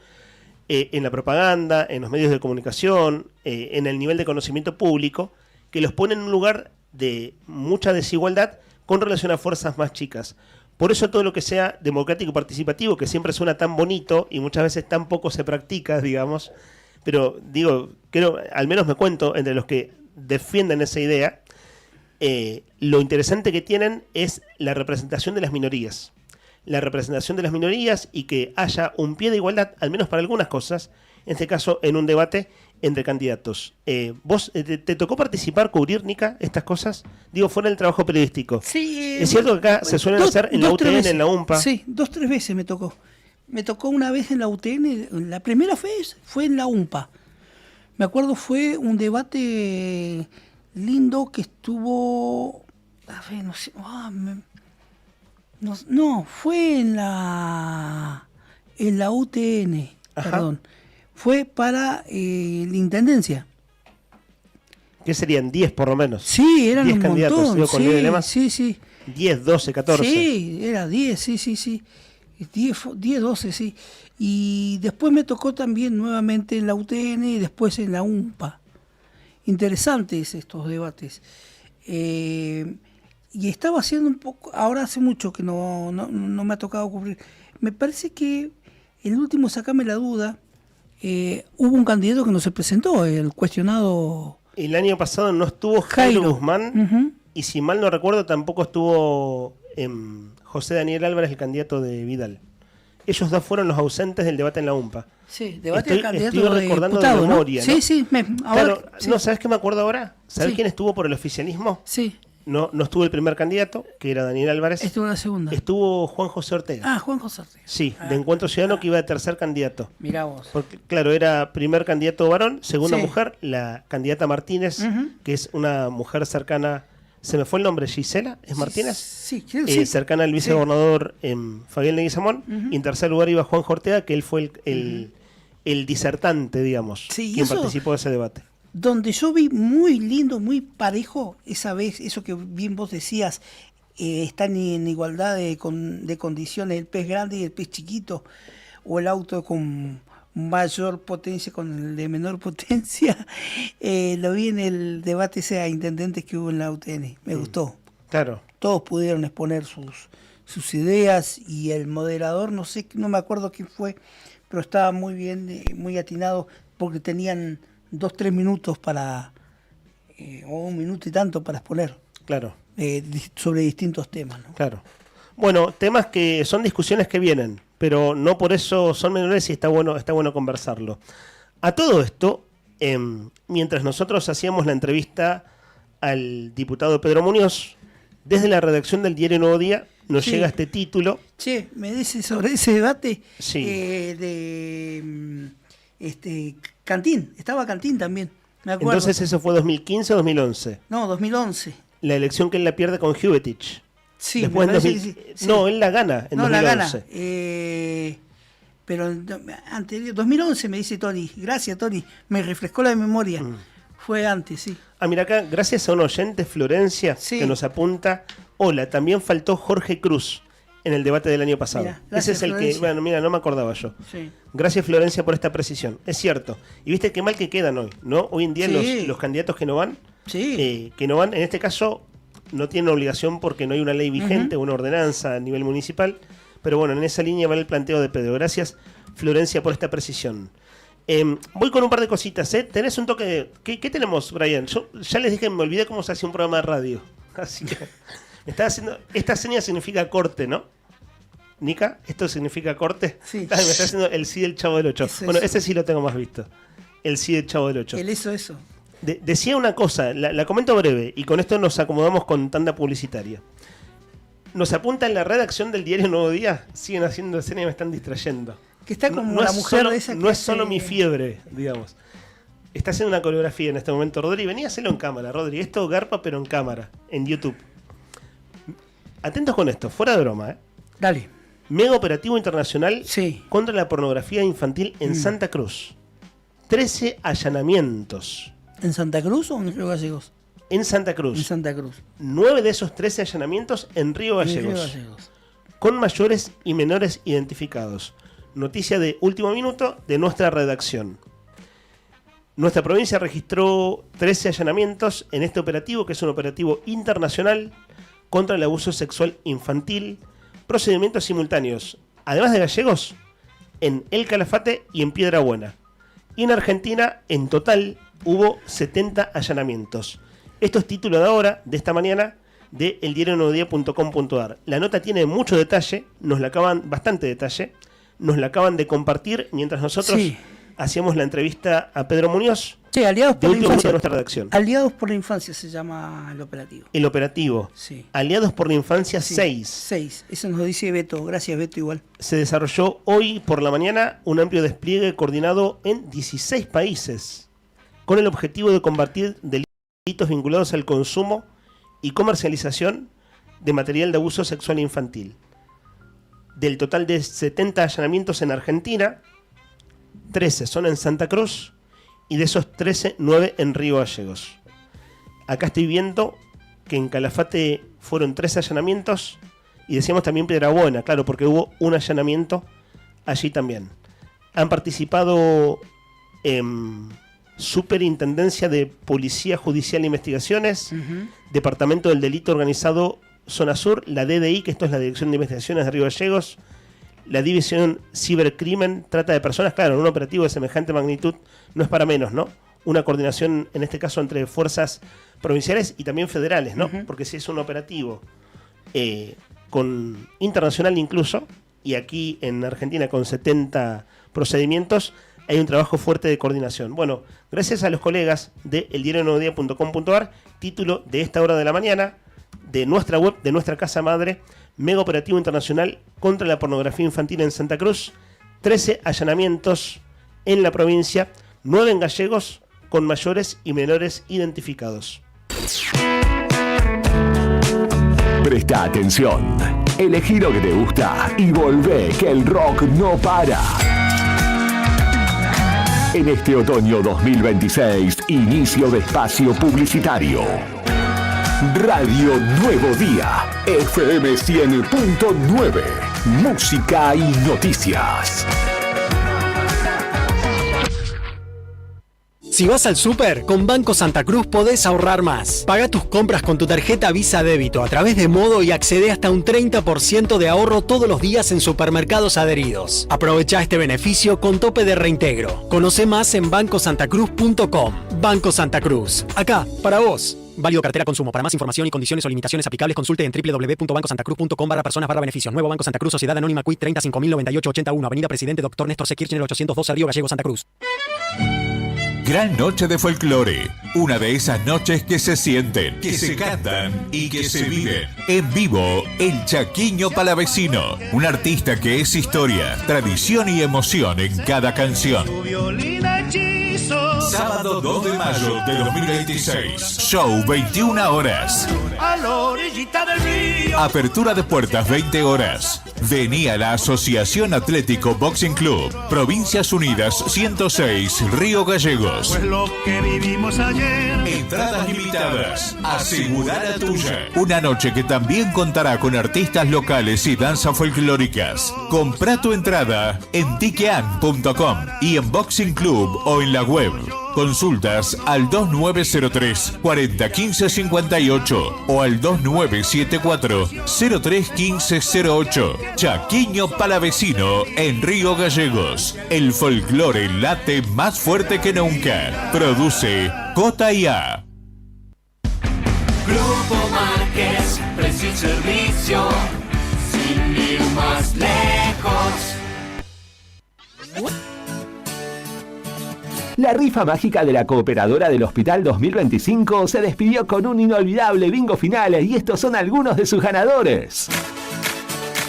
en la propaganda, en los medios de comunicación, en el nivel de conocimiento público, que los pone en un lugar de mucha desigualdad con relación a fuerzas más chicas. Por eso todo lo que sea democrático y participativo, que siempre suena tan bonito y muchas veces tan poco se practica, digamos, pero digo, creo, al menos me cuento entre los que defienden esa idea, lo interesante que tienen es la representación de las minorías. La representación de las minorías, y que haya un pie de igualdad, al menos para algunas cosas, en este caso en un debate entre candidatos. ¿Vos te tocó participar, cubrir, Nica, estas cosas? Digo, fuera del trabajo periodístico. Sí. Es cierto que acá se suelen hacer en la UTN, en la UMPA. Sí, 2-3 veces me tocó. Me tocó una vez en la UTN, la primera vez fue en la UMPA. Me acuerdo, fue un debate lindo que estuvo... A ver, no sé... No, fue en la UTN, perdón. Fue para la intendencia. ¿Qué serían? 10 por lo menos. Sí, eran 10 un candidatos, montón. digo, con Lemas. Sí. 10, 12, 14. Sí, era 10, sí. 10, 12, sí. Y después me tocó también nuevamente en la UTN y después en la UMPA. Interesantes estos debates. Y estaba haciendo un poco, ahora hace mucho que no me ha tocado cubrir. Me parece que el último Sacame la Duda, hubo un candidato que no se presentó, el cuestionado... El año pasado no estuvo Jairo Guzmán, y si mal no recuerdo tampoco estuvo José Daniel Álvarez, el candidato de Vidal. Ellos dos fueron los ausentes del debate en la UMPA. Sí, debate del candidato estoy recordando de memoria, ¿no? ¿no? Sí, ahora, claro, sí. ¿No sabes qué me acuerdo ahora? ¿Sabes quién estuvo por el oficialismo? Sí. No estuvo el primer candidato, que era Daniel Álvarez. Estuvo la segunda. Estuvo Juan José Ortega. Juan José Ortega. Sí, de Encuentro Ciudadano, que iba de tercer candidato. Mirá vos. Porque, claro, era primer candidato varón, segunda mujer, la candidata Martínez, que es una mujer cercana, se me fue el nombre, Gisela, ¿es Martínez? Sí, creo que sí. Cercana al vicegobernador Fabián Leguizamón. Y en tercer lugar iba Juan Ortega, que él fue el disertante, digamos, quien participó de ese debate. Donde yo vi muy lindo, muy parejo, esa vez, eso que bien vos decías, están en igualdad de condiciones el pez grande y el pez chiquito, o el auto con mayor potencia con el de menor potencia. Lo vi en el debate ese a intendentes que hubo en la UTN, me gustó. Claro. Todos pudieron exponer sus ideas, y el moderador, no sé, no me acuerdo quién fue, pero estaba muy bien, muy atinado, porque tenían 2-3 minutos para, o 1 minuto y tanto para exponer. Claro. Sobre distintos temas, ¿no? Claro. Bueno, temas que son discusiones que vienen, pero no por eso son menores y está bueno conversarlo. A todo esto, mientras nosotros hacíamos la entrevista al diputado Pedro Muñoz, desde la redacción del diario Nuevo Día nos llega este título. Che, me dice sobre ese debate Cantín, estaba Cantín también, me acuerdo. Entonces eso fue 2015 o 2011. No, 2011. La elección que él la pierde con Huvetich. Sí, después me parece que sí. No, él la gana en 2011. La gana. Pero anterior, 2011 me dice Tony. Gracias, Tony. Me refrescó la memoria. Fue antes, sí. Ah, mira acá, gracias a un oyente, Florencia, que nos apunta. Hola, también faltó Jorge Cruz en el debate del año pasado. Mirá, gracias, ese es el Florencia. que, bueno, mira, no me acordaba yo. Sí. Gracias, Florencia, por esta precisión. Es cierto. Y viste qué mal que quedan hoy, ¿no? Hoy en día Sí. los candidatos que no van, en este caso, no tienen obligación porque no hay una ley vigente, una ordenanza a nivel municipal. Pero bueno, en esa línea va el planteo de Pedro. Gracias, Florencia, por esta precisión. Voy con un par de cositas, ¿eh? ¿Tenés un toque de... ¿Qué tenemos, Brian? Yo ya les dije, me olvidé cómo se hacía un programa de radio. Así que me estaba haciendo... Esta seña significa corte, ¿no? Nica, ¿esto significa corte? Sí. Me está haciendo el sí del Chavo del 8. Bueno, ese sí lo tengo más visto. El sí del Chavo del 8. El eso. Decía una cosa, la comento breve, y con esto nos acomodamos con tanda publicitaria. Nos apunta en la redacción del diario Nuevo Día, siguen haciendo escena y me están distrayendo. Que está como no la es mujer solo, de esa que no es hace- solo mi fiebre, digamos. Está haciendo una coreografía en este momento. Rodri, vení a hacerlo en cámara, Rodri. Esto garpa, pero en cámara, en YouTube. Atentos con esto, fuera de broma, ¿eh? Dale. Mega operativo internacional contra la pornografía infantil en Santa Cruz. 13 allanamientos. ¿En Santa Cruz o en Río Gallegos? En Santa Cruz. En Santa Cruz. 9 de esos 13 allanamientos en Río Gallegos. En Río Gallegos. Con mayores y menores identificados. Noticia de último minuto de nuestra redacción. Nuestra provincia registró 13 allanamientos en este operativo, que es un operativo internacional contra el abuso sexual infantil. Procedimientos simultáneos, además de Gallegos, en El Calafate y en Piedra Buena. Y en Argentina, en total, hubo 70 allanamientos. Esto es título de ahora, de esta mañana, de eldiarionuevodía.com.ar. La nota tiene mucho detalle, bastante detalle, nos la acaban de compartir mientras nosotros hacíamos la entrevista a Pedro Muñoz. Sí, Aliados por la último minuto Infancia. de nuestra redacción. Aliados por la Infancia se llama el operativo. El operativo. Sí. Aliados por la Infancia 6. 6. Eso nos dice Beto. Gracias, Beto, igual. Se desarrolló hoy por la mañana un amplio despliegue coordinado en 16 países con el objetivo de combatir delitos vinculados al consumo y comercialización de material de abuso sexual infantil. Del total de 70 allanamientos en Argentina, 13 son en Santa Cruz y de esos 13, 9 en Río Gallegos. Acá estoy viendo que en Calafate fueron 13 allanamientos y decíamos también Piedra Buena, claro, porque hubo un allanamiento allí también. Han participado Superintendencia de Policía Judicial e Investigaciones, Departamento del Delito Organizado Zona Sur, la DDI, que esto es la Dirección de Investigaciones de Río Gallegos, la División Cibercrimen, Trata de Personas. Claro, en un operativo de semejante magnitud no es para menos, ¿no? Una coordinación, en este caso, entre fuerzas provinciales y también federales, ¿no? Porque si es un operativo con internacional incluso, y aquí en Argentina con 70 procedimientos, hay un trabajo fuerte de coordinación. Bueno, gracias a los colegas de eldiarionuevodía.com.ar, título de esta hora de la mañana, de nuestra web, de nuestra casa madre, Mega Operativo Internacional contra la Pornografía Infantil en Santa Cruz, 13 allanamientos en la provincia, 9 en Gallegos, con mayores y menores identificados. Presta atención, elegí lo que te gusta y volvé, que el rock no para. En este otoño 2026, inicio de espacio publicitario. Radio Nuevo Día, FM 100.9, música y noticias. Si vas al súper, con Banco Santa Cruz podés ahorrar más. Paga tus compras con tu tarjeta Visa Débito a través de Modo y accede hasta un 30% de ahorro todos los días en supermercados adheridos. Aprovecha este beneficio con tope de reintegro. Conoce más en bancosantacruz.com. Banco Santa Cruz. Acá, para vos. Válido cartera consumo. Para más información y condiciones o limitaciones aplicables, consulte en www.bancosantacruz.com/personas/beneficios. Nuevo Banco Santa Cruz, Sociedad Anónima Quit 3509881, Avenida Presidente Dr. Néstor C. Kirchner 812, Río Gallegos, Santa Cruz. Gran noche de folclore. Una de esas noches que se sienten, que se cantan y que se viven. En vivo, el Chaquiño Palavecino. Un artista que es historia, tradición y emoción en cada canción. Sábado 2 de mayo de 2026. Show 21 horas. A la orillita del río. Apertura de puertas 20 horas. Vení a la Asociación Atlético Boxing Club, Provincias Unidas 106, Río Gallegos. Pues lo que vivimos ayer. Entradas limitadas. Asegura la tuya. Una noche que también contará con artistas locales y danzas folclóricas. Comprá tu entrada en tiquean.com y en Boxing Club o en la web. Consultas al 2903 401558 o al 2974 031508. Chaquiño Palavecino en Río Gallegos. El folclore late más fuerte que nunca. Produce Cota IA. Grupo Márquez, precio y servicio, sin ir más lejos. La rifa mágica de la Cooperadora del Hospital 2025 se despidió con un inolvidable bingo final y estos son algunos de sus ganadores.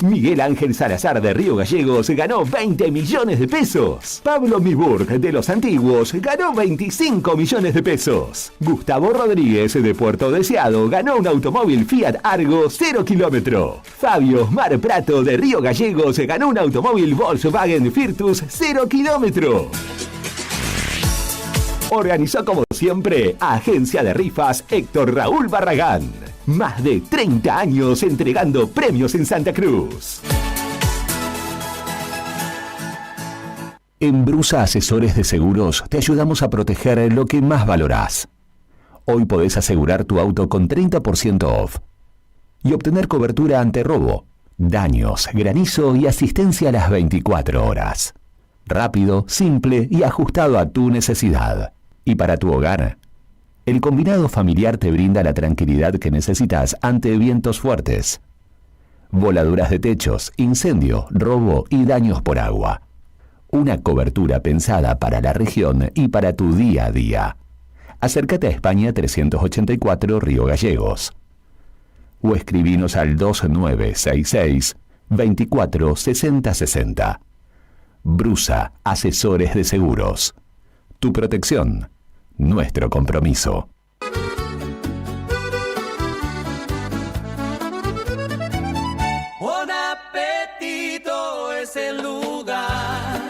Miguel Ángel Salazar de Río Gallegos ganó 20 millones de pesos. Pablo Miburg de Los Antiguos ganó 25 millones de pesos. Gustavo Rodríguez de Puerto Deseado ganó un automóvil Fiat Argo 0 kilómetro. Fabio Mar Prato de Río Gallegos ganó un automóvil Volkswagen Virtus 0 kilómetro. Organizó como siempre Agencia de Rifas Héctor Raúl Barragán. Más de 30 años entregando premios en Santa Cruz. En Brusa Asesores de Seguros te ayudamos a proteger lo que más valorás. Hoy podés asegurar tu auto con 30% off y obtener cobertura ante robo, daños, granizo y asistencia a las 24 horas. Rápido, simple y ajustado a tu necesidad. Y para tu hogar, el combinado familiar te brinda la tranquilidad que necesitas ante vientos fuertes, voladuras de techos, incendio, robo y daños por agua. Una cobertura pensada para la región y para tu día a día. Acércate a España 384 Río Gallegos. O escribinos al 2966 24 60 60. Brusa Asesores de Seguros. Tu protección, nuestro compromiso. Bon apetito es el lugar.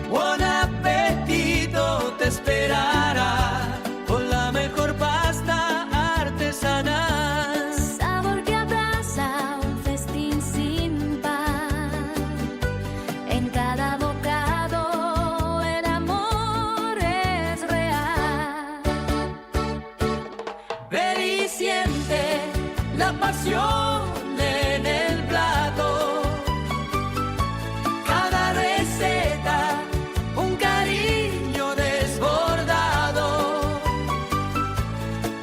Bon apetito te esperará con la mejor pasta artesanal. Sabor que abraza un festín sin par. En cada bocado el amor es real. Ven y siente la pasión en el plato. Cada receta, un cariño desbordado.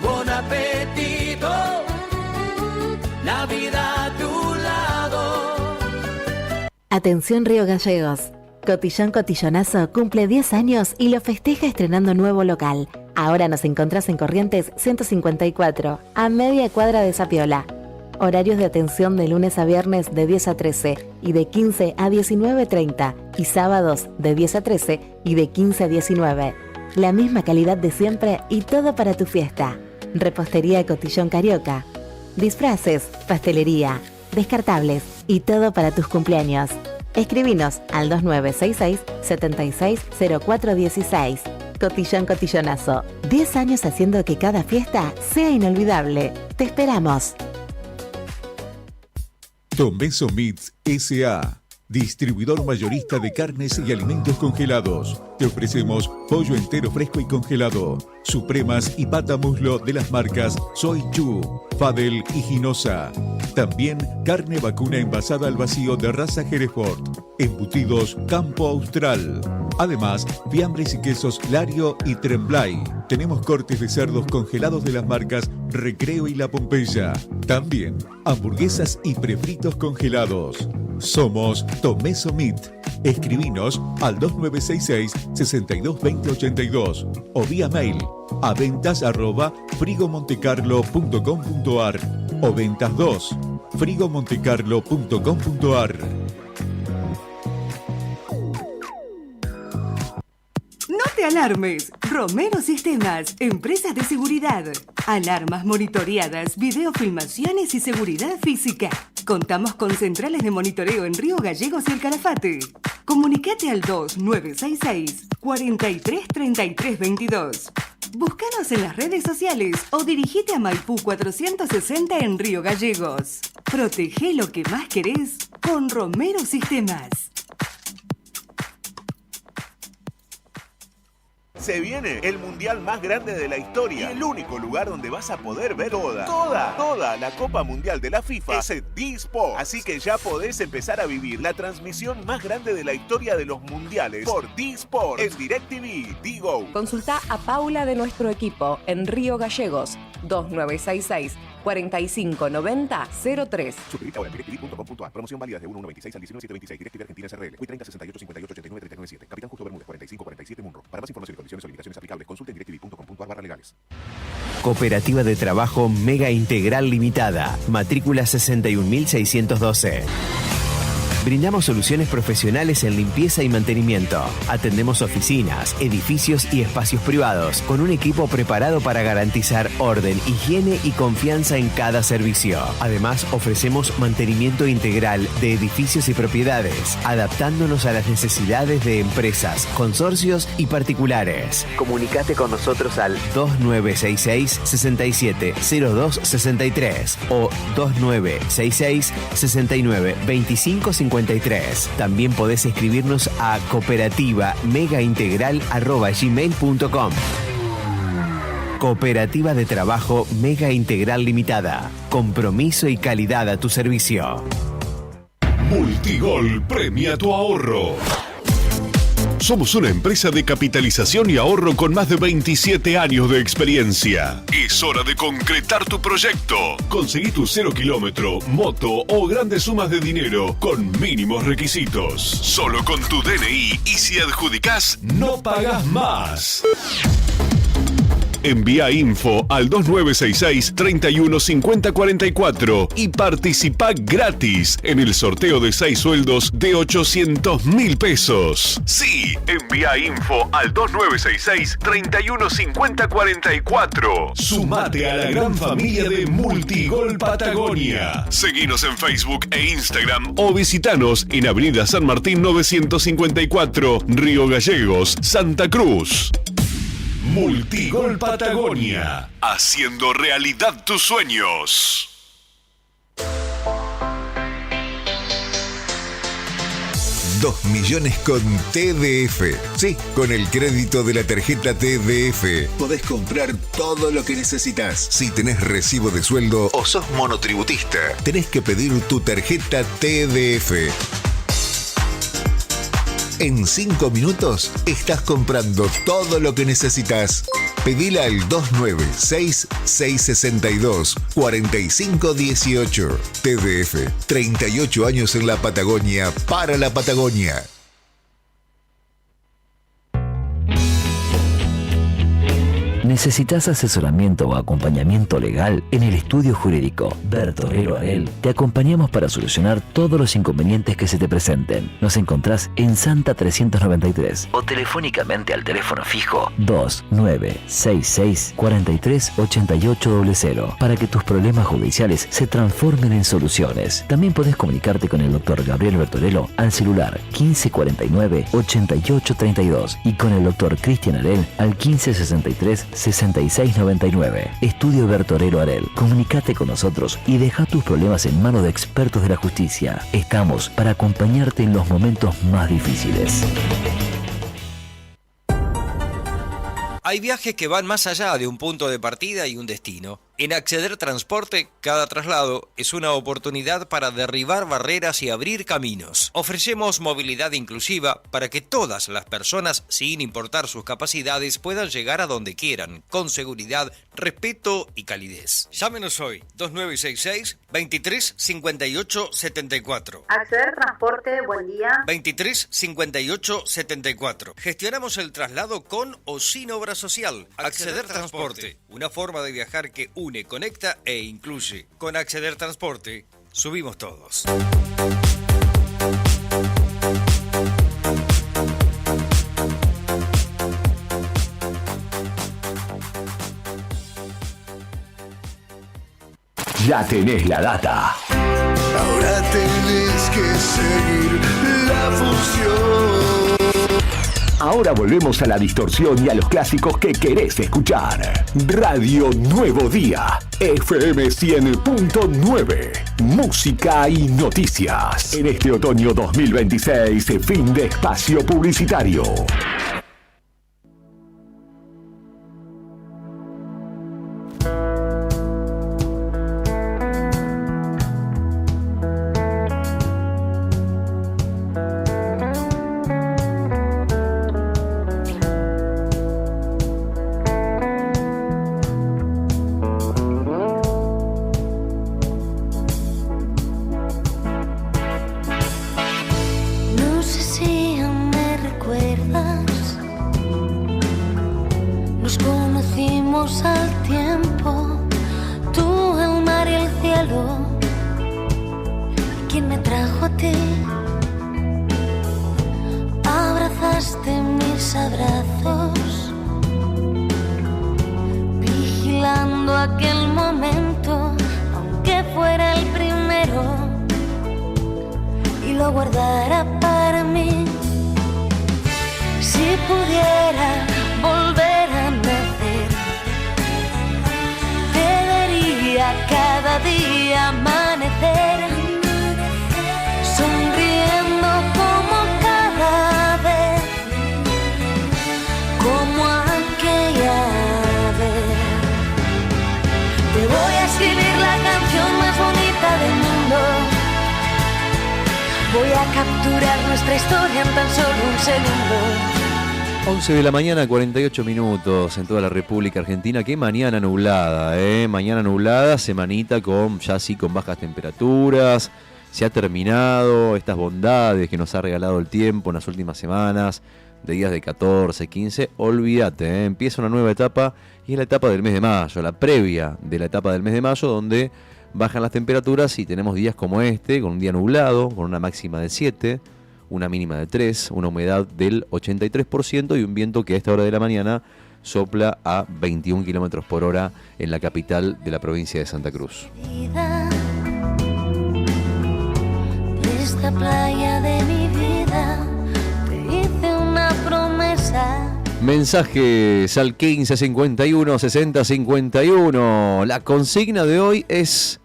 Bon apetito, la vida a tu lado. Atención Río Gallegos. Cotillón Cotillonazo cumple 10 años y lo festeja estrenando nuevo local. Ahora nos encontrás en Corrientes 154, a media cuadra de Zapiola. Horarios de atención de lunes a viernes de 10 a 13 y de 15 a 19:30 y sábados de 10 a 13 y de 15 a 19. La misma calidad de siempre y todo para tu fiesta. Repostería Cotillón Carioca. Disfraces, pastelería, descartables y todo para tus cumpleaños. Escribinos al 2966-760416. Cotillón Cotillonazo. 10 años haciendo que cada fiesta sea inolvidable. Te esperamos. Tomeso Meats S.A. Distribuidor mayorista de carnes y alimentos congelados. Te ofrecemos pollo entero fresco y congelado, supremas y pata muslo de las marcas Soy Chu, Fadel y Ginosa. También carne vacuna envasada al vacío de raza Hereford. Embutidos Campo Austral. Además, fiambres y quesos Lario y Tremblay. Tenemos cortes de cerdos congelados de las marcas Recreo y La Pompeya. También hamburguesas y prefritos congelados. Somos Tomeso Meat. Escribinos al 2966-622082 o vía mail a ventas@frigomontecarlo.com.ar o ventas 2 frigomontecarlo.com.ar. No te alarmes. Romero Sistemas, empresas de seguridad. Alarmas monitoreadas, videofilmaciones y seguridad física. Contamos con centrales de monitoreo en Río Gallegos y El Calafate. Comunicate al 2966 433322. Búscanos en las redes sociales o dirigite a Maipú 460 en Río Gallegos. Protege lo que más querés con Romero Sistemas. Se viene el mundial más grande de la historia y el único lugar donde vas a poder ver toda la Copa Mundial de la FIFA es en D-Sport. Así que ya podés empezar a vivir la transmisión más grande de la historia de los mundiales por D-Sport en DirecTV, Digo. Consulta a Paula de nuestro equipo en Río Gallegos, 2966 4590-03. Suscribite ahora en directv.com.ar. Promoción válida de 1/1/26 al 19/7/26. DirecTV Argentina SRL. Hoy 30 68 58 89 39 7. Capitán Justo Bermúdez 45 47 Munro. Para más información y condiciones o limitaciones aplicables, consulte en directv.com.ar/legales. Cooperativa de Trabajo Mega Integral Limitada. Matrícula 61612. Brindamos soluciones profesionales en limpieza y mantenimiento. Atendemos oficinas, edificios y espacios privados con un equipo preparado para garantizar orden, higiene y confianza en cada servicio. Además, ofrecemos mantenimiento integral de edificios y propiedades, adaptándonos a las necesidades de empresas, consorcios y particulares. Comunicate con nosotros al 2966-670263 o 2966-692553. También podés escribirnos a cooperativa-megaintegral@gmail.com. Cooperativa de Trabajo Mega Integral Limitada. Compromiso y calidad a tu servicio. Multigol premia tu ahorro. Somos una empresa de capitalización y ahorro con más de 27 años de experiencia. Es hora de concretar tu proyecto. Conseguí tu 0 kilómetro, moto o grandes sumas de dinero con mínimos requisitos. Solo con tu DNI y si adjudicás, no pagas más. Envía info al 2966-315044 y participa gratis en el sorteo de 6 sueldos de 800.000 pesos. Sí, envía info al 2966-315044. Sumate a la gran familia de Multigol Patagonia. Seguinos en Facebook e Instagram o visitanos en Avenida San Martín 954, Río Gallegos, Santa Cruz. Multigol Patagonia, haciendo realidad tus sueños. $2 millones con TDF. Sí, con el crédito de la tarjeta TDF podés comprar todo lo que necesitas. Si tenés recibo de sueldo o sos monotributista, tenés que pedir tu tarjeta TDF. En 5 minutos estás comprando todo lo que necesitas. Pedila al 296-662-4518. TDF, 38 años en la Patagonia, para la Patagonia. ¿Necesitas asesoramiento o acompañamiento legal? En el estudio jurídico Bertorero Arel te acompañamos para solucionar todos los inconvenientes que se te presenten. Nos encontrás en Santa 393 o telefónicamente al teléfono fijo 2966 43 8800 para que tus problemas judiciales se transformen en soluciones. También podés comunicarte con el doctor Gabriel Bertorello al celular 1549 8832 y con el doctor Cristian Arel al 1563 6699. Estudio Bertorero Arel. Comunicate con nosotros y deja tus problemas en manos de expertos de la justicia. Estamos para acompañarte en los momentos más difíciles. Hay viajes que van más allá de un punto de partida y un destino. En Acceder Transporte, cada traslado es una oportunidad para derribar barreras y abrir caminos. Ofrecemos movilidad inclusiva para que todas las personas, sin importar sus capacidades, puedan llegar a donde quieran, con seguridad, respeto y calidez. Llámenos hoy, 2966-235874. Acceder Transporte, buen día. 235874. Gestionamos el traslado con o sin obra social. Acceder Transporte, una forma de viajar que une, conecta e incluye. Con Acceder Transporte, subimos todos. Ya tenés la data. Ahora tenés que seguir la función. Ahora volvemos a la distorsión y a los clásicos que querés escuchar. Radio Nuevo Día, FM 100.9. Música y noticias. En este otoño 2026, fin de espacio publicitario. Historia en tan solo un segundo. 11 de la mañana, 48 minutos en toda la República Argentina. Qué mañana nublada, mañana nublada, semanita con bajas temperaturas. Se ha terminado estas bondades que nos ha regalado el tiempo en las últimas semanas, de días de 14, 15. Olvídate, empieza una nueva etapa y es la etapa del mes de mayo, la previa de la etapa del mes de mayo, donde bajan las temperaturas y tenemos días como este, con un día nublado, con una máxima de 7, una mínima de 3, una humedad del 83% y un viento que a esta hora de la mañana sopla a 21 kilómetros por hora en la capital de la provincia de Santa Cruz. De esta playa de mi vida te hice una promesa. Mensajes al 1551 60 51. La consigna de hoy es: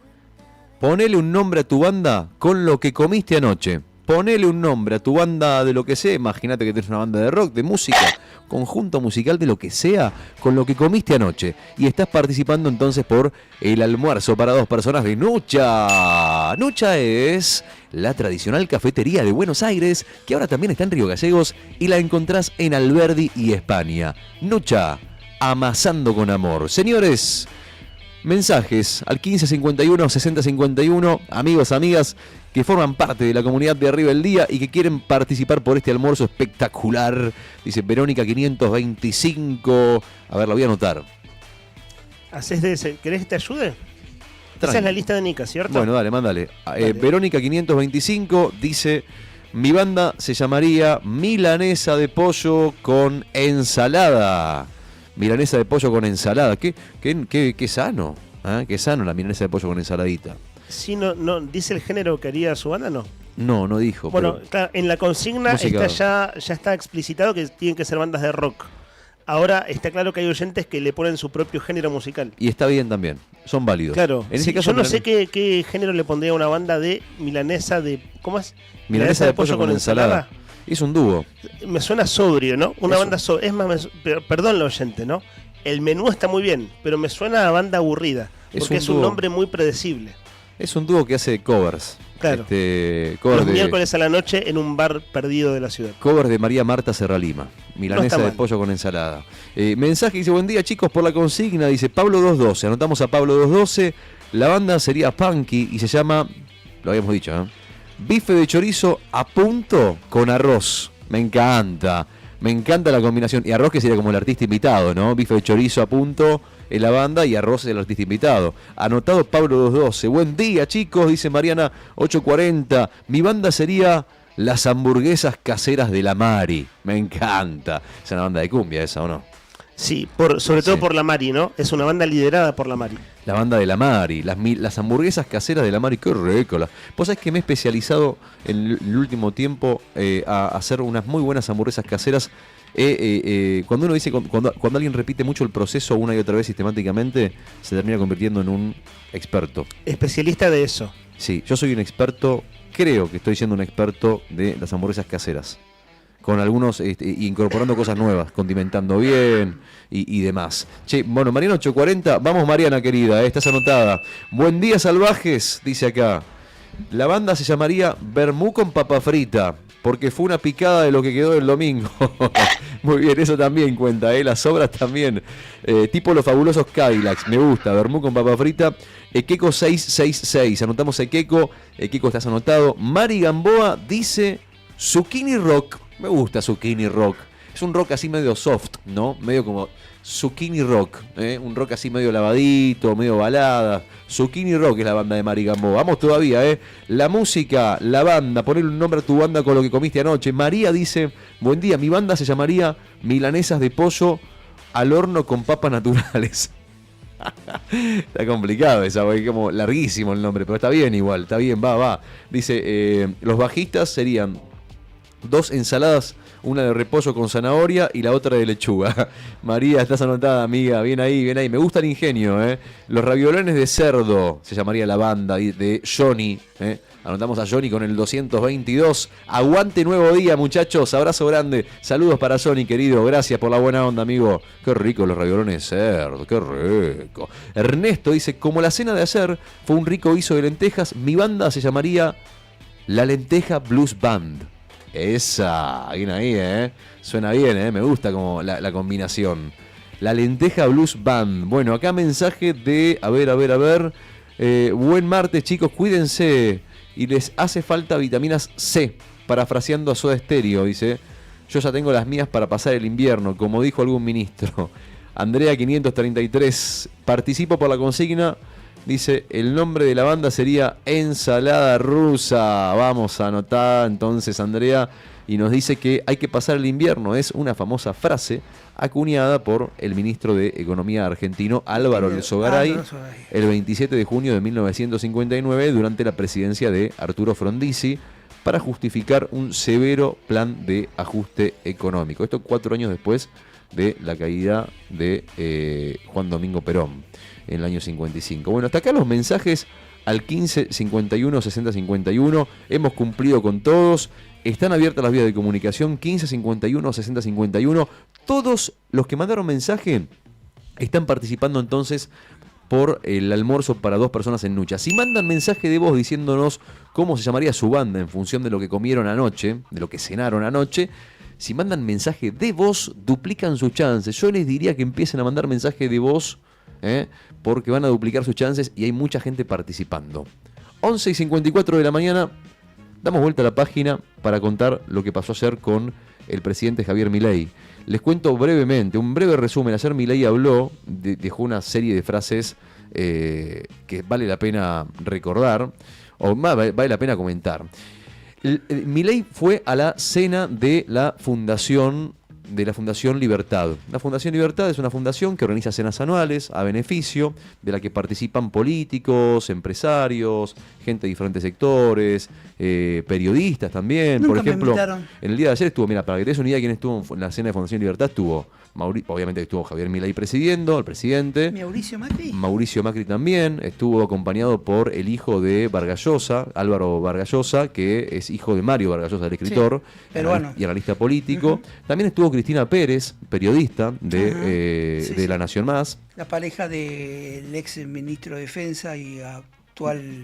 ponele un nombre a tu banda con lo que comiste anoche. Ponele un nombre a tu banda de lo que sea. Imagínate que tenés una banda de rock, de música, conjunto musical de lo que sea, con lo que comiste anoche. Y estás participando entonces por el almuerzo para 2 personas de Nucha. Nucha es la tradicional cafetería de Buenos Aires, que ahora también está en Río Gallegos y la encontrás en Alberdi y España. Nucha, amasando con amor. Señores, mensajes al 1551 6051, amigos, amigas que forman parte de la comunidad de Arriba el Día y que quieren participar por este almuerzo espectacular. Dice Verónica 525. A ver, la voy a anotar. ¿Querés que te ayude? Esa es la lista de Nica, ¿cierto? Bueno, dale, mándale. Verónica 525 dice: mi banda se llamaría Milanesa de Pollo con Ensalada. Milanesa de pollo con ensalada. Qué sano. ¿Eh? Qué sano la milanesa de pollo con ensaladita. Sí, no, ¿dice el género que haría su banda? No dijo. Bueno, claro, en la consigna ya está explicitado que tienen que ser bandas de rock. Ahora está claro que hay oyentes que le ponen su propio género musical. Y está bien también. Son válidos. Claro. En ese caso, yo no sé qué género le pondría a una banda de milanesa de... ¿Cómo es? Milanesa de pollo con ensalada. Es un dúo. Me suena sobrio, ¿no? Una banda sobria. Es más, perdón, la oyente, ¿no? El menú está muy bien, pero me suena a banda aburrida. Porque es un nombre muy predecible. Es un dúo que hace covers. Claro. Cover Los miércoles a la noche en un bar perdido de la ciudad. Cover de María Marta Serralima. Milanesa de pollo con ensalada. Mensaje dice: buen día, chicos, por la consigna. Dice Pablo 212. Anotamos a Pablo 212. La banda sería Punky y se llama, lo habíamos dicho, ¿eh? Bife de chorizo a punto con arroz. Me encanta la combinación. Y arroz, que sería como el artista invitado, ¿no? Bife de chorizo a punto en la banda y arroz el artista invitado. Anotado Pablo 212. Buen día, chicos, dice Mariana 840. Mi banda sería Las Hamburguesas Caseras de la Mari. Me encanta. Es una banda de cumbia esa, ¿o no? Sí, sobre todo por la Mari, ¿no? Es una banda liderada por la Mari. La banda de la Mari, las hamburguesas caseras de la Mari, qué rico. Vos sabés que me he especializado en el último tiempo a hacer unas muy buenas hamburguesas caseras. Cuando uno dice, cuando alguien repite mucho el proceso una y otra vez sistemáticamente, se termina convirtiendo en un experto. Especialista de eso. Sí, yo soy un experto, creo que estoy siendo un experto de las hamburguesas caseras. Con algunos, incorporando cosas nuevas, condimentando bien y demás. Che, bueno, Mariana 840, vamos Mariana querida, estás anotada. Buen día, salvajes, dice acá. La banda se llamaría Vermú con papa frita, porque fue una picada de lo que quedó el domingo. Muy bien, eso también cuenta, las obras también. Tipo los fabulosos Cadillacs, me gusta, Vermú con papa frita. Equeco 666, anotamos Equeco, estás anotado. Mari Gamboa dice Zucchini Rock. Me gusta Zucchini Rock. Es un rock así medio soft, ¿no? Medio como Zucchini Rock. Un rock así medio lavadito, medio balada. Zucchini Rock es la banda de Mari Gamboa. Vamos todavía, La música, la banda. Ponerle un nombre a tu banda con lo que comiste anoche. María dice: buen día, mi banda se llamaría Milanesas de Pollo al Horno con Papas Naturales. Está complicado esa, porque es como larguísimo el nombre, pero está bien igual. Está bien, va. Dice, los bajistas serían 2 ensaladas, una de repollo con zanahoria y la otra de lechuga. María, estás anotada, amiga. Bien ahí. Me gusta el ingenio, Los raviolones de cerdo, se llamaría la banda de Johnny, Anotamos a Johnny con el 222. Aguante nuevo día, muchachos. Abrazo grande. Saludos para Johnny, querido. Gracias por la buena onda, amigo. Qué rico los raviolones de cerdo. Qué rico. Ernesto dice, como la cena de ayer fue un rico guiso de lentejas, mi banda se llamaría La Lenteja Blues Band. Esa, bien ahí, Suena bien, me gusta como la combinación. La Lenteja Blues Band. Bueno, acá mensaje de, a ver. Buen martes, chicos, cuídense. Y les hace falta vitaminas C. Parafraseando a Soda Stereo, dice. Yo ya tengo las mías para pasar el invierno, como dijo algún ministro. Andrea 533. Participo por la consigna. Dice, el nombre de la banda sería Ensalada Rusa. Vamos a anotar entonces, Andrea. Y nos dice que hay que pasar el invierno. Es una famosa frase acuñada por el ministro de Economía argentino Álvaro Elsogaray el 27 de junio de 1959 durante la presidencia de Arturo Frondizi para justificar un severo plan de ajuste económico. Esto 4 años después de la caída de Juan Domingo Perón en el año 55. Bueno, hasta acá los mensajes al 15 51 60 51. Hemos cumplido con todos. Están abiertas las vías de comunicación 15 51 60 51. Todos los que mandaron mensaje están participando entonces por el almuerzo para 2 personas en Nucha. Si mandan mensaje de voz diciéndonos cómo se llamaría su banda en función de lo que comieron anoche, de lo que cenaron anoche, si mandan mensaje de voz, duplican sus chances. Yo les diría que empiecen a mandar mensaje de voz porque van a duplicar sus chances y hay mucha gente participando. 11:54 de la mañana, damos vuelta a la página para contar lo que pasó ayer con el presidente Javier Milei. Les cuento brevemente, un breve resumen. Ayer Milei habló, dejó una serie de frases que vale la pena recordar, o más vale la pena comentar. Milei fue a la cena de la Fundación Libertad. La Fundación Libertad es una fundación que organiza cenas anuales a beneficio, de la que participan políticos, empresarios, gente de diferentes sectores, periodistas también. Nunca por ejemplo, me invitaron. en el día de ayer estuvo, mira, para que te des una idea de quién estuvo en la cena de Fundación Libertad, estuvo obviamente estuvo Javier Milei presidiendo, el presidente. Mauricio Macri también, estuvo acompañado por el hijo de Vargas Llosa, Álvaro Vargas Llosa, que es hijo de Mario Vargas Llosa, el escritor y analista político. También estuvo Cristina Pérez, periodista de La Nación Más. La pareja del ex ministro de Defensa y actual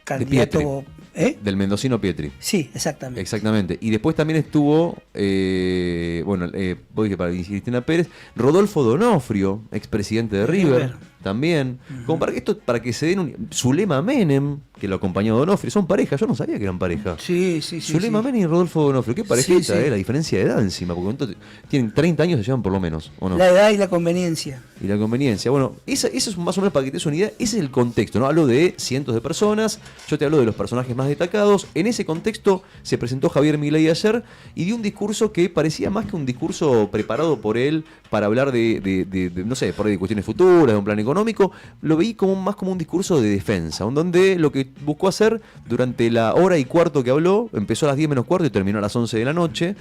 candidato... Del mendocino Pietri. Sí, exactamente. Exactamente. Y después también estuvo, vos dije para Cristina Pérez, Rodolfo Donofrio, expresidente de River, también. Como para que se den Zulema Menem, que lo acompañó Donofrio, son pareja, yo no sabía que eran pareja. Sí. Zulema Menem y Rodolfo Donofrio, qué parejita, Sí. la diferencia de edad encima, porque entonces tienen 30 años, se llevan por lo menos, ¿o no? La edad y la conveniencia. Y la conveniencia. Bueno, eso es más o menos para que te des una idea. Ese es el contexto, ¿no? Hablo de cientos de personas, yo te hablo de los personajes más destacados. En ese contexto se presentó Javier Milei ayer y dio un discurso que parecía más que un discurso preparado por él para hablar de no sé, por ahí de cuestiones futuras, de un plan económico. Lo veí más como un discurso de defensa, donde lo que buscó hacer durante la hora y cuarto que habló, empezó a las 10 menos cuarto y terminó a las 11 de la noche,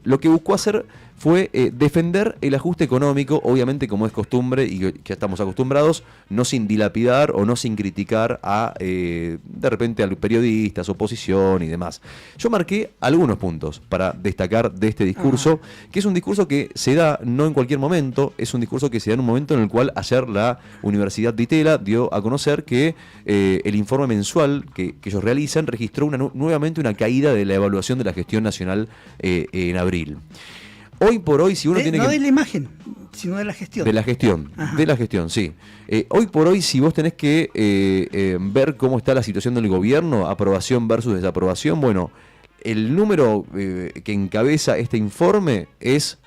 lo que buscó hacer fue defender el ajuste económico, obviamente como es costumbre y que ya estamos acostumbrados, no sin dilapidar o no sin criticar a de repente a los periodistas, oposición y demás. Yo marqué algunos puntos para destacar de este discurso, que es un discurso que se da no en cualquier momento, es un discurso que se da en un momento en el cual ayer la Universidad de Itela dio a conocer que el informe mensual que ellos realizan registró nuevamente una caída de la evaluación de la gestión nacional en abril. Hoy por hoy, si uno tiene no que... de la imagen, sino de la gestión. De la gestión, sí. Hoy por hoy, si vos tenés que ver cómo está la situación del gobierno, aprobación versus desaprobación, bueno, el número que encabeza este informe es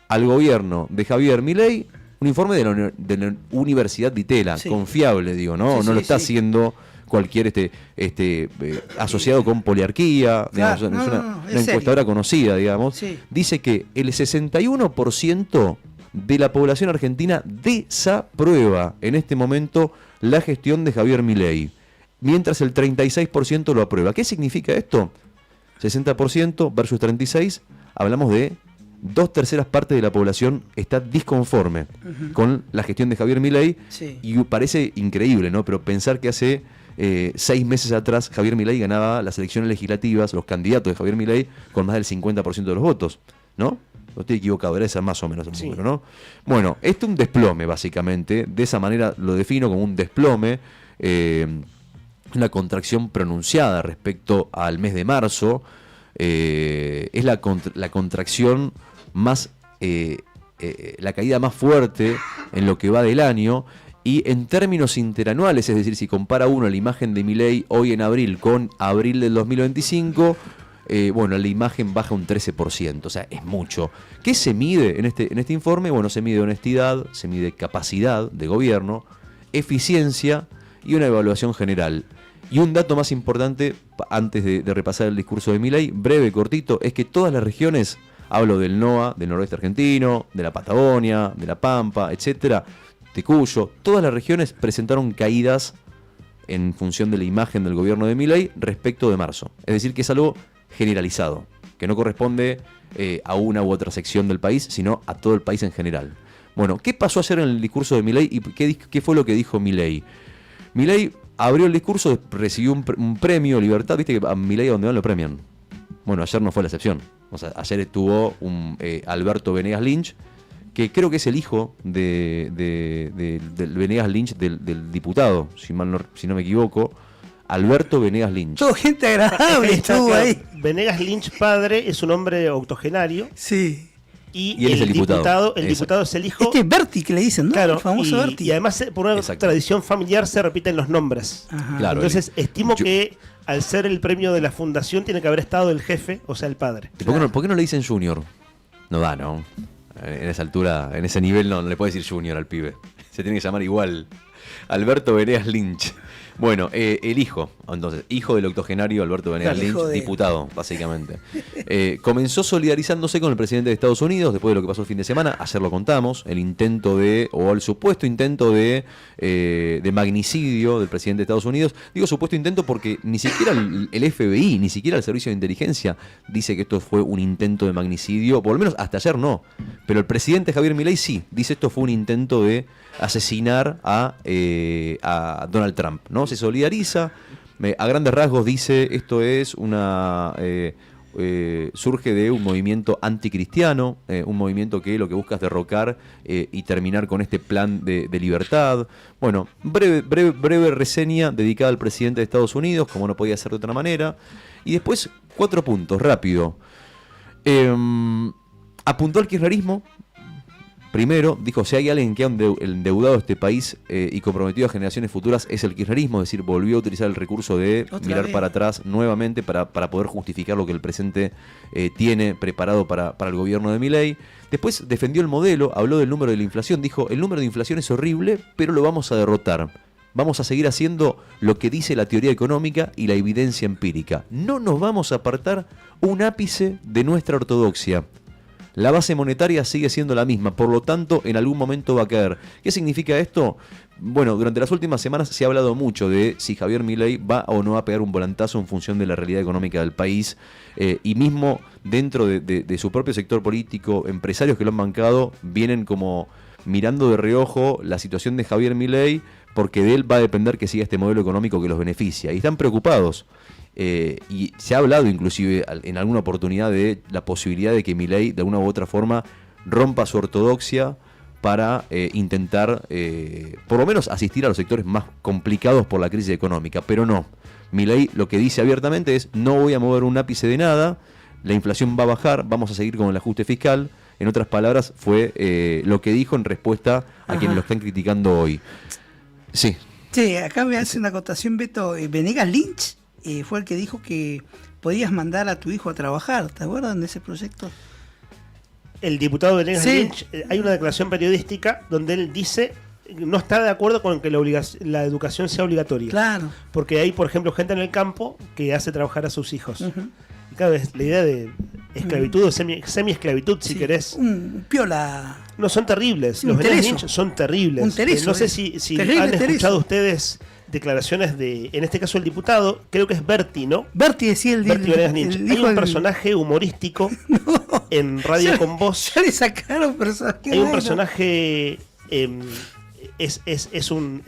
al gobierno de Javier Milei, un informe de la Universidad de Itela, confiable, digo, ¿no? No lo está haciendo cualquier asociado con poliarquía, digamos, es una encuestadora conocida, digamos, dice que el 61% de la población argentina desaprueba en este momento la gestión de Javier Milei, mientras el 36% lo aprueba. ¿Qué significa esto? 60% versus 36%, hablamos de 2/3 partes de la población está disconforme con la gestión de Javier Milei, y parece increíble, ¿no? Pero pensar que hace 6 meses atrás Javier Milei ganaba las elecciones legislativas, los candidatos de Javier Milei, con más del 50% de los votos, ¿no? No estoy equivocado, era esa más o menos el número, ¿no? Bueno, esto es un desplome, básicamente. De esa manera lo defino como un desplome. Una contracción pronunciada respecto al mes de marzo. Es la contracción más... la caída más fuerte en lo que va del año. Y en términos interanuales, es decir, si compara uno la imagen de Milei hoy en abril con abril del 2025, bueno, la imagen baja un 13%, o sea, es mucho. ¿Qué se mide en este informe? Bueno, se mide honestidad, se mide capacidad de gobierno, eficiencia y una evaluación general. Y un dato más importante, antes de repasar el discurso de Milei, breve, cortito, es que todas las regiones, hablo del NOA, del noroeste argentino, de la Patagonia, de la Pampa, etcétera, de Cuyo, todas las regiones presentaron caídas en función de la imagen del gobierno de Milei respecto de marzo. Es decir, que es algo generalizado, que no corresponde a una u otra sección del país, sino a todo el país en general. Bueno, ¿qué pasó ayer en el discurso de Milei y qué fue lo que dijo Milei? Milei abrió el discurso, recibió un premio Libertad, viste que a Milei a donde van lo premian. Bueno, ayer no fue la excepción. O sea, ayer estuvo Alberto Venegas Lynch, que creo que es el hijo del Venegas Lynch, del diputado, si no me equivoco, Alberto Venegas Lynch. Todo gente agradable estuvo ahí. Venegas Lynch padre es un hombre octogenario. Sí. Y él es el diputado. El diputado es el hijo. Este es Berti, que le dicen, ¿no? Claro, El famoso Berti. Y además, por una tradición familiar, se repiten los nombres. Claro, Entonces, estimo que al ser el premio de la fundación, tiene que haber estado el jefe, o sea, el padre. ¿Por qué no le dicen Junior? No da, ¿no? En esa altura, en ese nivel, no le puede decir Junior al pibe. Se tiene que llamar igual. Alberto Venegas Lynch. Bueno, el hijo, entonces, hijo del octogenario Alberto Venegas Lynch, diputado, básicamente. Comenzó solidarizándose con el presidente de Estados Unidos después de lo que pasó el fin de semana. Ayer lo contamos, el supuesto intento de magnicidio del presidente de Estados Unidos. Digo supuesto intento porque ni siquiera el FBI, ni siquiera el Servicio de Inteligencia dice que esto fue un intento de magnicidio, por lo menos hasta ayer no. Pero el presidente Javier Milei sí, dice esto fue un intento de asesinar a Donald Trump, ¿no? Se solidariza, a grandes rasgos dice esto es surge de un movimiento anticristiano, un movimiento que lo que busca es derrocar y terminar con este plan de libertad. Bueno, breve reseña dedicada al presidente de Estados Unidos, como no podía ser de otra manera. Y después 4 puntos, rápido. Apuntó al kirchnerismo. Primero, dijo, si hay alguien que ha endeudado a este país y comprometido a generaciones futuras, es el kirchnerismo, es decir, volvió a utilizar el recurso de mirar para atrás nuevamente para poder justificar lo que el presente tiene preparado para el gobierno de Milei. Después defendió el modelo, habló del número de la inflación, dijo, el número de inflación es horrible, pero lo vamos a derrotar. Vamos a seguir haciendo lo que dice la teoría económica y la evidencia empírica. No nos vamos a apartar un ápice de nuestra ortodoxia. La base monetaria sigue siendo la misma, por lo tanto, en algún momento va a caer. ¿Qué significa esto? Bueno, durante las últimas semanas se ha hablado mucho de si Javier Milei va o no va a pegar un volantazo en función de la realidad económica del país. Y mismo dentro de su propio sector político, empresarios que lo han bancado vienen como mirando de reojo la situación de Javier Milei, porque de él va a depender que siga este modelo económico que los beneficia. Y están preocupados. Y se ha hablado inclusive en alguna oportunidad de la posibilidad de que Milei de alguna u otra forma rompa su ortodoxia para intentar por lo menos asistir a los sectores más complicados por la crisis económica, pero no. Milei lo que dice abiertamente es no voy a mover un ápice de nada, la inflación va a bajar, vamos a seguir con el ajuste fiscal. En otras palabras fue lo que dijo en respuesta a quienes lo están criticando hoy. Sí. Sí, acá me hace una acotación Beto. Venegas Lynch fue el que dijo que podías mandar a tu hijo a trabajar. ¿Te acuerdan de ese proyecto? El diputado Venegas Lynch, hay una declaración periodística donde él dice no está de acuerdo con que la educación sea obligatoria. Claro. Porque hay, por ejemplo, gente en el campo que hace trabajar a sus hijos. Y cada vez la idea de esclavitud o semi-esclavitud, si querés. Un piola. No, son terribles. Los Venegas Lynch son terribles. Un tereso, no sé si han escuchado ustedes declaraciones de, en este caso el diputado, creo que es Berti, ¿no? Berti decía Berti Venegas Lynch. Hay un personaje humorístico en Radio Con Voz. Ya le sacaron personaje. Hay un personaje, es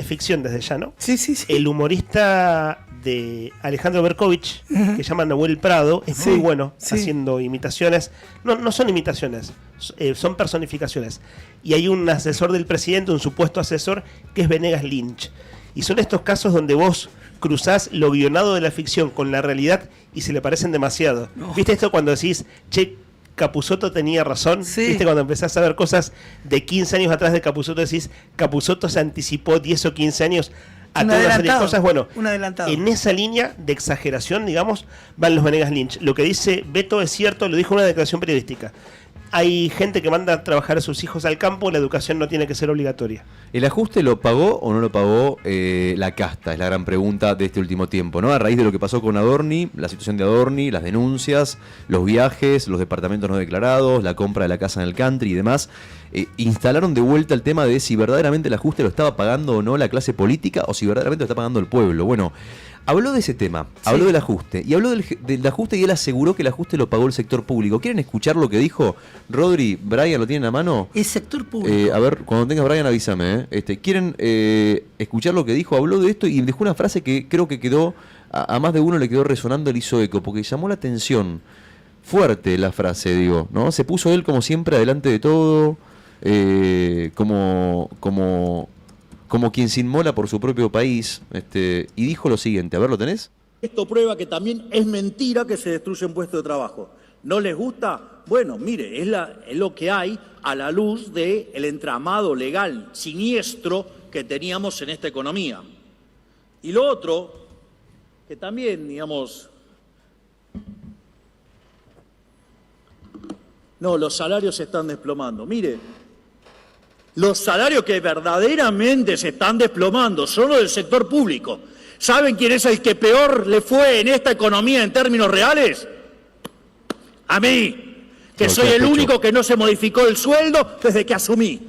ficción desde ya, ¿no? Sí. El humorista de Alejandro Berkovich, que llama Nahuel Prado, es muy bueno haciendo imitaciones. No son imitaciones, son personificaciones. Y hay un asesor del presidente, un supuesto asesor, que es Venegas Lynch. Y son estos casos donde vos cruzás lo guionado de la ficción con la realidad y se le parecen demasiado. ¿Viste esto cuando decís, che, Capusotto tenía razón? ¿Viste cuando empezás a ver cosas de 15 años atrás de Capusotto, decís, Capusotto se anticipó 10 o 15 años a todas las serie de cosas? Bueno, en esa línea de exageración, digamos, van los Venegas Lynch. Lo que dice Beto es cierto, lo dijo en una declaración periodística. Hay gente que manda a trabajar a sus hijos al campo, la educación no tiene que ser obligatoria. ¿El ajuste lo pagó o no lo pagó la casta? Es la gran pregunta de este último tiempo, ¿no? A raíz de lo que pasó con Adorni, la situación de Adorni, las denuncias, los viajes, los departamentos no declarados, la compra de la casa en el country y demás, instalaron de vuelta el tema de si verdaderamente el ajuste lo estaba pagando o no la clase política o si verdaderamente lo está pagando el pueblo. Bueno, habló de ese tema, habló del ajuste, y habló del ajuste y él aseguró que el ajuste lo pagó el sector público. ¿Quieren escuchar lo que dijo? Rodri, Brian, ¿lo tienen a mano? El sector público. A ver, cuando tengas Brian avísame. ¿Quieren escuchar lo que dijo? Habló de esto y dejó una frase que creo que quedó, a más de uno le quedó resonando, le hizo eco, porque llamó la atención. Fuerte la frase, digo, ¿no? Se puso él como siempre adelante de todo, como quien se inmola por su propio país, y dijo lo siguiente, a ver, ¿lo tenés? Esto prueba que también es mentira que se destruyen puestos de trabajo. ¿No les gusta? Bueno, mire, es lo que hay a la luz del entramado legal siniestro que teníamos en esta economía. Y lo otro, que también, digamos, no, los salarios se están desplomando. Mire, los salarios que verdaderamente se están desplomando son los del sector público. ¿Saben quién es el que peor le fue en esta economía en términos reales? A mí, que soy el único que no se modificó el sueldo desde que asumí.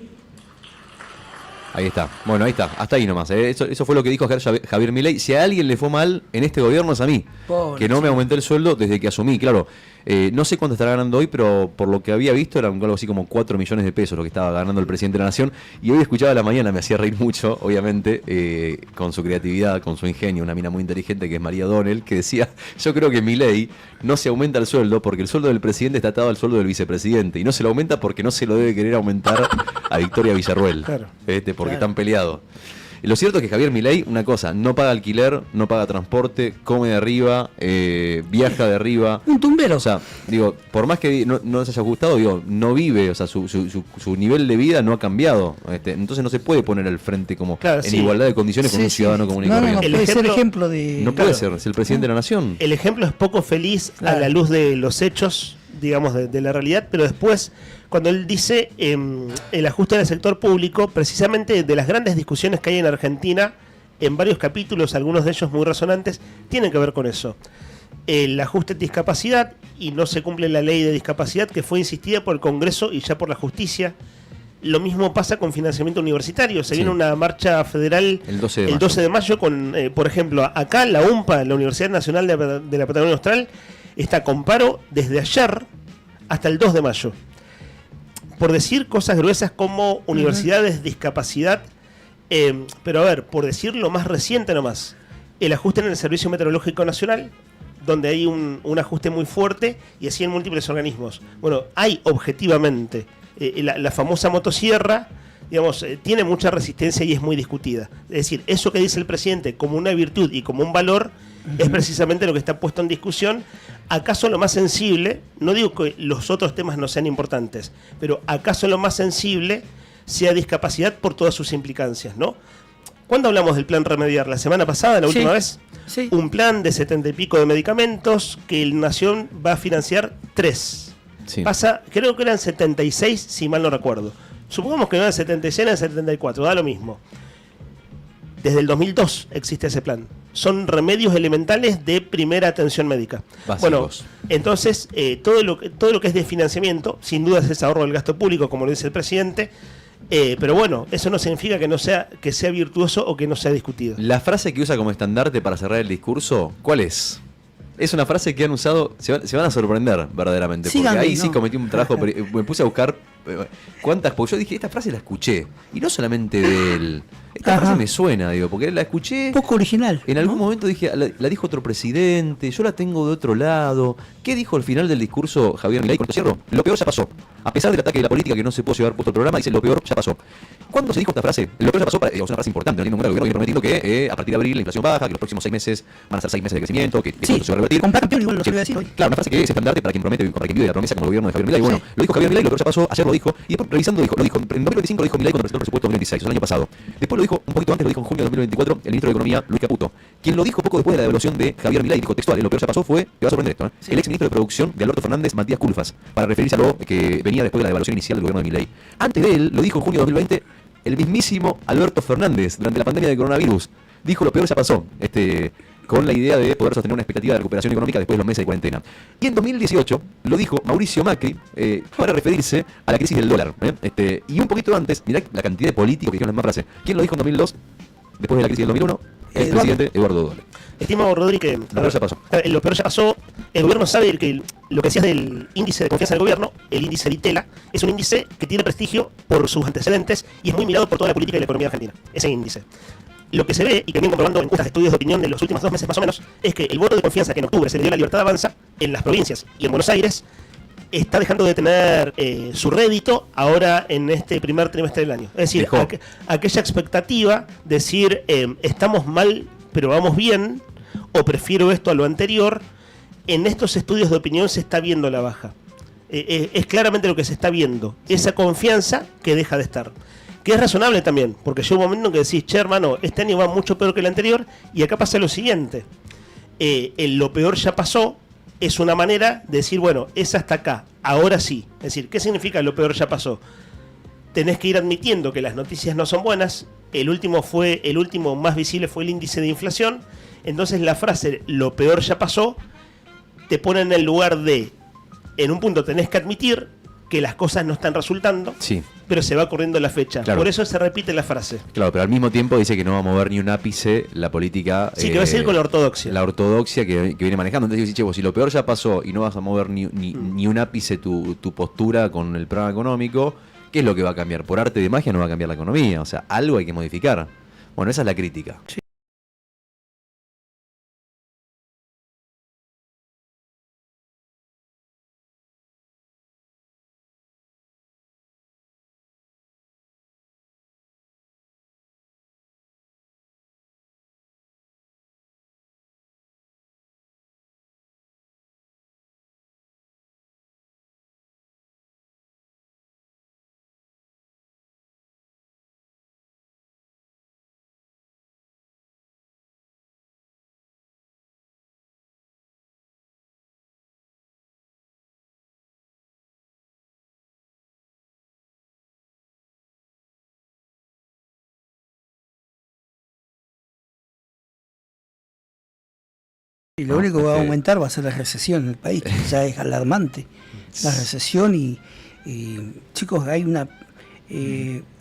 Ahí está. Bueno, ahí está. Hasta ahí nomás. Eso fue lo que dijo Javier Milei. Si a alguien le fue mal en este gobierno es a mí. Pobre, que no me aumenté el sueldo desde que asumí. Claro, no sé cuánto estará ganando hoy, pero por lo que había visto eran algo así como 4 millones de pesos lo que estaba ganando el presidente de la Nación. Y hoy escuchaba a la mañana, me hacía reír mucho, obviamente, con su creatividad, con su ingenio, una mina muy inteligente que es María O'Donnell, que decía, yo creo que Milei no se aumenta el sueldo porque el sueldo del presidente está atado al sueldo del vicepresidente. Y no se lo aumenta porque no se lo debe querer aumentar a Victoria Villarruel. Claro. Porque están peleados. Lo cierto es que Javier Milei, una cosa, no paga alquiler, no paga transporte, come de arriba, viaja de arriba. Un tumbero. O sea, digo, por más que no les haya gustado, digo, no vive, o sea, su nivel de vida no ha cambiado. Entonces no se puede poner al frente como en igualdad de condiciones con un ciudadano común y corriente. No puede ser ejemplo de... No puede ser, es el presidente de la nación. El ejemplo es poco feliz a la luz de los hechos, digamos, de la realidad, pero después, cuando él dice el ajuste del sector público, precisamente de las grandes discusiones que hay en Argentina, en varios capítulos, algunos de ellos muy resonantes, tienen que ver con eso. El ajuste de discapacidad, y no se cumple la ley de discapacidad que fue insistida por el Congreso y ya por la justicia. Lo mismo pasa con financiamiento universitario. Se viene una marcha federal el 12 de mayo con, por ejemplo, acá la UMPA, la Universidad Nacional de la Patagonia Austral, está con paro desde ayer hasta el 2 de mayo. Por decir cosas gruesas como universidades, discapacidad, pero a ver, por decir lo más reciente nomás, el ajuste en el Servicio Meteorológico Nacional, donde hay un ajuste muy fuerte, y así en múltiples organismos. Bueno, hay objetivamente la famosa motosierra, digamos, tiene mucha resistencia y es muy discutida. Es decir, eso que dice el presidente como una virtud y como un valor es precisamente lo que está puesto en discusión. ¿Acaso lo más sensible, no digo que los otros temas no sean importantes, pero acaso lo más sensible sea discapacidad por todas sus implicancias, ¿no? ¿Cuándo hablamos del plan Remediar? ¿La semana pasada, la última vez? Sí. Un plan de 70 y pico de medicamentos que la Nación va a financiar 3. Sí. Creo que eran 76, si mal no recuerdo. Supongamos que no eran 76, eran 74, da lo mismo. Desde el 2002 existe ese plan. Son remedios elementales de primera atención médica. Básicos. Bueno, entonces, todo lo que es de financiamiento, sin duda es ahorro del gasto público, como lo dice el presidente, pero bueno, eso no significa que sea virtuoso o que no sea discutido. La frase que usa como estandarte para cerrar el discurso, ¿cuál es? Es una frase que han usado, se van a sorprender verdaderamente, porque ahí sí cometí un trabajo, me puse a buscar cuántas, porque yo dije, esta frase la escuché, y no solamente de él, esta frase me suena, digo, porque la escuché... Poco original. En algún momento dije, la dijo otro presidente, yo la tengo de otro lado. ¿Qué dijo al final del discurso Javier Milei? Con esto cierro, lo peor ya pasó. A pesar del ataque de la política que no se pudo llevar puesto el programa, dice, lo peor ya pasó. ¿Cuándo se dijo esta frase? Lo peor ya pasó, es una frase importante, el gobierno viene prometiendo que a partir de abril la inflación baja, que los próximos 6 meses van a ser 6 meses de crecimiento, que eso se va a revertir. Igual lo que voy a decir hoy. Claro, una frase que es estandarte para quien promete, para quien vive la promesa como el gobierno de Javier Milei. Bueno, lo dijo Javier Milei, lo peor ya pasó, ayer lo dijo, y después revisando lo dijo, en 2025 lo dijo Milei cuando presentó el presupuesto 2026, el año pasado. Después lo dijo, un poquito antes, lo dijo en junio de 2024, el ministro de Economía, Luis Caputo. Quien lo dijo poco después de la devaluación de Javier Milei, dijo textual, lo peor ya pasó fue, te va a sorprender esto, el ex ministro de Producción de Alberto Fernández, Matías Culfas, para referirse a lo que venía después de la devaluación inicial del gobierno de Milei. Antes de él, lo dijo en junio de 2020, el mismísimo Alberto Fernández, durante la pandemia del coronavirus, dijo lo peor ya pasó, con la idea de poder sostener una expectativa de recuperación económica después de los meses de cuarentena. Y en 2018 lo dijo Mauricio Macri para referirse a la crisis del dólar. Y un poquito antes, mirá la cantidad de políticos que dijeron la misma frase. ¿Quién lo dijo en 2002? Después de la crisis del 2001, el presidente Eduardo Dualde. Estimado Rodri, que lo peor ya pasó. Lo peor ya pasó. El gobierno sabe que lo que decías del índice de confianza del gobierno, el índice de Itela, es un índice que tiene prestigio por sus antecedentes y es muy mirado por toda la política y la economía argentina. Ese índice. Lo que se ve, y que vienen comprobando en encuestas de estudios de opinión de los últimos 2 meses más o menos, es que el voto de confianza que en octubre se le dio a la Libertad Avanza en las provincias y en Buenos Aires está dejando de tener su rédito ahora en este primer trimestre del año. Es decir, aquella expectativa de decir estamos mal pero vamos bien, o prefiero esto a lo anterior, en estos estudios de opinión se está viendo la baja. Es claramente lo que se está viendo. Esa confianza que deja de estar. Que es razonable también, porque llega un momento en que decís, che, hermano, este año va mucho peor que el anterior, y acá pasa lo siguiente. Lo peor ya pasó, es una manera de decir, bueno, es hasta acá, ahora sí. Es decir, ¿qué significa lo peor ya pasó? Tenés que ir admitiendo que las noticias no son buenas. El último más visible fue el índice de inflación. Entonces la frase, lo peor ya pasó, te pone en el lugar de, en un punto tenés que admitir que las cosas no están resultando, sí, pero se va corriendo la fecha. Claro. Por eso se repite la frase. Claro, pero al mismo tiempo dice que no va a mover ni un ápice la política. Sí, que va a seguir con la ortodoxia. La ortodoxia que viene manejando. Entonces dice, che, vos, si lo peor ya pasó y no vas a mover ni un ápice tu postura con el programa económico, ¿qué es lo que va a cambiar? Por arte de magia no va a cambiar la economía. O sea, algo hay que modificar. Bueno, esa es la crítica. Sí. Y lo único que va a aumentar va a ser la recesión en el país, que ya es alarmante. La recesión y chicos, hay una...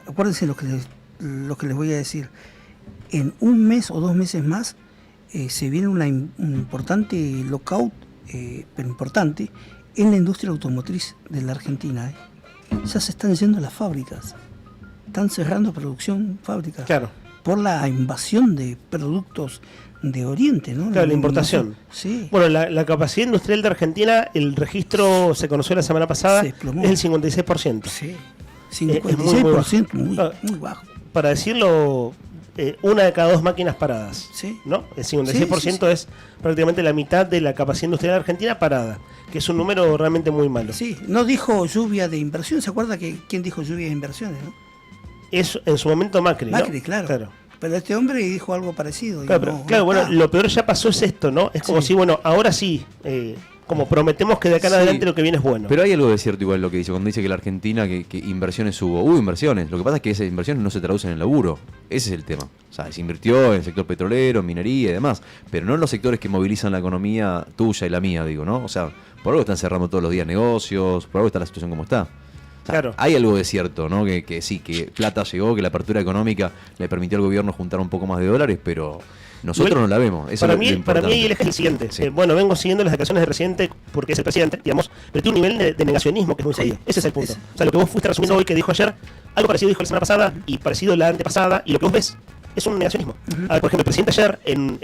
acuérdense lo que les voy a decir. En un mes o 2 meses más se viene un importante lockout, pero importante, en la industria automotriz de la Argentina. Ya se están yendo las fábricas. Están cerrando producción, fábricas. Claro. Por la invasión de productos de Oriente, ¿no? Claro, la importación. Sí. Bueno, la capacidad industrial de Argentina, el registro se conoció la semana pasada, es el 56%. Sí, 56%, muy bajo. Para decirlo, 1 de cada 2 máquinas paradas. Sí. ¿No? El 56% es prácticamente la mitad de la capacidad industrial de Argentina parada, que es un número realmente muy malo. Sí, no dijo lluvia de inversión, ¿se acuerda quién dijo lluvia de inversiones, no? Es en su momento Macri, Macri, ¿no? claro. Pero este hombre dijo algo parecido. Claro, bueno, lo peor ya pasó es esto, ¿no? Es como si, bueno, ahora sí, como prometemos que de acá en adelante lo que viene es bueno. Pero hay algo de cierto igual lo que dice, cuando dice que la Argentina, que inversiones hubo inversiones. Lo que pasa es que esas inversiones no se traducen en laburo. Ese es el tema. O sea, se invirtió en el sector petrolero, en minería y demás, pero no en los sectores que movilizan la economía tuya y la mía, digo, ¿no? O sea, por algo están cerrando todos los días negocios, por algo está la situación como está. Claro. Hay algo de cierto, ¿no? Que sí, que plata llegó, que la apertura económica le permitió al gobierno juntar un poco más de dólares, pero nosotros no la vemos. Eso para mí el eje es el siguiente. Sí. Bueno, vengo siguiendo las declaraciones del presidente porque es el presidente, digamos, pero tiene un nivel de negacionismo que es muy serio. Ese es el punto. O sea, lo que vos fuiste resumiendo hoy que dijo ayer, algo parecido dijo la semana pasada y parecido la antepasada, y lo que vos ves es un negacionismo. A ver, por ejemplo, el presidente ayer,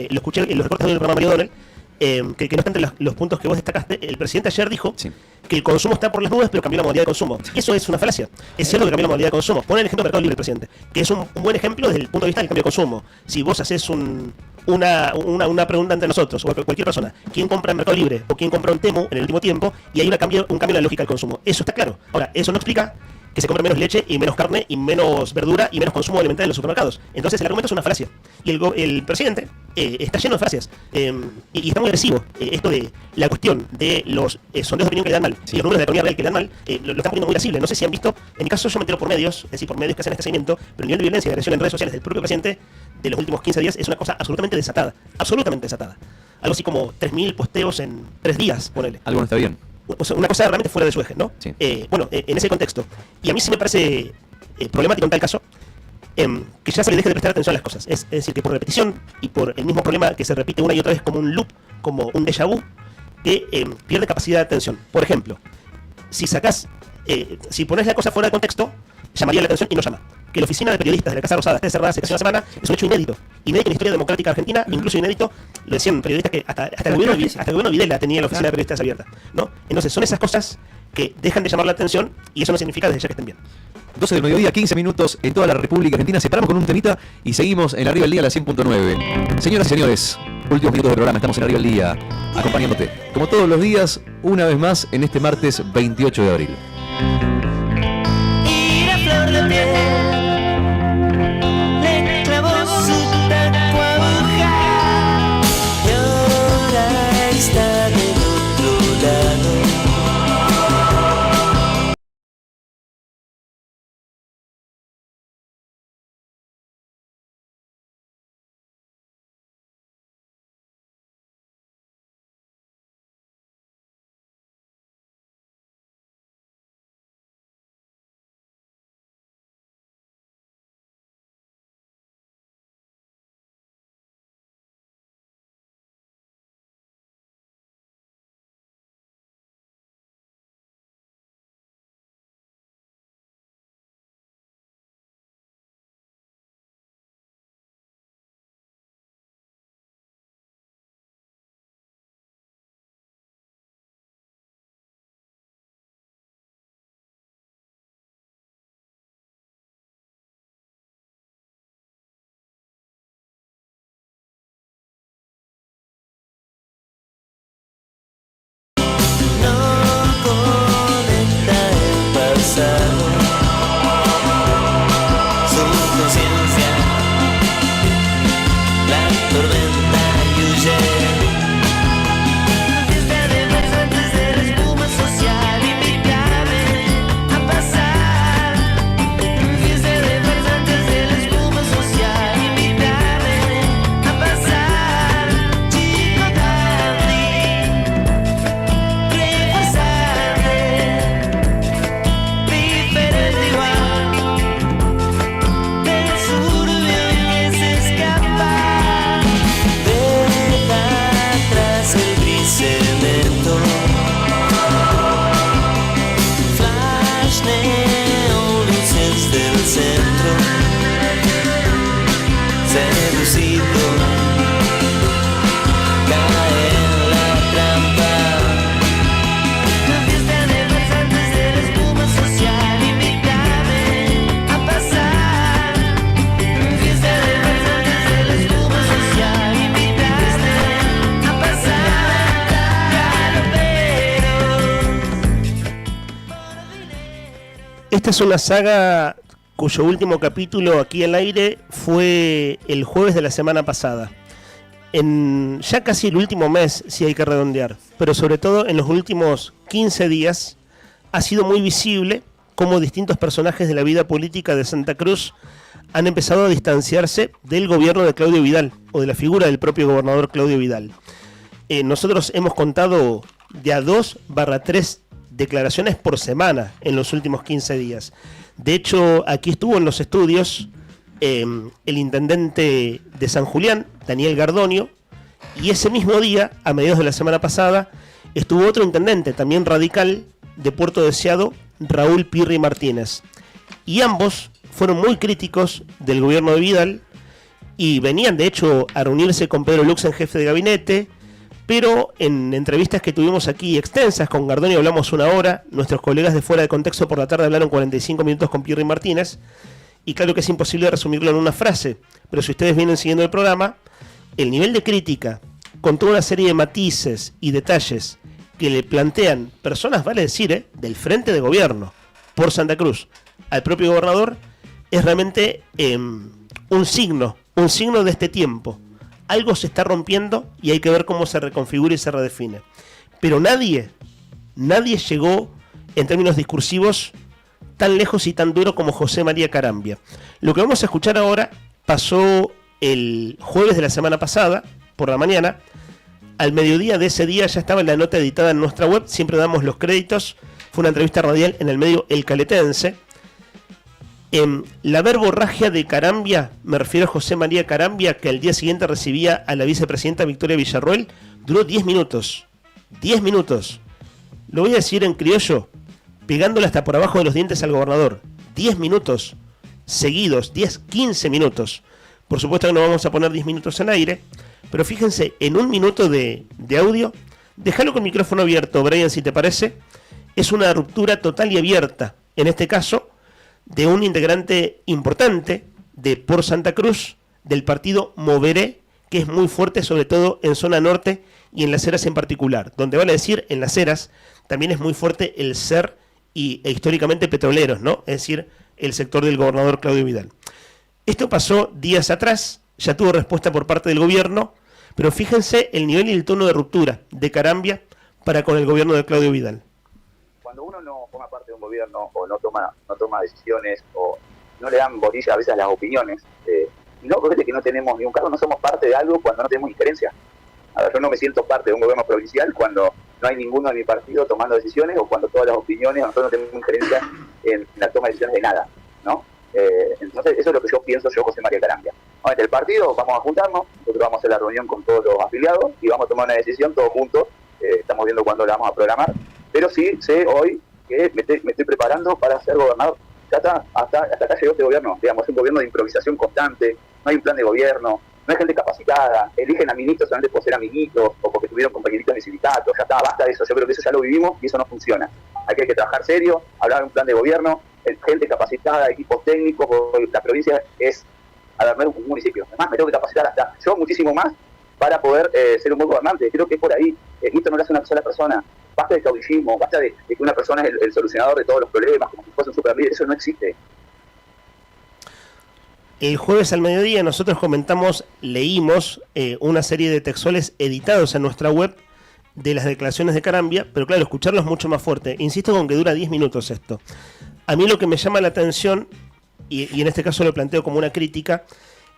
lo escuché en los recortes del programa Mario Donel, que no están entre los puntos que vos destacaste, el presidente ayer dijo que el consumo está por las nubes, pero cambió la modalidad de consumo. Eso es una falacia. Es cierto que cambió la modalidad de consumo. Pone el ejemplo de Mercado Libre, el presidente, que es un buen ejemplo desde el punto de vista del cambio de consumo. Si vos haces una pregunta entre nosotros, o cualquier persona, ¿quién compra en Mercado Libre o quién compra en Temu en el último tiempo? Y hay un cambio en la lógica del consumo. Eso está claro. Ahora, eso no explica que se compre menos leche y menos carne y menos verdura y menos consumo alimentario en los supermercados. Entonces el argumento es una falacia. Y el presidente está lleno de falacias. Y está muy agresivo. Esto de la cuestión de los sondeos de opinión que le dan mal y los números de economía real que le dan mal, lo están poniendo muy asible. No sé si han visto, en mi caso yo me entero por medios, es decir, por medios que hacen este seguimiento, pero el nivel de violencia y agresión en redes sociales del propio presidente de los últimos 15 días es una cosa absolutamente desatada. Absolutamente desatada. Algo así como 3.000 posteos en 3 días, ponele. Algo no está bien. O sea, una cosa realmente fuera de su eje, ¿no? Sí. Bueno, en ese contexto. Y a mí sí me parece problemático en tal caso que ya se le deje de prestar atención a las cosas. Es decir, que por repetición y por el mismo problema que se repite una y otra vez como un loop, como un déjà vu, que pierde capacidad de atención. Por ejemplo, si sacás, si pones la cosa fuera de contexto, llamaría la atención y no llama. Que la oficina de periodistas de la Casa Rosada esté cerrada hace casi una semana es un hecho inédito. Inédito en la historia democrática argentina, incluso inédito, lo decían periodistas que hasta el gobierno Videla tenía la oficina de periodistas abierta, ¿no? Entonces son esas cosas que dejan de llamar la atención y eso no significa desde ya que estén bien. 12 del mediodía, 15 minutos en toda la República Argentina. Separamos con un temita y seguimos en Arriba del Día a la 100.9. Señoras y señores, últimos minutos del programa, estamos en Arriba del Día, acompañándote, como todos los días, una vez más en este martes 28 de abril. Ir a flor de piel, le clavó su taco aguja y ahora está del otro lado. Esta es una saga cuyo último capítulo aquí al aire fue el jueves de la semana pasada. En ya casi el último mes, si hay que redondear, pero sobre todo en los últimos 15 días ha sido muy visible cómo distintos personajes de la vida política de Santa Cruz han empezado a distanciarse del gobierno de Claudio Vidal o de la figura del propio gobernador Claudio Vidal. Nosotros hemos contado de a 2/3 declaraciones por semana en los últimos 15 días. De hecho, aquí estuvo en los estudios el intendente de San Julián, Daniel Gardonio, y ese mismo día, a mediados de la semana pasada, estuvo otro intendente, también radical, de Puerto Deseado, Raúl Pirri Martínez. Y ambos fueron muy críticos del gobierno de Vidal y venían, de hecho, a reunirse con Pedro Luxen, jefe de gabinete, pero en entrevistas que tuvimos aquí extensas, con Gardonio hablamos 1 hora, nuestros colegas de Fuera de Contexto por la tarde hablaron 45 minutos con Pirri Martínez, y claro que es imposible resumirlo en una frase, pero si ustedes vienen siguiendo el programa, el nivel de crítica, con toda una serie de matices y detalles que le plantean personas, vale decir, del frente de gobierno, por Santa Cruz, al propio gobernador, es realmente un signo de este tiempo. Algo se está rompiendo y hay que ver cómo se reconfigura y se redefine. Pero nadie llegó en términos discursivos tan lejos y tan duro como José María Carambia. Lo que vamos a escuchar ahora pasó el jueves de la semana pasada, por la mañana. Al mediodía de ese día ya estaba en la nota editada en nuestra web, siempre damos los créditos. Fue una entrevista radial en el medio El Caletense. La verborragia de Carambia, me refiero a José María Carambia, que al día siguiente recibía a la vicepresidenta Victoria Villarroel, duró 10 minutos. 10 minutos. Lo voy a decir en criollo, pegándole hasta por abajo de los dientes al gobernador. 10 minutos seguidos, 10, 15 minutos. Por supuesto que no vamos a poner 10 minutos en aire, pero fíjense, en 1 minuto de audio, déjalo con el micrófono abierto, Brian, si te parece. Es una ruptura total y abierta, en este caso, de un integrante importante de Por Santa Cruz, del partido Moveré, que es muy fuerte, sobre todo en zona norte y en Las Heras en particular. Donde vale decir, en Las Heras también es muy fuerte el ser e históricamente petroleros, ¿no? Es decir, el sector del gobernador Claudio Vidal. Esto pasó días atrás, ya tuvo respuesta por parte del gobierno, pero fíjense el nivel y el tono de ruptura de Carambia para con el gobierno de Claudio Vidal. Cuando uno no forma parte de un gobierno o no toma decisiones o no le dan bolilla a veces a las opiniones, no, porque que no tenemos ni un cargo, no somos parte de algo cuando no tenemos injerencia. A ver, yo no me siento parte de un gobierno provincial cuando no hay ninguno de mi partido tomando decisiones o cuando todas las opiniones, nosotros no tenemos injerencia en la toma de decisiones de nada, ¿no? Entonces eso es lo que yo pienso, yo, José María Carambia. Entre el partido vamos a juntarnos, nosotros vamos a hacer la reunión con todos los afiliados y vamos a tomar una decisión todos juntos, estamos viendo cuándo la vamos a programar, pero sí sé hoy que me estoy preparando para ser gobernador. Hasta acá llegó este gobierno, digamos, es un gobierno de improvisación constante, no hay un plan de gobierno, no hay gente capacitada, eligen a ministros solamente por ser amiguitos o porque tuvieron compañeritos en el sindicato, ya está, basta de eso, yo creo que eso ya lo vivimos y eso no funciona. Aquí hay que trabajar serio, hablar de un plan de gobierno, gente capacitada, equipos técnicos, la provincia es, a ver, un municipio, además me tengo que capacitar hasta yo muchísimo más para poder ser un buen gobernante, creo que es por ahí, esto no lo hace una sola persona, basta de caudillismo, basta de que una persona es el solucionador de todos los problemas, como si fuese un super líder, eso no existe. El jueves al mediodía nosotros leímos una serie de textuales editados en nuestra web de las declaraciones de Carambia, pero claro, escucharlo es mucho más fuerte. Insisto con que dura 10 minutos esto. A mí lo que me llama la atención, y en este caso lo planteo como una crítica,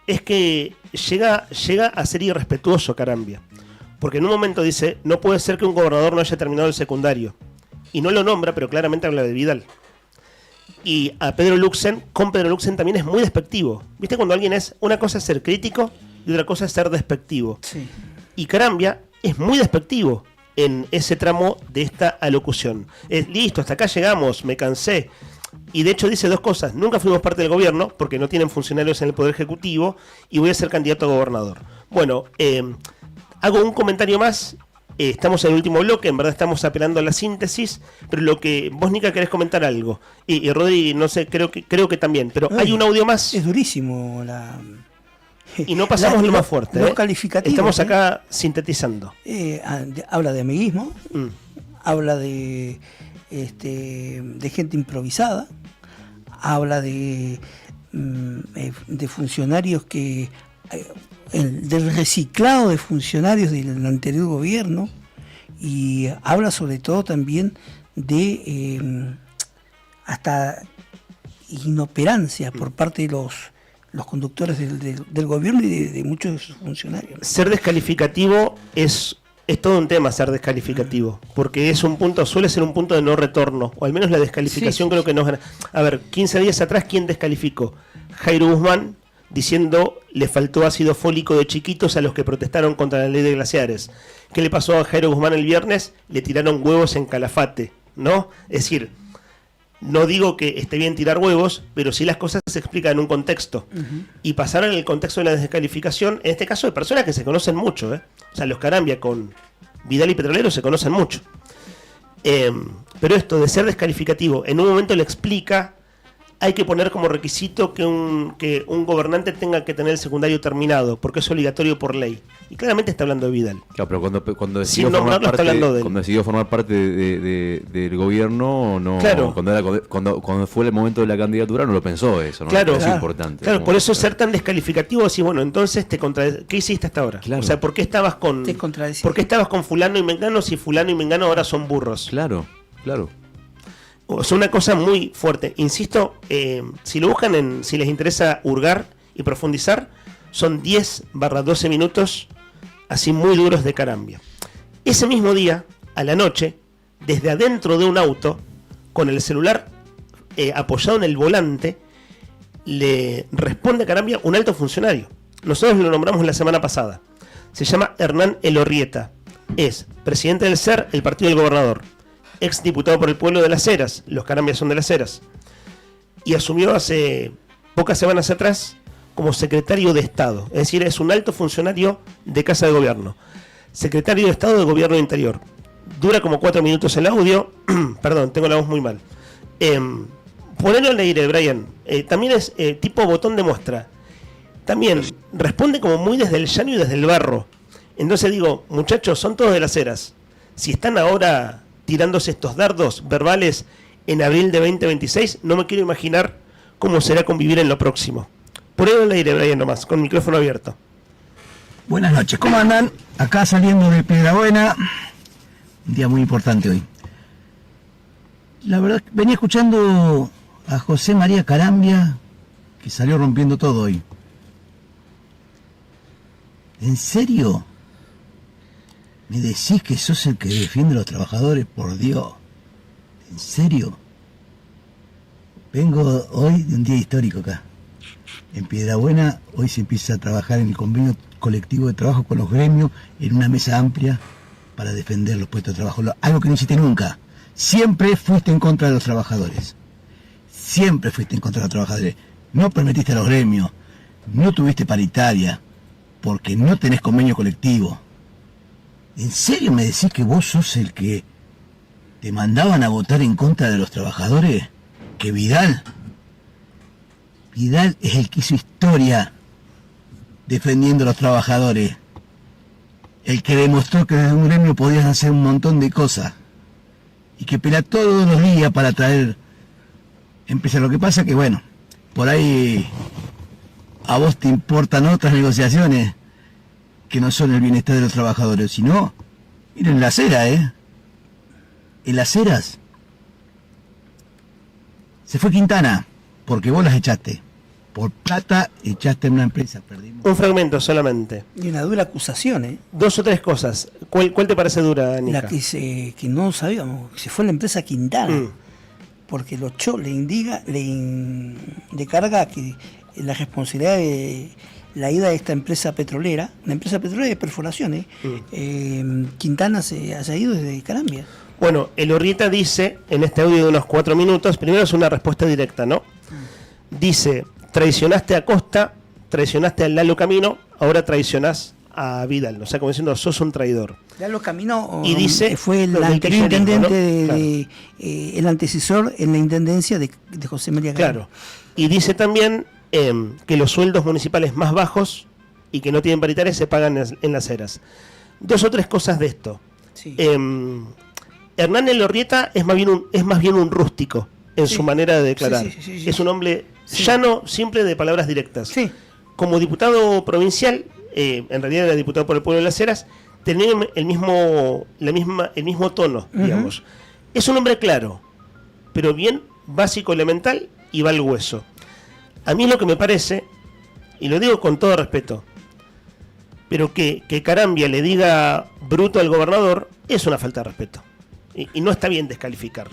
es que llega a ser irrespetuoso Carambia. Porque en un momento dice, no puede ser que un gobernador no haya terminado el secundario. Y no lo nombra, pero claramente habla de Vidal. Y a Pedro Luxen, con Pedro Luxen también es muy despectivo. ¿Viste cuando alguien una cosa es ser crítico y otra cosa es ser despectivo? Sí. Y Carambia es muy despectivo en ese tramo de esta alocución. Listo, hasta acá llegamos, me cansé. Y de hecho dice dos cosas. Nunca fuimos parte del gobierno porque no tienen funcionarios en el Poder Ejecutivo y voy a ser candidato a gobernador. Bueno, hago un comentario más. Estamos en el último bloque, en verdad estamos apelando a la síntesis, pero lo que vos, Nica, querés comentar algo. Y Rodri, no sé, creo que también, pero hay un audio más. Es durísimo y no pasamos lo más fuerte. Los calificativos. Estamos acá sintetizando. Habla de amiguismo, habla de gente improvisada, habla de funcionarios que... del reciclado de funcionarios del anterior gobierno, y habla sobre todo también de hasta inoperancia por parte de los conductores del gobierno y de muchos de sus funcionarios. Ser descalificativo es todo un tema, ser descalificativo, porque suele ser un punto de no retorno, o al menos la descalificación creo que no gana. A ver, 15 días atrás, ¿quién descalificó? Jairo Guzmán, diciendo le faltó ácido fólico de chiquitos a los que protestaron contra la ley de glaciares. ¿Qué le pasó a Jairo Guzmán el viernes? Le tiraron huevos en Calafate, ¿no? Es decir, no digo que esté bien tirar huevos, pero sí las cosas se explican en un contexto. Y pasaron en el contexto de la descalificación, en este caso de personas que se conocen mucho, O sea, los Carambia con Vidal y Petrolero se conocen mucho. Pero esto de ser descalificativo, en un momento le explica... Hay que poner como requisito que un gobernante tenga que tener el secundario terminado, porque es obligatorio por ley. Y claramente está hablando de Vidal. Claro, pero cuando decidió formar parte del gobierno, no, claro. Cuando fue el momento de la candidatura no lo pensó eso, ¿no? Claro, es importante. Claro, por eso ser tan descalificativo, decir, bueno, entonces ¿qué hiciste hasta ahora? Claro. O sea, ¿por qué estabas con fulano y mengano si fulano y mengano ahora son burros? Claro. O sea, una cosa muy fuerte. Insisto, si lo buscan, si les interesa hurgar y profundizar, son 10/12 minutos así muy duros de Carambia. Ese mismo día, a la noche, desde adentro de un auto, con el celular apoyado en el volante, le responde a Carambia un alto funcionario. Nosotros lo nombramos la semana pasada. Se llama Hernán Elorrieta. Es presidente del SER, el partido del gobernador. Ex diputado por el pueblo de Las Heras, los Carambias son de Las Heras, y asumió hace pocas semanas atrás como secretario de Estado, es decir, es un alto funcionario de Casa de Gobierno, secretario de Estado de Gobierno Interior. Dura como 4 minutos el audio, perdón, tengo la voz muy mal, Ponelo al aire, Brian. También es tipo botón de muestra. También responde como muy desde el llano y desde el barro. Entonces digo, muchachos, son todos de Las Heras. Si están ahora tirándose estos dardos verbales en abril de 2026, no me quiero imaginar cómo será convivir en lo próximo. Ponelo al aire, Brian, nomás, con micrófono abierto. Buenas noches, ¿cómo andan? Acá saliendo de Piedrabuena. Un día muy importante hoy. La verdad, venía escuchando a José María Carambia, que salió rompiendo todo hoy. ¿En serio? ¿Me decís que sos el que defiende a los trabajadores? Por Dios. ¿En serio? Vengo hoy de un día histórico acá. En Piedrabuena hoy se empieza a trabajar en el convenio colectivo de trabajo con los gremios en una mesa amplia para defender los puestos de trabajo. Algo que no hiciste nunca. Siempre fuiste en contra de los trabajadores. Siempre fuiste en contra de los trabajadores. No permitiste a los gremios. No tuviste paritaria. Porque no tenés convenio colectivo. ¿En serio me decís que vos sos el que te mandaban a votar en contra de los trabajadores? ¿Que Vidal? Vidal es el que hizo historia defendiendo a los trabajadores. El que demostró que desde un gremio podías hacer un montón de cosas. Y que pelea todos los días para traer empresas. Lo que pasa que, bueno, por ahí a vos te importan otras negociaciones que no son el bienestar de los trabajadores. Si no, miren Las Heras, en Las Heras se fue Quintana, porque vos las echaste. Por plata echaste en una empresa, perdimos. Un fragmento solamente. Y una dura acusación, 2 o 3 cosas. ¿Cuál te parece dura, Nica? La que no sabíamos, que se fue la empresa Quintana. Porque lo echó, le carga que la responsabilidad de la ida de esta empresa petrolera, una empresa petrolera de perforaciones, Quintana se haya ido desde Carambia. Bueno, el Urrieta dice, en este audio de unos 4 minutos, primero es una respuesta directa, ¿no? Dice, traicionaste a Costa, traicionaste a Lalo Camino, ahora traicionás a Vidal. O sea, como diciendo, sos un traidor. Lalo Camino y dice, fue el anterior intendente, el antecesor en la intendencia de José María Carambia. Claro. Y dice también que los sueldos municipales más bajos y que no tienen paritarias se pagan en Las Heras. 2 o 3 cosas de esto. Sí. Hernán Elorrieta es más bien un rústico en su manera de declarar. Sí. Es un hombre llano, simple, de palabras directas. Sí. Como diputado provincial, en realidad era diputado por el pueblo de Las Heras, tenía el mismo tono, digamos. Es un hombre claro, pero bien básico, elemental, y va al hueso. A mí lo que me parece, y lo digo con todo respeto, pero que Carambia le diga bruto al gobernador es una falta de respeto. Y no está bien descalificar.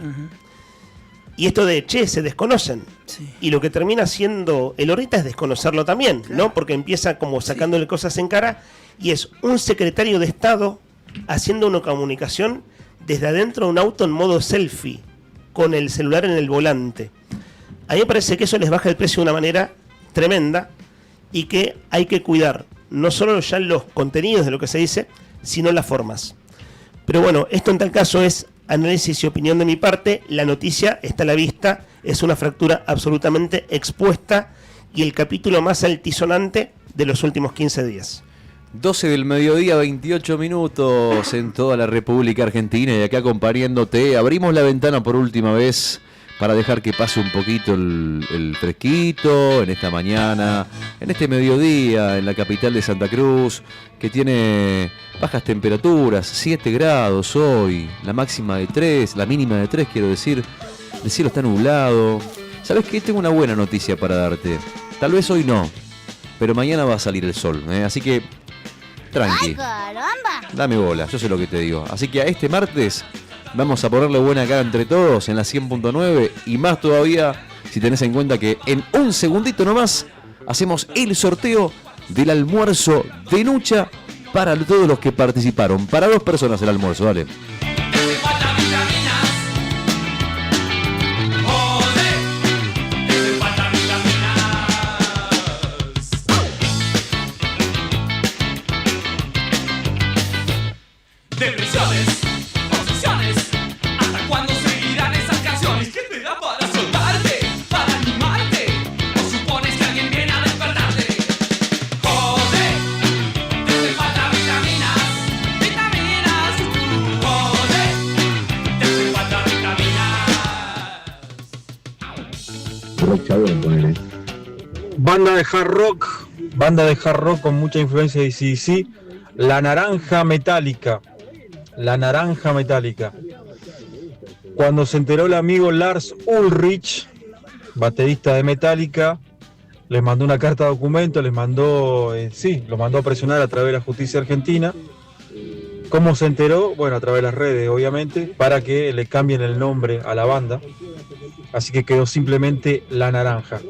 Y esto de, se desconocen. Sí. Y lo que termina haciendo el Urrieta es desconocerlo también, ¿no? Porque empieza como sacándole cosas en cara, y es un secretario de Estado haciendo una comunicación desde adentro de un auto en modo selfie, con el celular en el volante. A mí me parece que eso les baja el precio de una manera tremenda, y que hay que cuidar no solo ya los contenidos de lo que se dice, sino las formas. Pero bueno, esto en tal caso es análisis y opinión de mi parte. La noticia está a la vista, es una fractura absolutamente expuesta y el capítulo más altisonante de los últimos 15 días. 12 del mediodía, 28 minutos en toda la República Argentina, y acá acompañándote. Abrimos la ventana por última vez para dejar que pase un poquito el fresquito en esta mañana, en este mediodía, en la capital de Santa Cruz, que tiene bajas temperaturas, 7 grados hoy, la máxima de 3, la mínima de 3, quiero decir. El cielo está nublado. ¿Sabes qué? Tengo una buena noticia para darte. Tal vez hoy no, pero mañana va a salir el sol, así que tranqui. ¡Ay, caramba! Dame bola, yo sé lo que te digo. Así que a este martes vamos a ponerle buena cara entre todos en la 100.9, y más todavía si tenés en cuenta que en un segundito nomás hacemos el sorteo del almuerzo de Nucha para todos los que participaron. Para 2 personas el almuerzo, dale. Depresiones, obsesiones, ¿hasta cuándo seguirán esas canciones? ¿Qué te da para soltarte? Banda de hard rock con mucha influencia de AC/DC, La Naranja Metálica. Cuando se enteró el amigo Lars Ulrich, baterista de Metallica, les mandó una carta de documento, los mandó a presionar a través de la justicia argentina. ¿Cómo se enteró? Bueno, a través de las redes, obviamente, para que le cambien el nombre a la banda. Así que quedó simplemente La Naranja.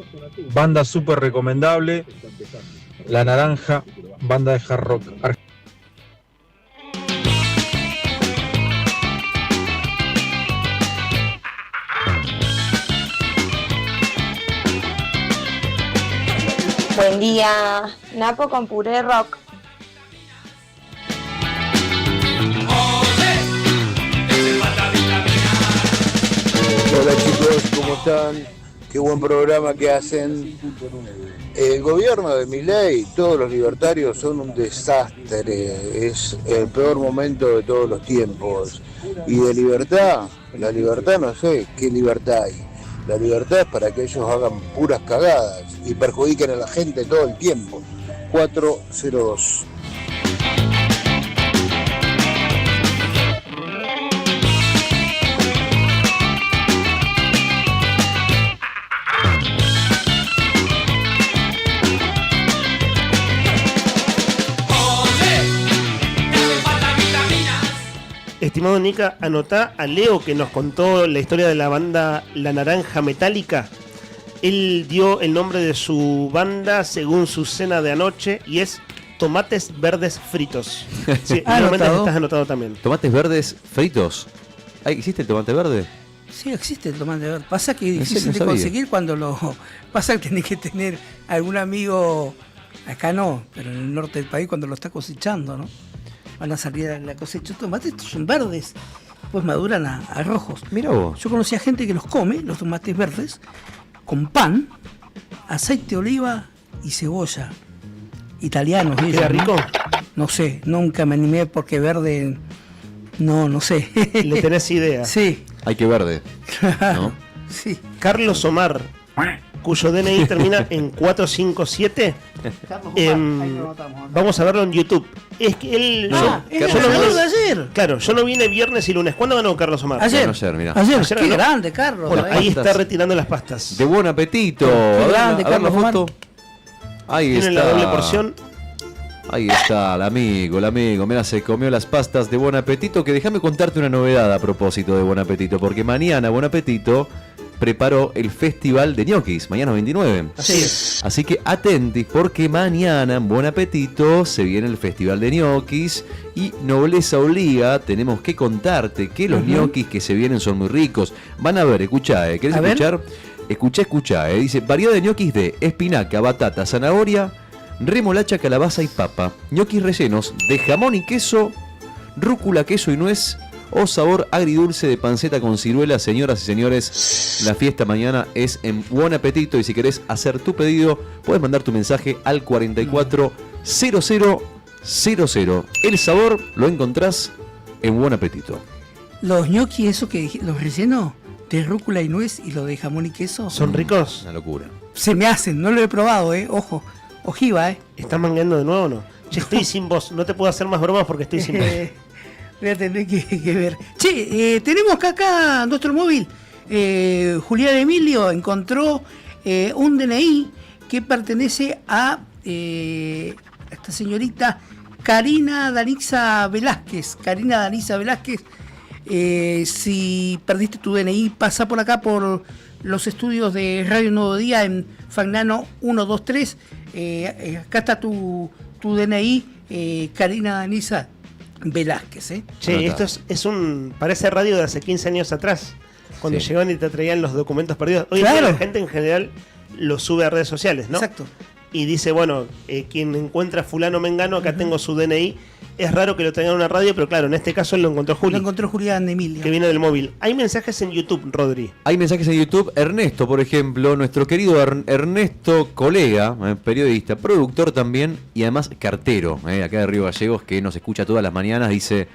Banda súper recomendable, La Naranja, banda de hard rock. Buen día, Napo con puré rock. Hola chicos, ¿cómo están? Qué buen programa que hacen. El gobierno de Milei, todos los libertarios son un desastre, es el peor momento de todos los tiempos. Y de libertad, la libertad no sé qué libertad hay. La libertad es para que ellos hagan puras cagadas y perjudiquen a la gente todo el tiempo. 402. Estimado Nica, anotá a Leo que nos contó la historia de la banda La Naranja Metálica. Él dio el nombre de su banda según su cena de anoche y es Tomates Verdes Fritos. Sí, Anotado. Estás anotado también. ¿Tomates verdes fritos? ¿Existe el tomate verde? Sí, existe el tomate verde. Pasa que es ¿En serio? difícil No de sabía. conseguir cuando lo... Pasa que tenés que tener algún amigo, acá no, pero en el norte del país cuando lo está cosechando, ¿no? Van a salir a la cosecha. Los tomates estos son verdes, pues maduran a rojos. Mira vos. Yo conocí a gente que los come, los tomates verdes, con pan, aceite de oliva y cebolla. Italianos. ¿Queda ellos, rico? No sé, nunca me animé porque verde... No sé. ¿Le tenés idea? Sí. Hay que verde, ¿no? Sí. Carlos Omar, cuyo DNI termina en 457. Vamos a verlo en YouTube. Es que él. es el ganador de ayer. Claro, yo no vine viernes y lunes. ¿Cuándo ganó Carlos Omar? Ayer. Mirá. Ayer. Qué ganó. grande, Carlos. Bueno, ahí está Pastas. retirando las pastas. De buen apetito. Qué grande, A ver la Carlos foto. Ahí Tiene está. la doble porción. Ahí está, el amigo. Mira, se comió las pastas de Buen Apetito. Que déjame contarte una novedad a propósito de Buen Apetito. Porque mañana Buen Apetito preparó el Festival de Ñoquis. Mañana 29. Así es. Así que atentis, porque mañana en Buen Apetito se viene el Festival de Ñoquis. Y Nobleza Obliga, tenemos que contarte que los ñoquis que se vienen son muy ricos. Van a ver, escuchá, ¿querés A ver. escuchar? Escuchá. Dice, variedad de ñoquis de espinaca, batata, zanahoria, remolacha, calabaza y papa. Ñoquis rellenos de jamón y queso, rúcula, queso y nuez o sabor agridulce de panceta con ciruela. Señoras y señores, la fiesta mañana es en Buen Apetito y si querés hacer tu pedido, puedes mandar tu mensaje al 440000. El sabor lo encontrás en Buen Apetito. Los ñoquis, eso que los rellenos de rúcula y nuez y lo de jamón y queso. ¿Son ricos? Una locura. Se me hacen, no lo he probado, ojo. Ojiva, ¿Estás mangueando de nuevo o no? Che, estoy sin voz. No te puedo hacer más bromas porque estoy sin voz. Voy a tener que ver. Che, tenemos acá nuestro móvil. Julián Emilio encontró un DNI que pertenece a esta señorita Karina Danisa Velázquez. Si perdiste tu DNI, pasa por acá por los estudios de Radio Nuevo Día en Fagnano 123. Acá está tu DNI, Karina Danisa Velázquez. Che, esto es parece radio de hace 15 años atrás, cuando Sí. llegaban y te traían los documentos perdidos. Hoy en día la gente en general lo sube a redes sociales, ¿no? Exacto. Y dice, bueno, quien encuentra fulano mengano, acá tengo su DNI. Es raro que lo tengan en una radio, pero claro, en este caso lo encontró Juli. Lo encontró Julián Emilio. Que viene del móvil. Hay mensajes en YouTube, Rodri. Hay mensajes en YouTube. Ernesto, por ejemplo, nuestro querido Ernesto, colega, periodista, productor también y además cartero, acá de Río Gallegos, que nos escucha todas las mañanas, dice: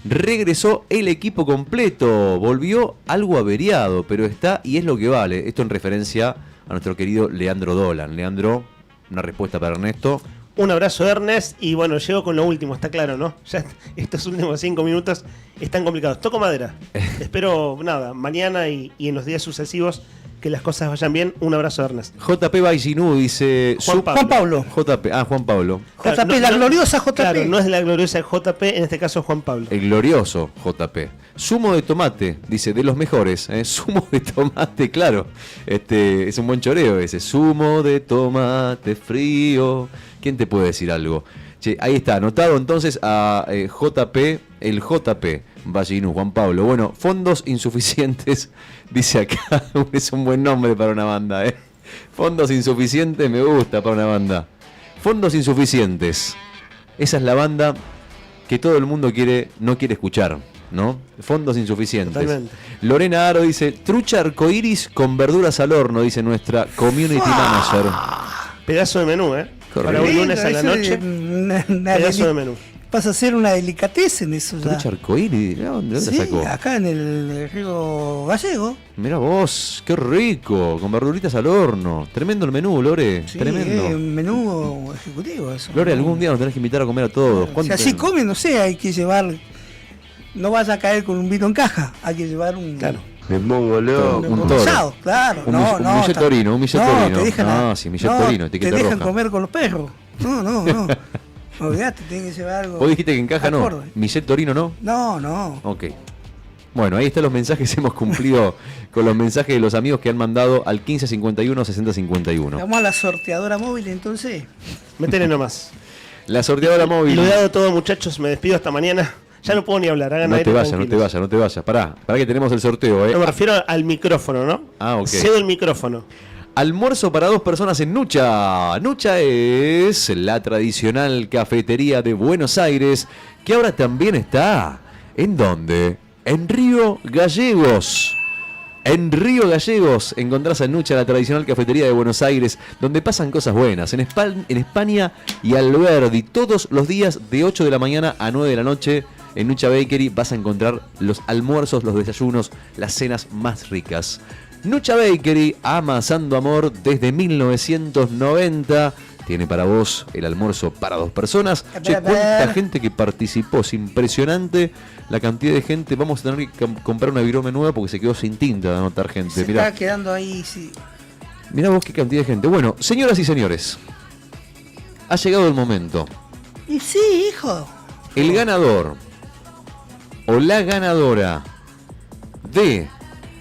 regresó el equipo completo, volvió algo averiado, pero está y es lo que vale. Esto en referencia a nuestro querido Leandro Dolan. Leandro, una respuesta para Ernesto. Un abrazo, Ernest, y bueno, llego con lo último, está claro, ¿no? Ya estos últimos 5 minutos están complicados. Toco madera. Espero, nada, mañana y en los días sucesivos que las cosas vayan bien. Un abrazo, Ernest. JP Baisinú dice... Juan Pablo. JP, Juan Pablo. Claro, JP, la gloriosa JP. Claro, no es la gloriosa JP, en este caso Juan Pablo. El glorioso JP. Zumo de tomate, dice, de los mejores. Zumo de tomate, claro. Es un buen choreo ese. Zumo de tomate frío. ¿Quién te puede decir algo? Che, ahí está, anotado entonces a JP, el JP, Ballinú, Juan Pablo. Bueno, fondos insuficientes, dice acá. Es un buen nombre para una banda, Fondos insuficientes, me gusta para una banda. Fondos insuficientes. Esa es la banda que todo el mundo no quiere escuchar, ¿no? Fondos insuficientes. Totalmente. Lorena Aro dice, trucha arcoiris con verduras al horno, dice nuestra community manager. Pedazo de menú, Para un lunes a la noche, pedazo de menú. Pasa a ser una delicatessen eso ya. ¿Trucha arcoíris? ¿De dónde sí, sacó? Acá en el Río Gallego. Mirá vos, qué rico, con verduritas al horno. Tremendo el menú, Lore, Sí, tremendo. Un menú ejecutivo eso. Lore, algún día nos tenés que invitar a comer a todos. Si así comen, no sé, hay que llevar... No vas a caer con un vino en caja, hay que llevar un... Claro. Me pongo loco. Un toro. Rosado, claro. Un millet torino, un millet torino. Te dejan, Sí, millet torino, etiqueta te dejan roja. comer con los perros. No. Olvídate, tenés que llevar algo. Vos dijiste que en caja no. acorde. Millet torino no. No. Ok. Bueno, ahí están los mensajes. Hemos cumplido con los mensajes de los amigos que han mandado al 1551 6051. Vamos a la sorteadora móvil entonces. Métele nomás. La sorteadora móvil. Lo he dado todo, muchachos. Me despido hasta mañana. Ya no puedo ni hablar. Hagan No aire te vayas, tranquilos. no te vayas. Pará que tenemos el sorteo, No, me refiero al micrófono, ¿no? Ah, ok. Cedo el micrófono. Almuerzo para 2 personas en Nucha. Nucha es la tradicional cafetería de Buenos Aires, que ahora también está... ¿En dónde? En Río Gallegos. En Río Gallegos encontrás en Nucha la tradicional cafetería de Buenos Aires, donde pasan cosas buenas. En España y Alberdi, todos los días de 8 de la mañana a 9 de la noche, en Nucha Bakery vas a encontrar los almuerzos, los desayunos, las cenas más ricas. Nucha Bakery, amasando amor desde 1990. Tiene para vos el almuerzo para 2 personas. Che, cuánta gente que participó. Es impresionante la cantidad de gente. Vamos a tener que comprar una virome nueva porque se quedó sin tinta de anotar gente. Se está quedando ahí, sí. Mirá vos qué cantidad de gente. Bueno, señoras y señores, ha llegado el momento. Y sí, hijo. El ganador o la ganadora de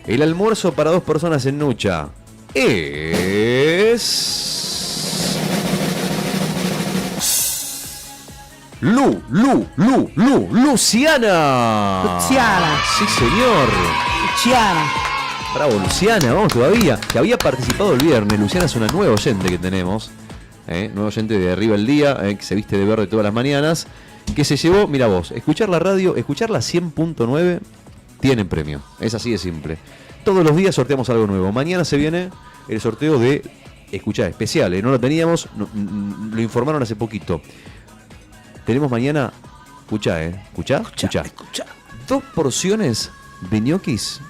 el almuerzo para 2 personas en Nucha es... Luciana. Sí, señor. Luciana. Bravo, Luciana, vamos todavía. Que había participado el viernes. Luciana es una nueva oyente que tenemos. Nueva oyente de Arriba el Día, que se viste de verde todas las mañanas. Que se llevó, mira vos, escuchar la radio, escuchar la 100.9, tienen premio. Es así de simple. Todos los días sorteamos algo nuevo. Mañana se viene el sorteo de, escuchá, especial, no lo teníamos, lo informaron hace poquito. Tenemos mañana, escuchá, escuchá. 2 porciones de ñoquis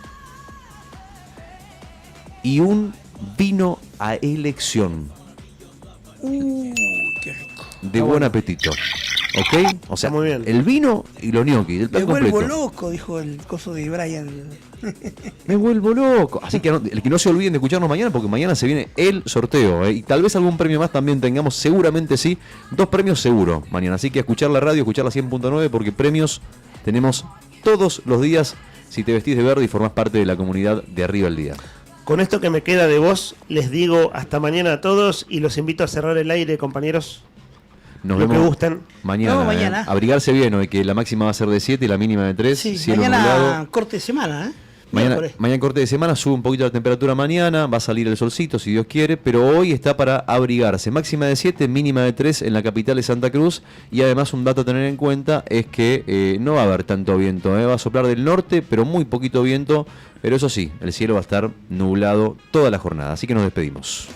y un vino a elección. Qué rico. De buen apetito. ¿Ok? O sea, muy bien. El vino y los ñoquis, el plan Me vuelvo completo. loco, dijo el coso de Brian. Me vuelvo loco. Así que el que no se olviden de escucharnos mañana, porque mañana se viene el sorteo. Y tal vez algún premio más también tengamos, seguramente sí. 2 premios seguro mañana. Así que a escuchar la radio, escuchar la 100.9, porque premios tenemos todos los días si te vestís de verde y formás parte de la comunidad de Arriba el Día. Con esto que me queda de voz, les digo hasta mañana a todos y los invito a cerrar el aire, compañeros. Nos Lo vemos que gusten. mañana. mañana. Abrigarse bien hoy, que la máxima va a ser de 7 y la mínima de 3. Sí, cielo mañana nublado. corte de semana, Mañana corte de semana, sube un poquito la temperatura mañana, va a salir el solcito si Dios quiere, pero hoy está para abrigarse. Máxima de 7, mínima de 3 en la capital de Santa Cruz. Y además un dato a tener en cuenta es que no va a haber tanto viento, va a soplar del norte, pero muy poquito viento. Pero eso sí, el cielo va a estar nublado toda la jornada, así que nos despedimos.